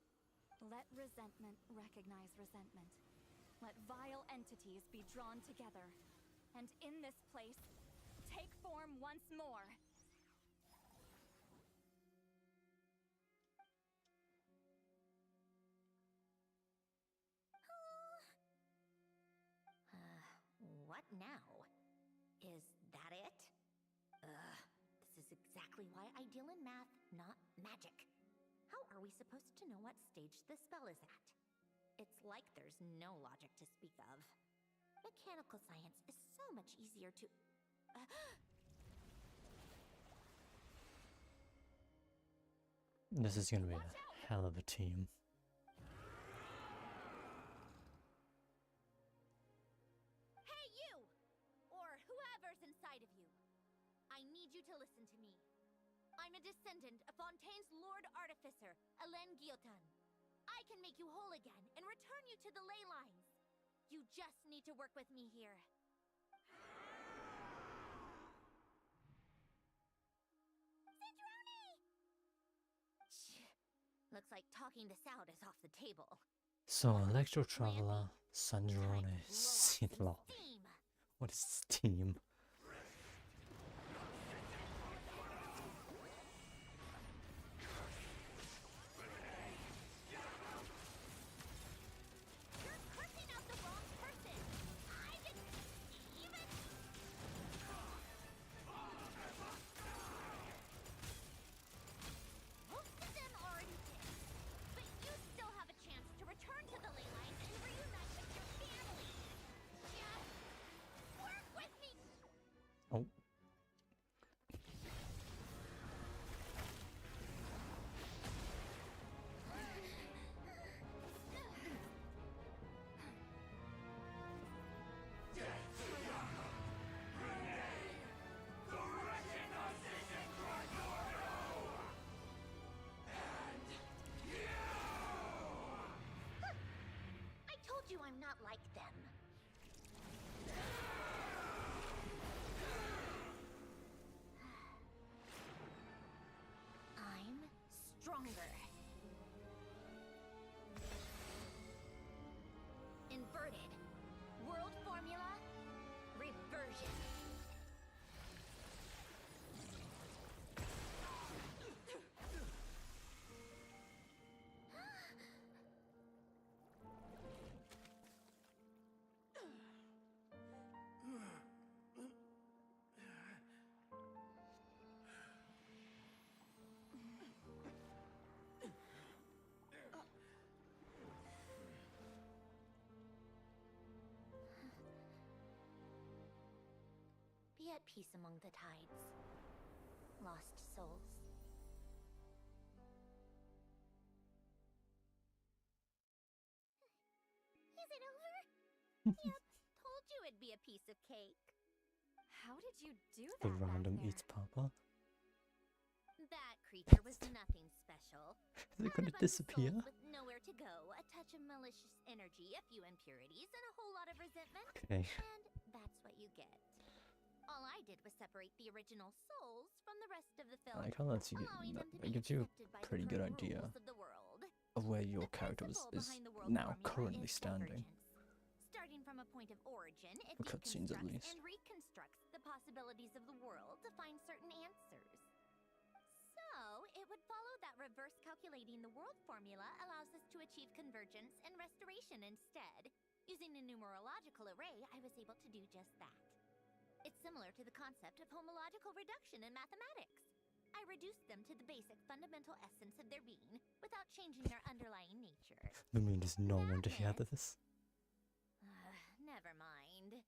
Speaker 5: Let resentment recognize resentment. Let vile entities be drawn together. And in this place, take form once more.
Speaker 8: What now? Is that it? This is exactly why I deal in math, not magic. How are we supposed to know what stage the spell is at? It's like there's no logic to speak of. Mechanical science is so much easier to...
Speaker 1: This is gonna be a hell of a team.
Speaker 8: Hey you! Or whoever's inside of you. I need you to listen to me. I'm a descendant of Fontaine's Lord Artificer, Alain Guillotin. I can make you whole again and return you to the ley lines. You just need to work with me here.
Speaker 3: Citrone!
Speaker 8: Looks like talking this out is off the table.
Speaker 1: So, Electro Traveler, Sangerone Sidlov. What is steam?
Speaker 8: Most of them already did, but you still have a chance to return to the ley lines and reunite with your family. Just work with me.
Speaker 1: Oh.
Speaker 8: I told you I'm not like them. I'm stronger. Inverted. World formula. Reversion. Be at peace among the tides. Lost souls. Is it over? Yep, told you it'd be a piece of cake.
Speaker 5: How did you do
Speaker 1: The
Speaker 5: that?
Speaker 1: random
Speaker 5: back there?
Speaker 1: eats Papa.
Speaker 8: That creature was nothing special.
Speaker 1: Is it
Speaker 8: Had
Speaker 1: gonna
Speaker 8: a bunch of
Speaker 1: disappear?
Speaker 8: souls with nowhere to go, a touch of malicious energy, a few impurities, and a whole lot of resentment.
Speaker 1: Okay.
Speaker 8: And that's what you get. All I did was separate the original souls from the rest of the film,
Speaker 1: I like how that's
Speaker 8: allowing them to be
Speaker 1: it gives you
Speaker 8: accepted by
Speaker 1: a pretty
Speaker 8: the
Speaker 1: good
Speaker 8: current
Speaker 1: idea
Speaker 8: rules of the world.
Speaker 1: of where your
Speaker 8: The
Speaker 1: character
Speaker 8: principle
Speaker 1: is
Speaker 8: behind the world
Speaker 1: now
Speaker 8: formula
Speaker 1: currently
Speaker 8: is
Speaker 1: standing.
Speaker 8: divergence. Starting from a point of origin, it
Speaker 1: For cutscenes at
Speaker 8: deconstructs
Speaker 1: least.
Speaker 8: and reconstructs the possibilities of the world to find certain answers. So, it would follow that reverse calculating the world formula allows us to achieve convergence and restoration instead. Using a numerological array, I was able to do just that. It's similar to the concept of homological reduction in mathematics. I reduced them to the basic fundamental essence of their being without changing their underlying nature.
Speaker 1: The moon does not want to hear
Speaker 8: Madness.
Speaker 1: this.
Speaker 8: Never mind.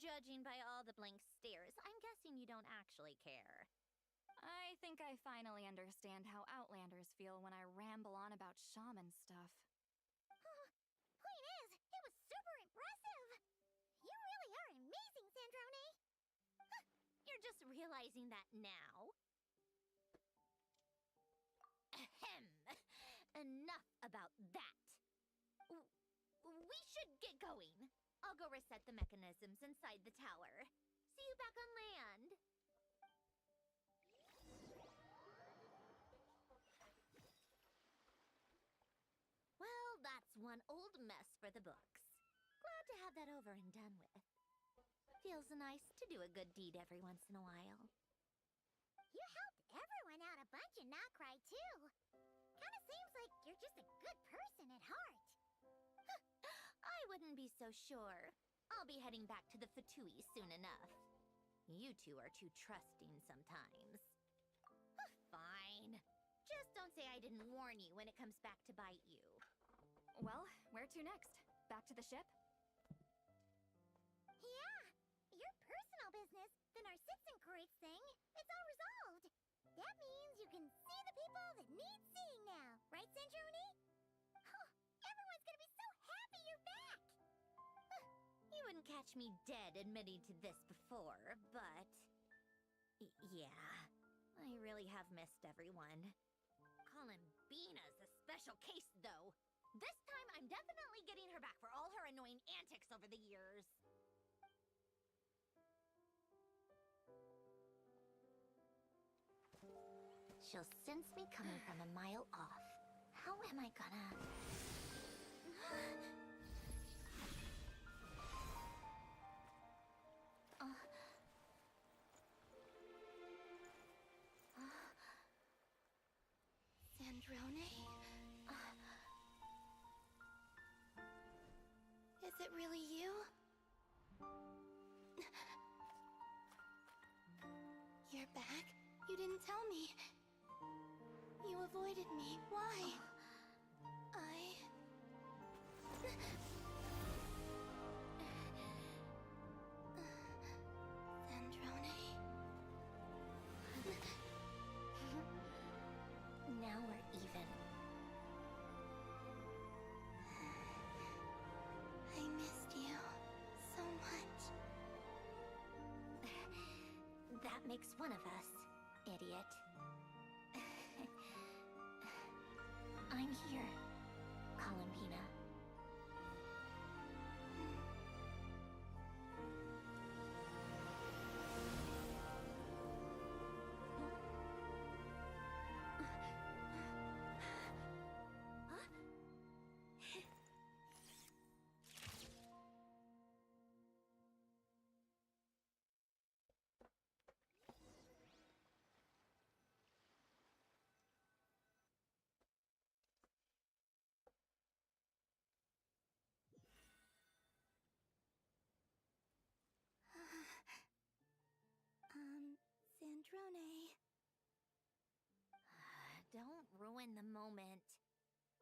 Speaker 8: Judging by all the blank stares, I'm guessing you don't actually care.
Speaker 5: I think I finally understand how Outlanders feel when I ramble on about shaman stuff.
Speaker 3: Point is, it was super impressive. You really are amazing, Sandrone.
Speaker 8: You're just realizing that now? Ahem. Enough about that. We should get going. I'll go reset the mechanisms inside the tower. See you back on land. Well, that's one old mess for the books. Glad to have that over and done with. Feels nice to do a good deed every once in a while.
Speaker 3: You helped everyone out a bunch and not cry too. Kinda seems like you're just a good person at heart.
Speaker 8: I wouldn't be so sure. I'll be heading back to the Fatui soon enough. You two are too trusting sometimes. Fine. Just don't say I didn't warn you when it comes back to bite you.
Speaker 5: Well, where to next? Back to the ship?
Speaker 3: Yeah, your personal business, the Narcitsan thing, it's all resolved. That means you can see the people that need seeing now, right, Sandrone? Everyone's gonna be so happy you're back!
Speaker 8: You wouldn't catch me dead admitting to this before, but... yeah, I really have missed everyone. Columbina's a special case, though. This time, I'm definitely getting her back for all her annoying antics over the years. She'll sense me coming from a mile off. How am I gonna...
Speaker 3: Sandrone? Is it really you? You're back? You didn't tell me. You avoided me. Why? Sandrone?
Speaker 8: Now we're even.
Speaker 3: I missed you so much.
Speaker 8: That makes one of us, idiot. I'm here, Columbina.
Speaker 3: Sandrone.
Speaker 8: Don't ruin the moment.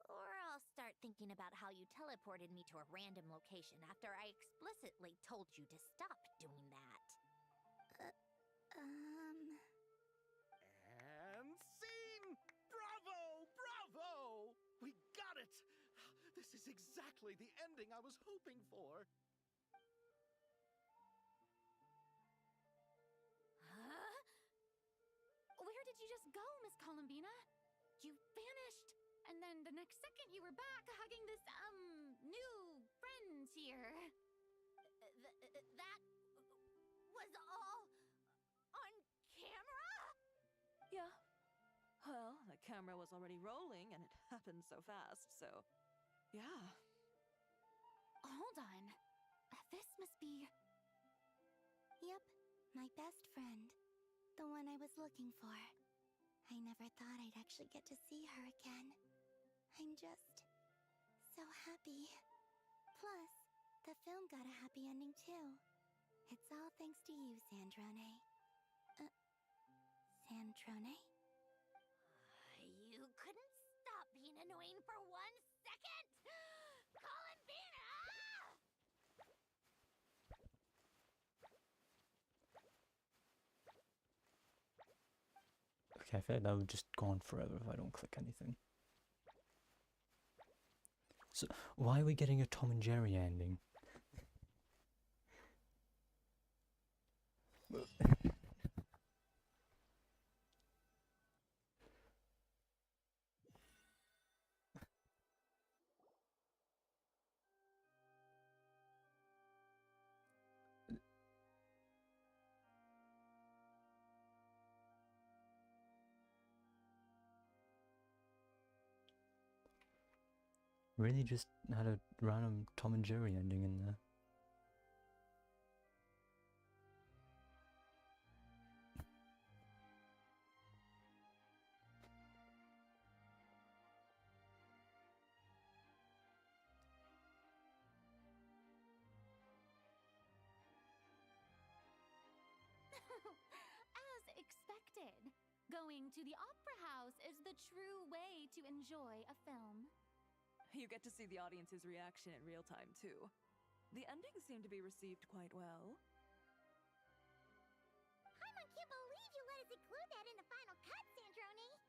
Speaker 8: Or I'll start thinking about how you teleported me to a random location after I explicitly told you to stop doing that.
Speaker 4: And scene! Bravo! Bravo! We got it! This is exactly the ending I was hoping for.
Speaker 5: Huh? Where did you just go, Miss Columbina? You vanished, and then the next second you were back hugging this, new friend here.
Speaker 8: That was all on camera?
Speaker 2: Yeah. Well, the camera was already rolling and it happened so fast, so yeah.
Speaker 5: Hold on. This must be...
Speaker 3: Yep, my best friend. The one I was looking for. I never thought I'd actually get to see her again. I'm just so happy. Plus, the film got a happy ending too. It's all thanks to you, Sandrone. Sandrone?
Speaker 8: You couldn't stop being annoying for 1 second? Columbina!
Speaker 1: Okay, I feel like that would just go on forever if I don't click anything. So, why are we getting a Tom and Jerry ending? Really just had a random Tom and Jerry ending in there.
Speaker 5: As expected, going to the opera house is the true way to enjoy a film.
Speaker 2: You get to see the audience's reaction in real time, too. The ending seemed to be received quite well.
Speaker 3: Paimon can't believe you let us include that in the final cut, Sandrone!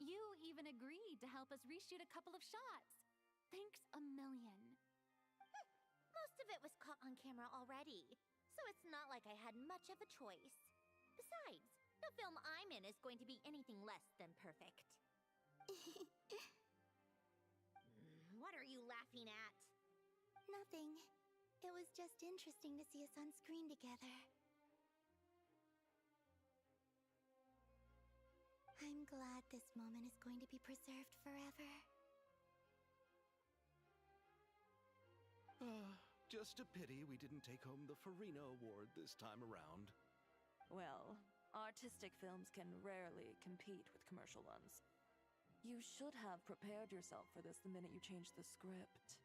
Speaker 5: You even agreed to help us reshoot a couple of shots. Thanks a million.
Speaker 8: Most of it was caught on camera already, so it's not like I had much of a choice. Besides, the film I'm in is going to be anything less than perfect. What are you laughing at?
Speaker 3: Nothing. It was just interesting to see us on screen together. I'm glad this moment is going to be preserved forever.
Speaker 4: Just a pity we didn't take home the Farina Award this time around.
Speaker 2: Well, Artistic films can rarely compete with commercial ones. You should have prepared yourself for this the minute you changed the script.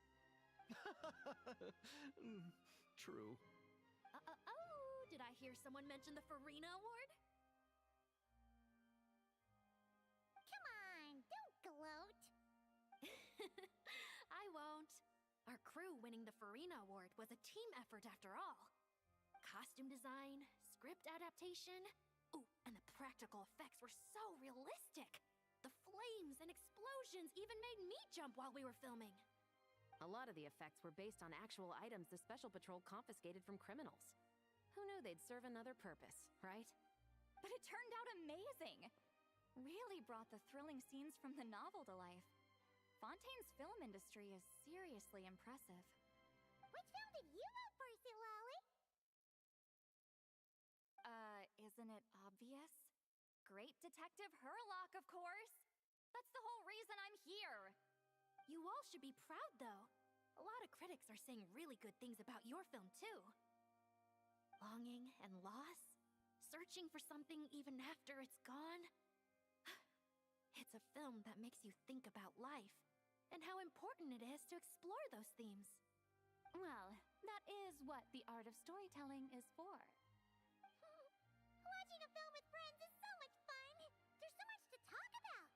Speaker 4: True.
Speaker 5: Oh, did I hear someone mention the Farina Award?
Speaker 3: Come on, don't gloat.
Speaker 5: I won't. Our crew winning the Farina Award was a team effort after all. Costume design, script adaptation. Ooh, and the practical effects were so realistic. The flames and explosions even made me jump while we were filming.
Speaker 6: A lot of the effects were based on actual items the Special Patrol confiscated from criminals. Who knew they'd serve another purpose, right?
Speaker 15: But it turned out amazing! Really brought the thrilling scenes from the novel to life. Fontaine's film industry is seriously impressive.
Speaker 3: Which film did you vote for, Silali?
Speaker 15: Isn't it obvious? Great Detective Herlock, of course! That's the whole reason I'm here!
Speaker 5: You all should be proud, though. A lot of critics are saying really good things about your film, too. Longing and loss, searching for something even after it's gone. It's a film that makes you think about life and how important it is to explore those themes.
Speaker 15: Well, that is what the art of storytelling is for.
Speaker 3: Watching a film with friends is so much fun! There's so much to talk about!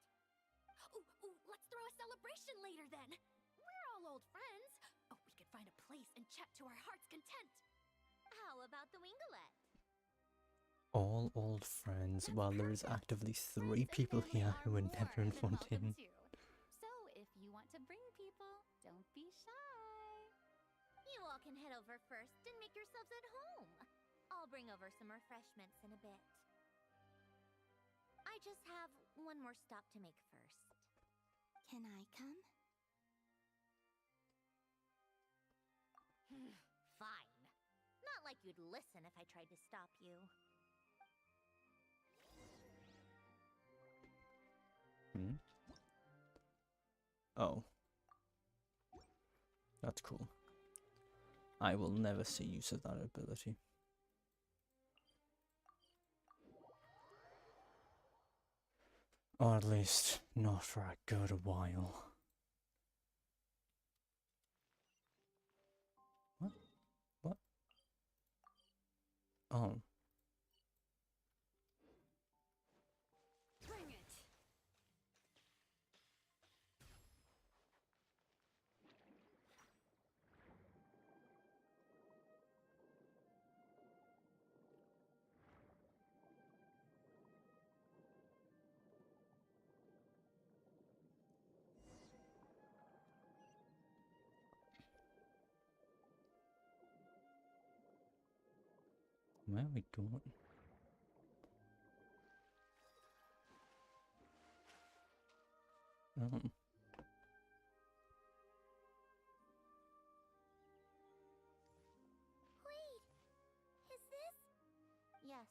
Speaker 5: Ooh, let's throw a celebration later then! We're all old friends! Oh, we could find a place and chat to our heart's content!
Speaker 8: How about the Winglet?
Speaker 1: All old friends, while there is actively 3 people here who were never in Fontaine.
Speaker 15: So, if you want to bring people, don't be shy.
Speaker 8: You all can head over first and make yourselves at home. I'll bring over some refreshments in a bit. I just have one more stop to make first.
Speaker 3: Can I come?
Speaker 8: Fine. Not like you'd listen if I tried to stop you.
Speaker 1: Oh. That's cool. I will never see use of that ability. Or at least, not for a good while. What? What? Oh.
Speaker 9: Bring it!
Speaker 1: Where are we going? Oh.
Speaker 3: Wait, is this?
Speaker 8: Yes.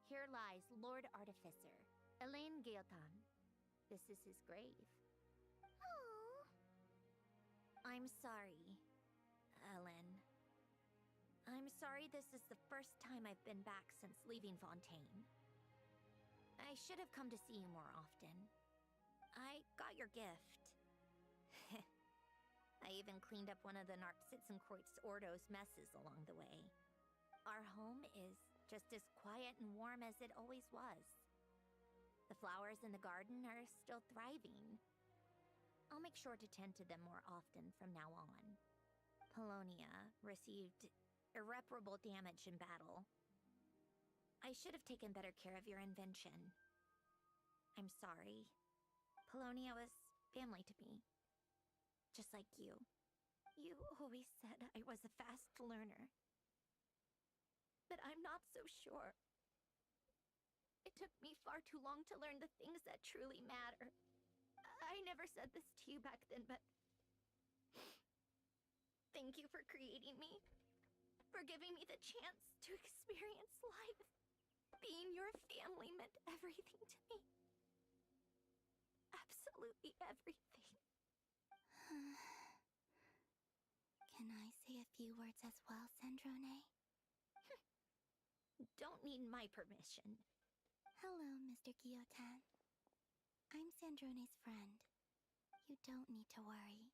Speaker 8: Here lies Lord Artificer, Elaine Gaeltan. This is his grave.
Speaker 3: Oh.
Speaker 8: I'm sorry, Ellen. I'm sorry this is the first time I've been back since leaving Fontaine. I should have come to see you more often. I got your gift. I even cleaned up one of the Narpsitzenkreuz Ordo's messes along the way. Our home is just as quiet and warm as it always was. The flowers in the garden are still thriving. I'll make sure to tend to them more often from now on. Polonia received irreparable damage in battle. I should have taken better care of your invention. I'm sorry. Polonia was family to me. Just like you. You always said I was a fast learner. But I'm not so sure. It took me far too long to learn the things that truly matter. I never said this to you back then, but thank you for creating me. For giving me the chance to experience life. Being your family meant everything to me. Absolutely everything.
Speaker 3: Can I say a few words as well, Sandrone?
Speaker 8: Don't need my permission.
Speaker 3: Hello, Mr. Guillotin. I'm Sandrone's friend. You don't need to worry.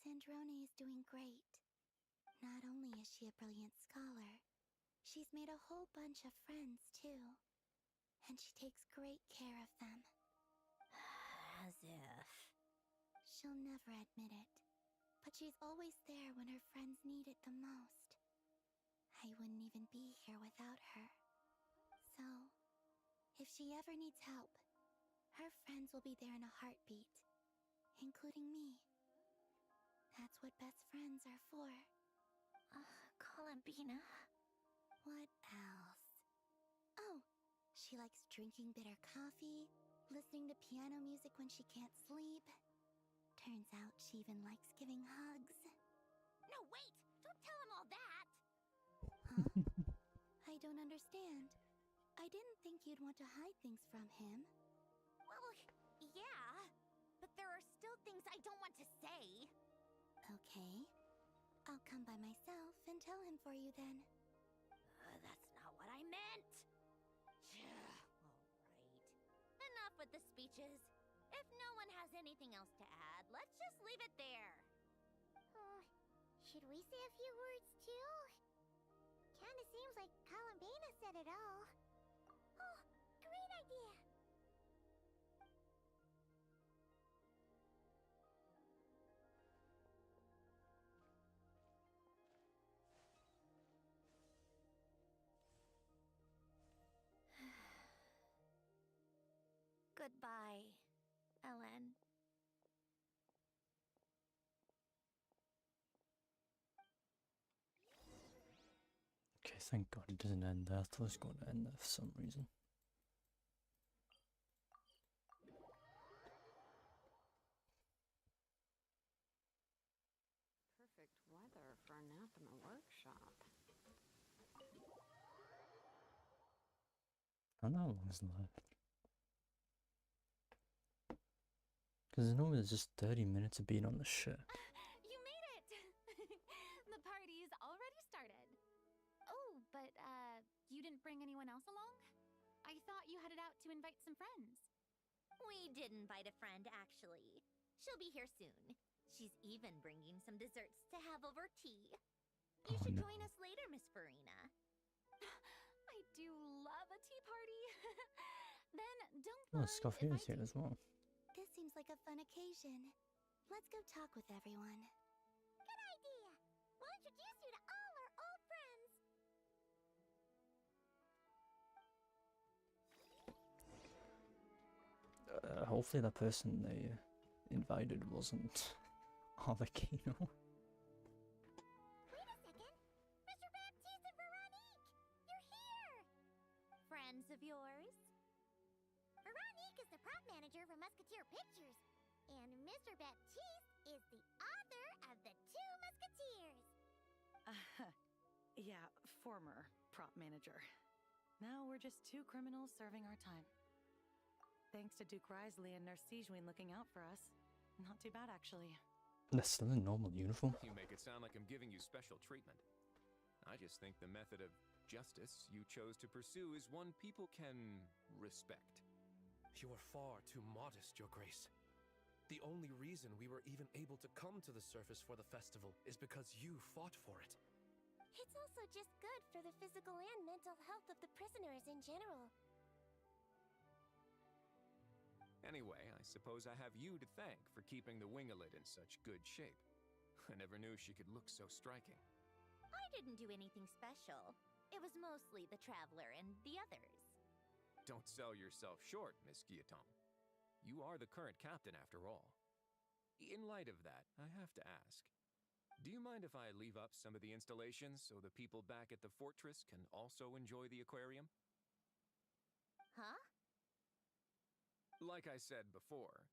Speaker 3: Sandrone is doing great. Not only is she a brilliant scholar, she's made a whole bunch of friends, too. And she takes great care of them.
Speaker 8: As if.
Speaker 3: She'll never admit it, but she's always there when her friends need it the most. I wouldn't even be here without her. So, if she ever needs help, her friends will be there in a heartbeat, including me. That's what best friends are for.
Speaker 8: Columbina.
Speaker 3: What else? Oh, she likes drinking bitter coffee, listening to piano music when she can't sleep. Turns out she even likes giving hugs.
Speaker 8: No, wait! Don't tell him all that!
Speaker 3: Huh? I don't understand. I didn't think you'd want to hide things from him.
Speaker 8: Well, yeah, but there are still things I don't want to say.
Speaker 3: Okay. I'll come by myself and tell him for you then.
Speaker 8: That's not what I meant! Alright. Enough with the speeches. If no one has anything else to add, let's just leave it there.
Speaker 3: Should we say a few words too? Kinda seems like Columbina said it all. Oh, great idea!
Speaker 8: Goodbye, Ellen.
Speaker 1: Okay, thank God it doesn't end there. I thought it was going to end there for some reason.
Speaker 9: Perfect weather for a nap in the workshop.
Speaker 1: How long is left? Because normally there's just 30 minutes of being on the ship.
Speaker 5: You made it! The party's already started. Oh, but, you didn't bring anyone else along? I thought you headed out to invite some friends.
Speaker 8: We did invite a friend, actually. She'll be here soon. She's even bringing some desserts to have over tea. You should join us later, Miss Farina.
Speaker 5: I do love a tea party. Then don't
Speaker 1: Oh,
Speaker 5: mind
Speaker 1: Scoffy's here as well.
Speaker 3: This seems like a fun occasion. Let's go talk with everyone.
Speaker 8: Good idea! We'll introduce you to all our old friends.
Speaker 1: Hopefully that person they invited wasn't Arlecchino.
Speaker 8: Wait a second! Mr. Baptiste and Veronique! You're here! Friends of yours?
Speaker 3: Veronique is the prop manager for Musketeer Pictures, and Mr. Baptiste is the author of The Two Musketeers.
Speaker 16: Yeah, former prop manager. Now we're just two criminals serving our time. Thanks to Duke Risley and Nurse Sejuin looking out for us. Not too bad, actually.
Speaker 1: They're still in normal uniform.
Speaker 7: You make it sound like I'm giving you special treatment. I just think the method of justice you chose to pursue is one people can respect.
Speaker 17: You are far too modest, Your Grace. The only reason we were even able to come to the surface for the festival is because you fought for it.
Speaker 3: It's also just good for the physical and mental health of the prisoners in general.
Speaker 7: Anyway, I suppose I have you to thank for keeping the Winglet in such good shape. I never knew she could look so striking.
Speaker 8: I didn't do anything special. It was mostly the Traveler and the others.
Speaker 7: Don't sell yourself short, Miss Guillotin. You are the current captain, after all. In light of that, I have to ask, do you mind if I leave up some of the installations so the people back at the fortress can also enjoy the aquarium?
Speaker 8: Huh?
Speaker 7: Like I said before,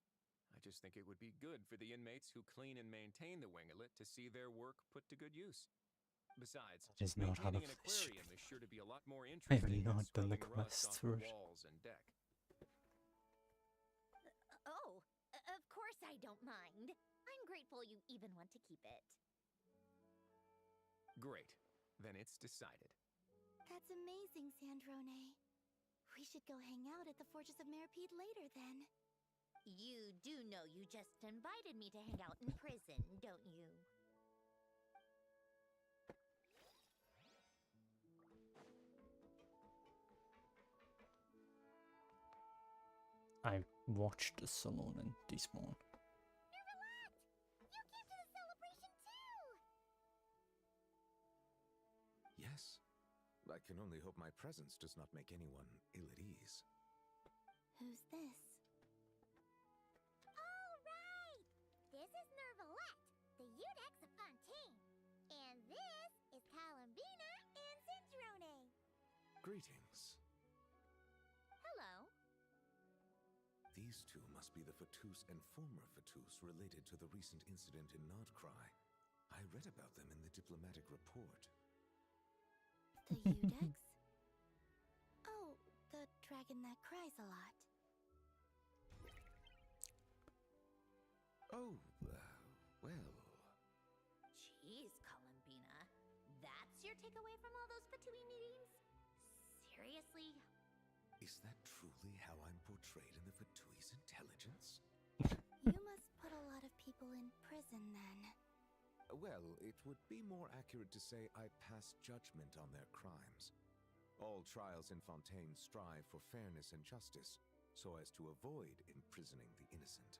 Speaker 7: I just think it would be good for the inmates who clean and maintain the Winglet to see their work put to good use. Besides,
Speaker 1: That is not how the
Speaker 7: maintaining an
Speaker 1: quest should
Speaker 7: aquarium
Speaker 1: be.
Speaker 7: is sure to be a lot more
Speaker 1: I have
Speaker 7: interesting than
Speaker 1: not done the
Speaker 7: scrubbing rust
Speaker 1: quest
Speaker 7: off
Speaker 1: for
Speaker 7: the
Speaker 1: it.
Speaker 7: walls and deck.
Speaker 8: Of course I don't mind. I'm grateful you even want to keep it.
Speaker 7: Great. Then it's decided.
Speaker 8: That's amazing, Sandrone. We should go hang out at the Fortress of Meripede later, then.
Speaker 3: You do know you just invited me to hang out in prison, don't you?
Speaker 1: I watched the summon and despawn.
Speaker 3: Nervalat! You came to the celebration too!
Speaker 18: Yes. I can only hope my presence does not make anyone ill at ease.
Speaker 8: Who's this?
Speaker 3: All right! This is Nervalat, the Eudex of Fontaine. And this is Columbina and Cendrone.
Speaker 18: Greetings.
Speaker 3: Hello.
Speaker 18: These two must be the Fatus and former Fatus related to the recent incident in Nodcry. I read about them in the diplomatic report.
Speaker 8: The Eudex? Oh, the dragon that cries a lot.
Speaker 18: Oh, well...
Speaker 3: Jeez, Columbina. That's your takeaway from all those Fatui meetings? Seriously?
Speaker 18: Is that truly how I'm portrayed in the Fatui's intelligence?
Speaker 8: You must put a lot of people in prison, then.
Speaker 18: Well, it would be more accurate to say I pass judgment on their crimes. All trials in Fontaine strive for fairness and justice, so as to avoid imprisoning the innocent.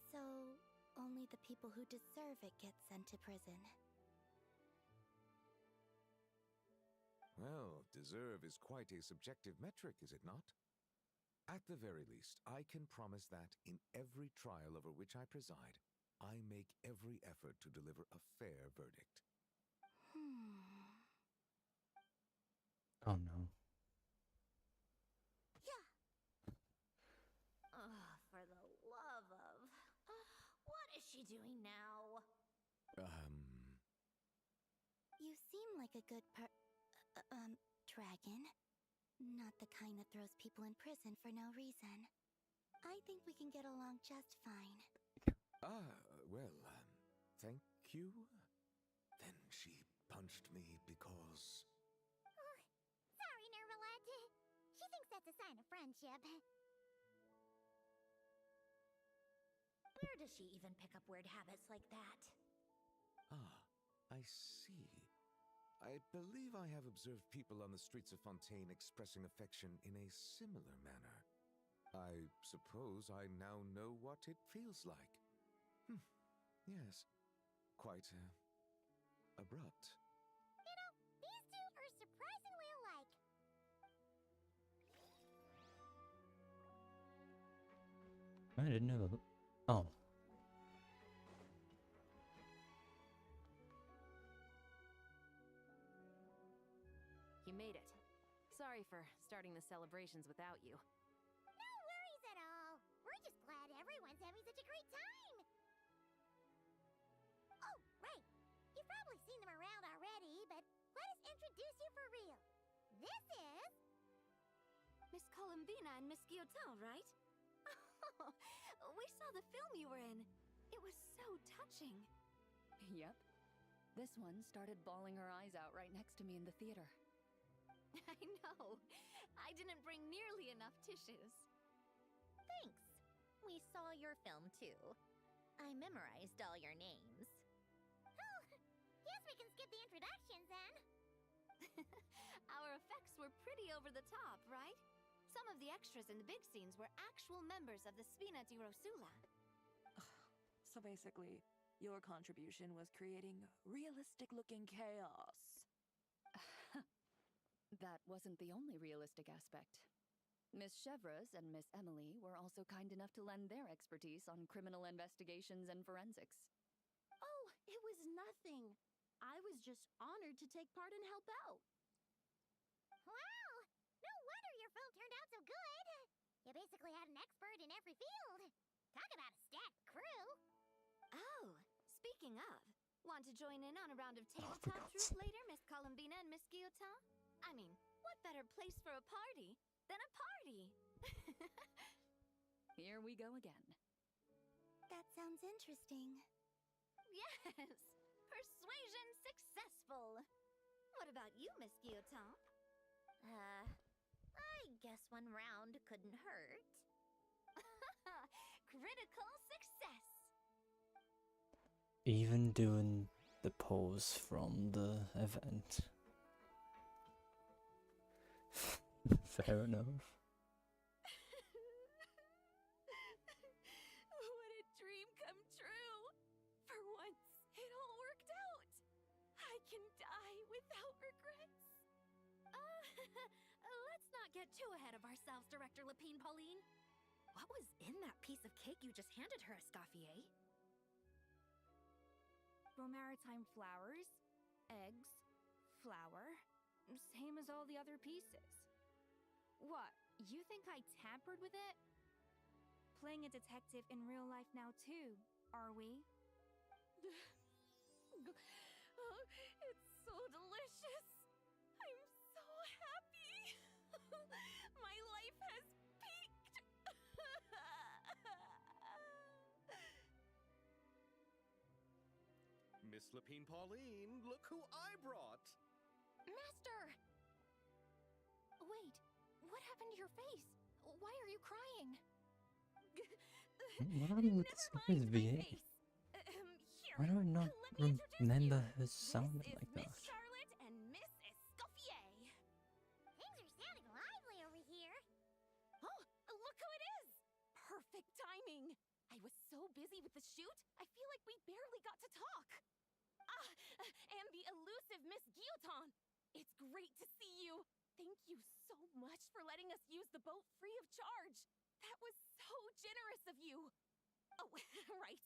Speaker 8: So, only the people who deserve it get sent to prison.
Speaker 18: Well, deserve is quite a subjective metric, is it not? At the very least, I can promise that, in every trial over which I preside, I make every effort to deliver a fair verdict.
Speaker 1: Oh no.
Speaker 3: Yeah. For the love of... what is she doing now?
Speaker 8: You seem like a good dragon. Not the kind that throws people in prison for no reason. I think we can get along just fine.
Speaker 18: Well, thank you? Then she punched me because...
Speaker 3: Sorry, Nervalat. She thinks that's a sign of friendship. Where does she even pick up weird habits like that?
Speaker 18: I see. I believe I have observed people on the streets of Fontaine expressing affection in a similar manner. I suppose I now know what it feels like. Yes. Quite, abrupt.
Speaker 3: You know, these two are surprisingly alike.
Speaker 1: I didn't know that. Oh.
Speaker 6: You made it. Sorry for starting the celebrations without you.
Speaker 3: No worries at all. We're just glad everyone's having such a great time. Oh, right. You've probably seen them around already, but let us introduce you for real. This is...
Speaker 15: Miss Columbina and Miss Guillotin, right? Oh, we saw the film you were in. It was so touching.
Speaker 14: Yep. This one started bawling her eyes out right next to me in the theater.
Speaker 15: I know. I didn't bring nearly enough tissues.
Speaker 3: Thanks. We saw your film, too. I memorized all your names. Oh, guess we can skip the introductions, then.
Speaker 15: Our effects were pretty over the top, right? Some of the extras in the big scenes were actual members of the Spina di Rosula.
Speaker 2: So basically, your contribution was creating realistic-looking chaos.
Speaker 14: That wasn't the only realistic aspect. Miss Chevreuse and Miss Emily were also kind enough to lend their expertise on criminal investigations and forensics.
Speaker 19: Oh, it was nothing. I was just honored to take part and help out.
Speaker 3: Wow! No wonder your film turned out so good. You basically had an expert in every field. Talk about a stacked crew.
Speaker 15: Oh, speaking of, want to join in on a round of tabletop truth later, Miss Columbina and Miss Guillotin? I mean, what better place for a party than a party?
Speaker 14: Here we go again.
Speaker 8: That sounds interesting.
Speaker 15: Yes! Persuasion successful! What about you, Miss Guillotin?
Speaker 8: I guess one round couldn't hurt.
Speaker 15: Critical success!
Speaker 1: Even doing the pose from the event. Fair enough.
Speaker 2: What a dream come true! For once, it all worked out! I can die without regrets!
Speaker 8: Let's not get too ahead of ourselves, Director Lapine Pauline. What was in that piece of cake you just handed her, Escoffier?
Speaker 20: Maritime flowers, eggs, flour, same as all the other pieces. What, you think I tampered with it? Playing a detective in real life now too, are we?
Speaker 2: Oh, it's so delicious! I'm so happy! My life has peaked!
Speaker 4: Miss Lapine Pauline, look who I brought!
Speaker 8: Master! Wait, what happened to your face? Why are you crying?
Speaker 1: What happened with this guy's VA? Why do I not remember her sounding like that?
Speaker 2: Miss Charlotte and Miss Escoffier!
Speaker 3: Things are sounding lively over here.
Speaker 2: Oh, look who it is! Perfect timing! I was so busy with the shoot, I feel like we barely got to talk. And the elusive Miss Guillotin! It's great to see you! Thank you so much for letting us use the boat free of charge! That was so generous of you! Oh, right.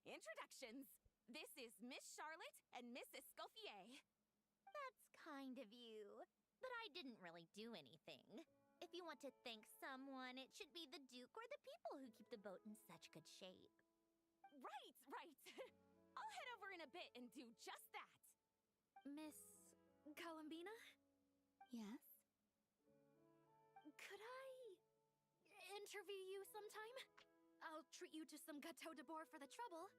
Speaker 2: Introductions. This is Miss Charlotte and Miss Escoffier.
Speaker 8: That's kind of you. But I didn't really do anything. If you want to thank someone, it should be the Duke or the people who keep the boat in such good shape.
Speaker 2: Right. I'll head over in a bit and do just that.
Speaker 8: Miss Columbina?
Speaker 20: Yes?
Speaker 8: Could I interview you sometime? I'll treat you to some gâteau de bord for the trouble.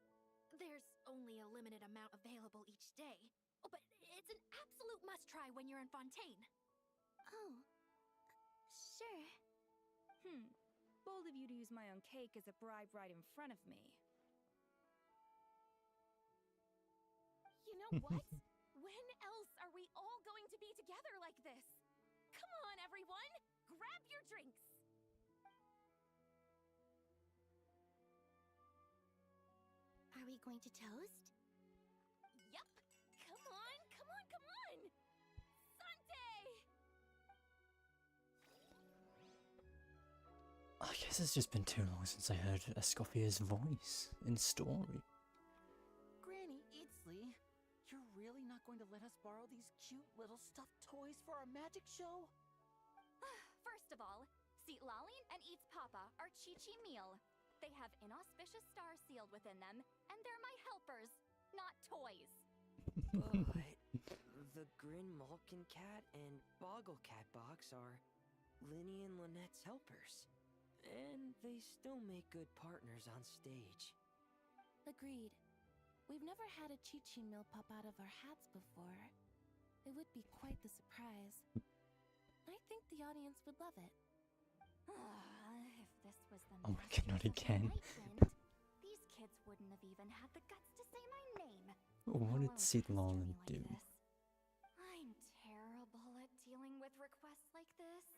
Speaker 8: There's only a limited amount available each day. Oh, but it's an absolute must-try when you're in Fontaine.
Speaker 20: Oh, sure. Bold of you to use my own cake as a bribe right in front of me.
Speaker 2: You know what? When else are we all going to be together like this? Come on, everyone! Grab your drinks!
Speaker 8: Are we going to toast?
Speaker 2: Yup! Come on! Sante!
Speaker 1: I guess it's just been too long since I heard Escoffier's voice in story.
Speaker 21: Granny Eatsley, you're really not going to let us borrow these cute little stuffed toys for our magic show?
Speaker 20: First of all, Seat Lallian and Eats Papa are Chi-Chi meal. They have inauspicious stars sealed within them, and they're my helpers, not toys.
Speaker 22: But the Grin Malkin Cat and Boggle Cat box are Linny and Lynette's helpers. And they still make good partners on stage.
Speaker 23: Agreed. We've never had a Chi-Chi meal pop out of our hats before. It would be quite the surprise. I think the audience would love it.
Speaker 20: If this was the
Speaker 1: Oh my god, not again.
Speaker 20: these kids wouldn't have even had the guts to say my name.
Speaker 1: What did Seat Lallian do?
Speaker 20: I'm terrible at dealing with requests like this.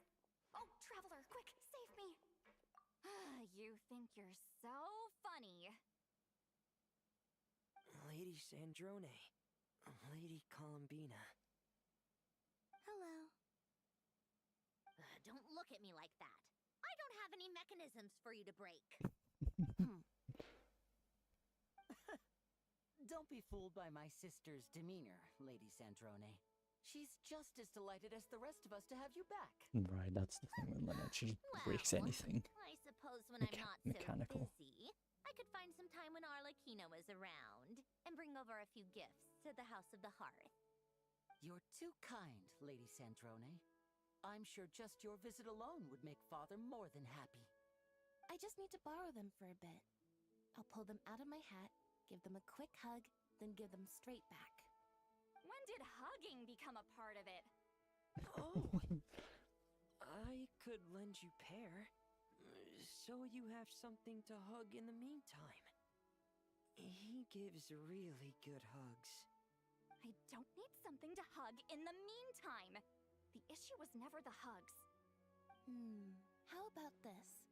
Speaker 20: Oh, Traveler, quick, save me! You think you're so funny.
Speaker 22: Lady Sandrone. Lady Columbina.
Speaker 8: Hello. Don't look at me like that. I don't have any mechanisms for you to break.
Speaker 21: Don't be fooled by my sister's demeanor, Lady Sandrone. She's just as delighted as the rest of us to have you back.
Speaker 1: Right, that's the thing when Lynette, she just breaks anything.
Speaker 8: I suppose when I'm not
Speaker 1: mechanical.
Speaker 8: so busy, I could find some time when Arlecchino is around and bring over a few gifts to the House of the Hearth.
Speaker 21: You're too kind, Lady Sandrone. I'm sure just your visit alone would make Father more than happy.
Speaker 23: I just need to borrow them for a bit. I'll pull them out of my hat, give them a quick hug, then give them straight back.
Speaker 20: When did hugging become a part of it?
Speaker 21: Oh,
Speaker 22: I could lend you Pear, so you have something to hug in the meantime. He gives really good hugs.
Speaker 20: I don't need something to hug in the meantime. The issue was never the hugs.
Speaker 19: How about this?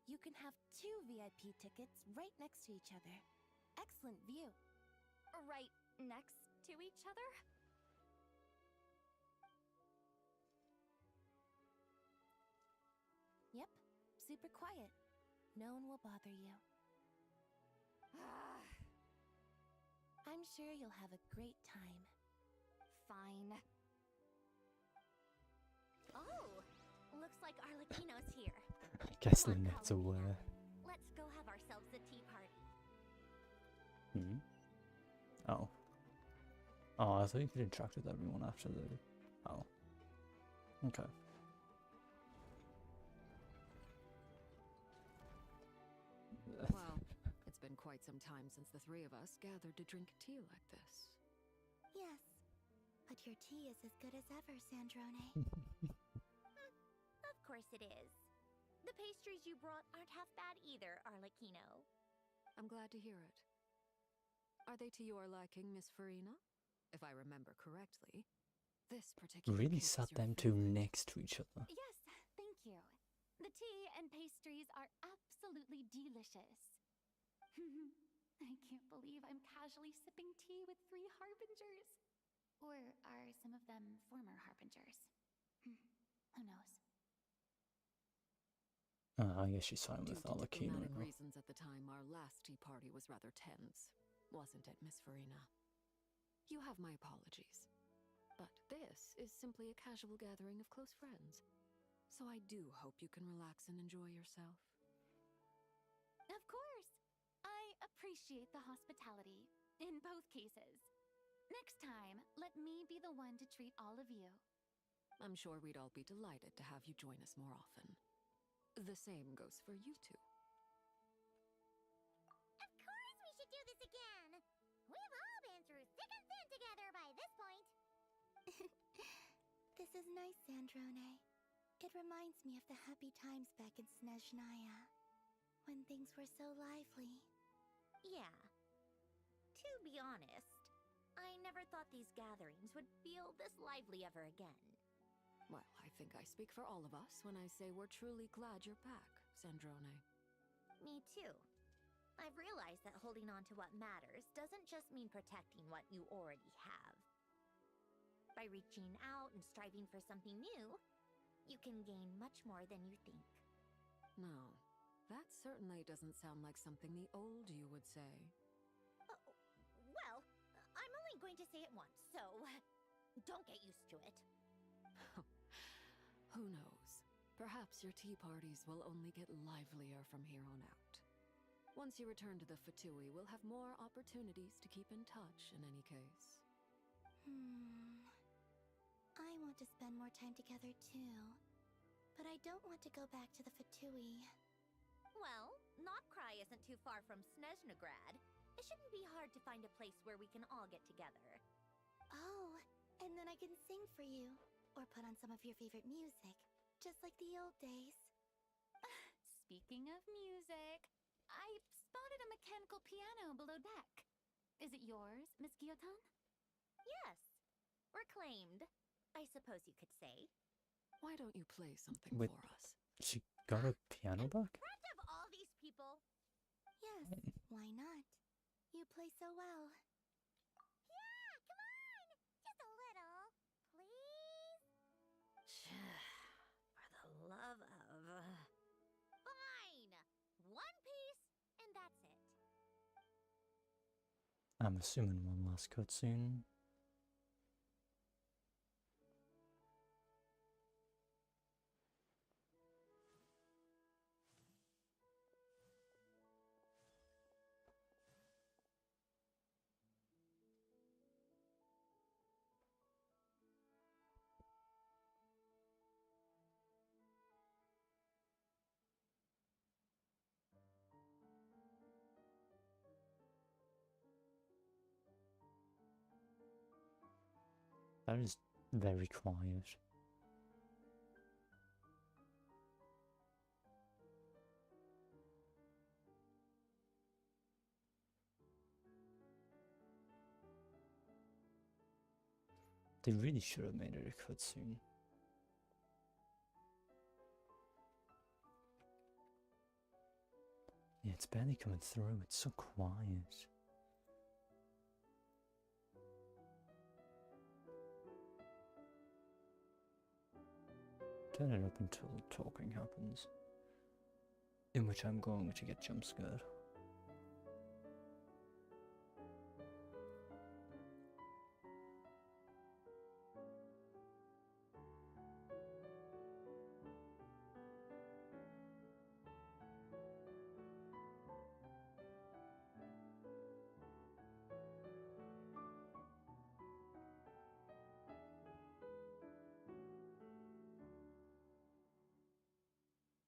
Speaker 19: You can have 2 VIP tickets right next to each other. Excellent view.
Speaker 20: Right next to each other?
Speaker 19: Yep, super quiet. No one will bother you. I'm sure you'll have a great time.
Speaker 20: Fine. Oh, looks like Arlecchino's here.
Speaker 1: I guess
Speaker 20: Come on,
Speaker 1: Lynette's aware.
Speaker 20: Let's go have ourselves a tea party.
Speaker 1: Oh. Oh, I thought you could interact with everyone after the... Oh. Okay.
Speaker 13: Well, it's been quite some time since the 3 of us gathered to drink tea like this.
Speaker 19: Yes, but your tea is as good as ever, Sandrone.
Speaker 15: Of course it is. The pastries you brought aren't half bad either, Arlecchino.
Speaker 13: I'm glad to hear it. Are they to your liking, Miss Farina? If I remember correctly, this particular
Speaker 1: Really
Speaker 13: cake is
Speaker 1: sat
Speaker 13: your
Speaker 1: them two next to each other.
Speaker 20: Yes, thank you. The tea and pastries are absolutely delicious. I can't believe I'm casually sipping tea with 3 harbingers. Or are some of them former harbingers? Who knows?
Speaker 1: I guess she's fine with
Speaker 13: Due to
Speaker 1: Arlecchino
Speaker 13: diplomatic
Speaker 1: now.
Speaker 13: reasons at the time, our last tea party was rather tense, wasn't it, Miss Farina? You have my apologies. But this is simply a casual gathering of close friends. So I do hope you can relax and enjoy yourself.
Speaker 20: Of course. I appreciate the hospitality in both cases. Next time, let me be the one to treat all of you.
Speaker 13: I'm sure we'd all be delighted to have you join us more often. The same goes for you two.
Speaker 3: Of course we should do this again! We've all been through thick and thin together by this point.
Speaker 19: This is nice, Sandrone. It reminds me of the happy times back in Snezhnaya, when things were so lively.
Speaker 15: Yeah. To be honest, I never thought these gatherings would feel this lively ever again.
Speaker 13: Well, I think I speak for all of us when I say we're truly glad you're back, Sandrone.
Speaker 15: Me too. I've realized that holding on to what matters doesn't just mean protecting what you already have. By reaching out and striving for something new, you can gain much more than you think.
Speaker 13: No, that certainly doesn't sound like something the old you would say.
Speaker 15: Well, I'm only going to say it once, so don't get used to it.
Speaker 13: Who knows? Perhaps your tea parties will only get livelier from here on out. Once you return to the Fatui, we'll have more opportunities to keep in touch in any case.
Speaker 19: I want to spend more time together too. But I don't want to go back to the Fatui.
Speaker 15: Well, Notcry isn't too far from Snezhnograd. It shouldn't be hard to find a place where we can all get together.
Speaker 19: Oh, and then I can sing for you. Or put on some of your favorite music. Just like the old days.
Speaker 20: Speaking of music, I spotted a mechanical piano below deck. Is it yours, Miss Guillotin?
Speaker 15: Yes. Reclaimed, I suppose you could say.
Speaker 13: Why don't you play something
Speaker 1: Wait,
Speaker 13: for us?
Speaker 1: she got her piano back?
Speaker 15: In front of all these people.
Speaker 19: Yes, why not? You play so well.
Speaker 3: Yeah, come on! Just a little. Please?
Speaker 15: For the love of... Fine! One piece, and that's it.
Speaker 1: I'm assuming one last cutscene. That is very quiet. They really should have made it a cutscene. Yeah, it's barely coming through. It's so quiet. Turn it up until talking happens, in which I'm going to get jump scared.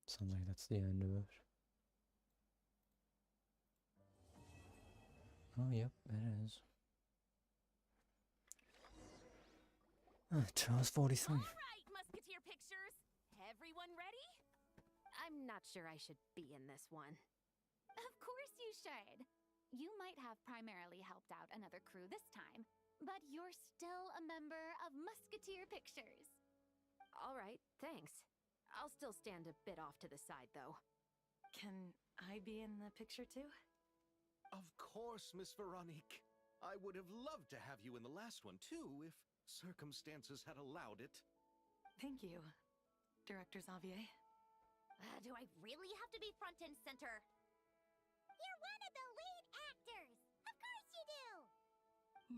Speaker 1: Sounds like that's the end of it. Oh, yep, it is. 2 hours 43.
Speaker 6: Alright, Musketeer Pictures! Everyone ready? I'm not sure I should be in this one.
Speaker 5: Of course you should. You might have primarily helped out another crew this time, but you're still a member of Musketeer Pictures.
Speaker 6: Alright, thanks. I'll still stand a bit off to the side, though.
Speaker 16: Can I be in the picture too?
Speaker 4: Of course, Miss Veronique. I would have loved to have you in the last one too, if circumstances had allowed it.
Speaker 16: Thank you, Director Xavier.
Speaker 15: Do I really have to be front and center? You're one of the lead actors! Of course you do!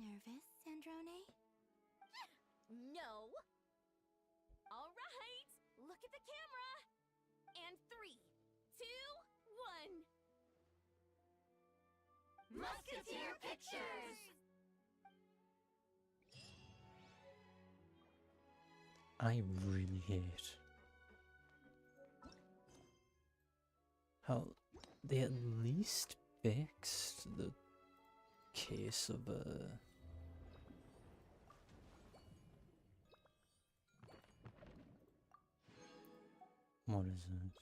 Speaker 19: Nervous, Sandrone?
Speaker 15: No!
Speaker 2: Alright, look at the camera! And 3, 2, 1.
Speaker 15: Musketeer Pictures!
Speaker 1: I really hate how they at least fixed the case of what is it?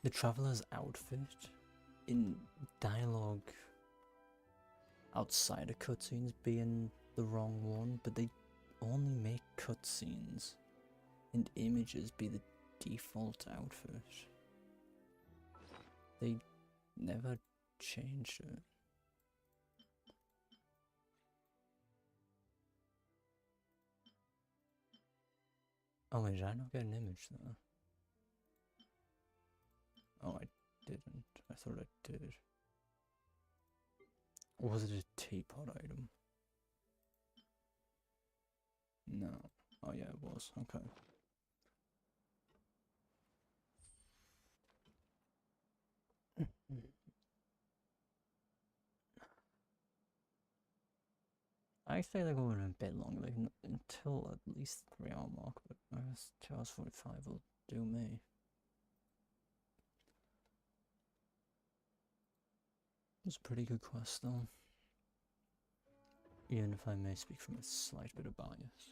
Speaker 1: The Traveler's outfit in dialogue outside of cutscenes being the wrong one, but they only make cutscenes and images be the default outfit. They never changed it. Oh wait, did I not get an image there? Oh, I didn't. I thought I did. Or was it a teapot item? No. Oh yeah, it was. Okay. I say they're going a bit longer, like until at least the 3 hour mark, but I guess 2 hours 45 will do me. It was a pretty good quest though. Even if I may speak from a slight bit of bias.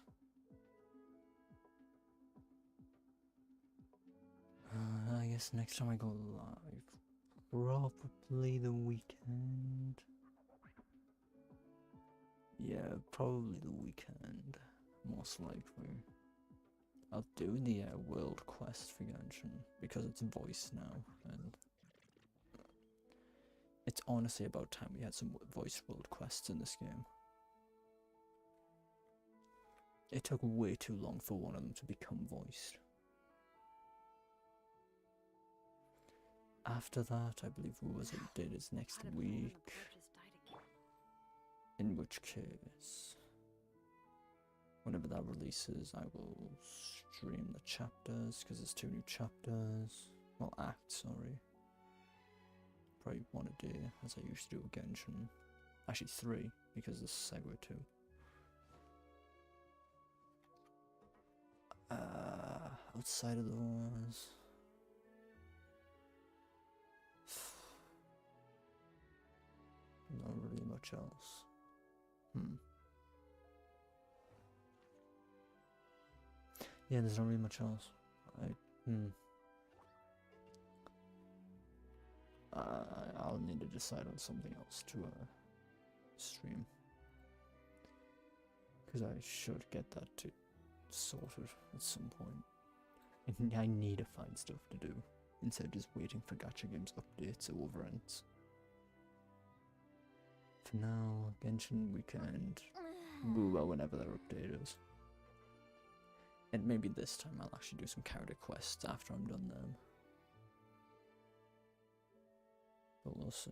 Speaker 1: I guess next time I go live, probably the weekend. Yeah, probably the weekend, most likely. I'll do the world quest for Genshin, because it's voice now, and it's honestly about time we had some voice world quests in this game. It took way too long for one of them to become voiced. After that, I believe Rules Update is next week. In which case, whenever that releases, I will stream the chapters, because there's 2 new chapters. Well, acts, sorry. Probably 1 a day, as I used to do with Genshin. Actually 3, because there's Segue 2. Outside of those... not really much else. Yeah, there's not really much else. I'll need to decide on something else to stream. Because I should get that sorted at some point. I need to find stuff to do instead of just waiting for Gacha Games updates or events. For now, Genshin Weekend, Booba whenever their update is. And maybe this time I'll actually do some character quests after I'm done them. But we'll see.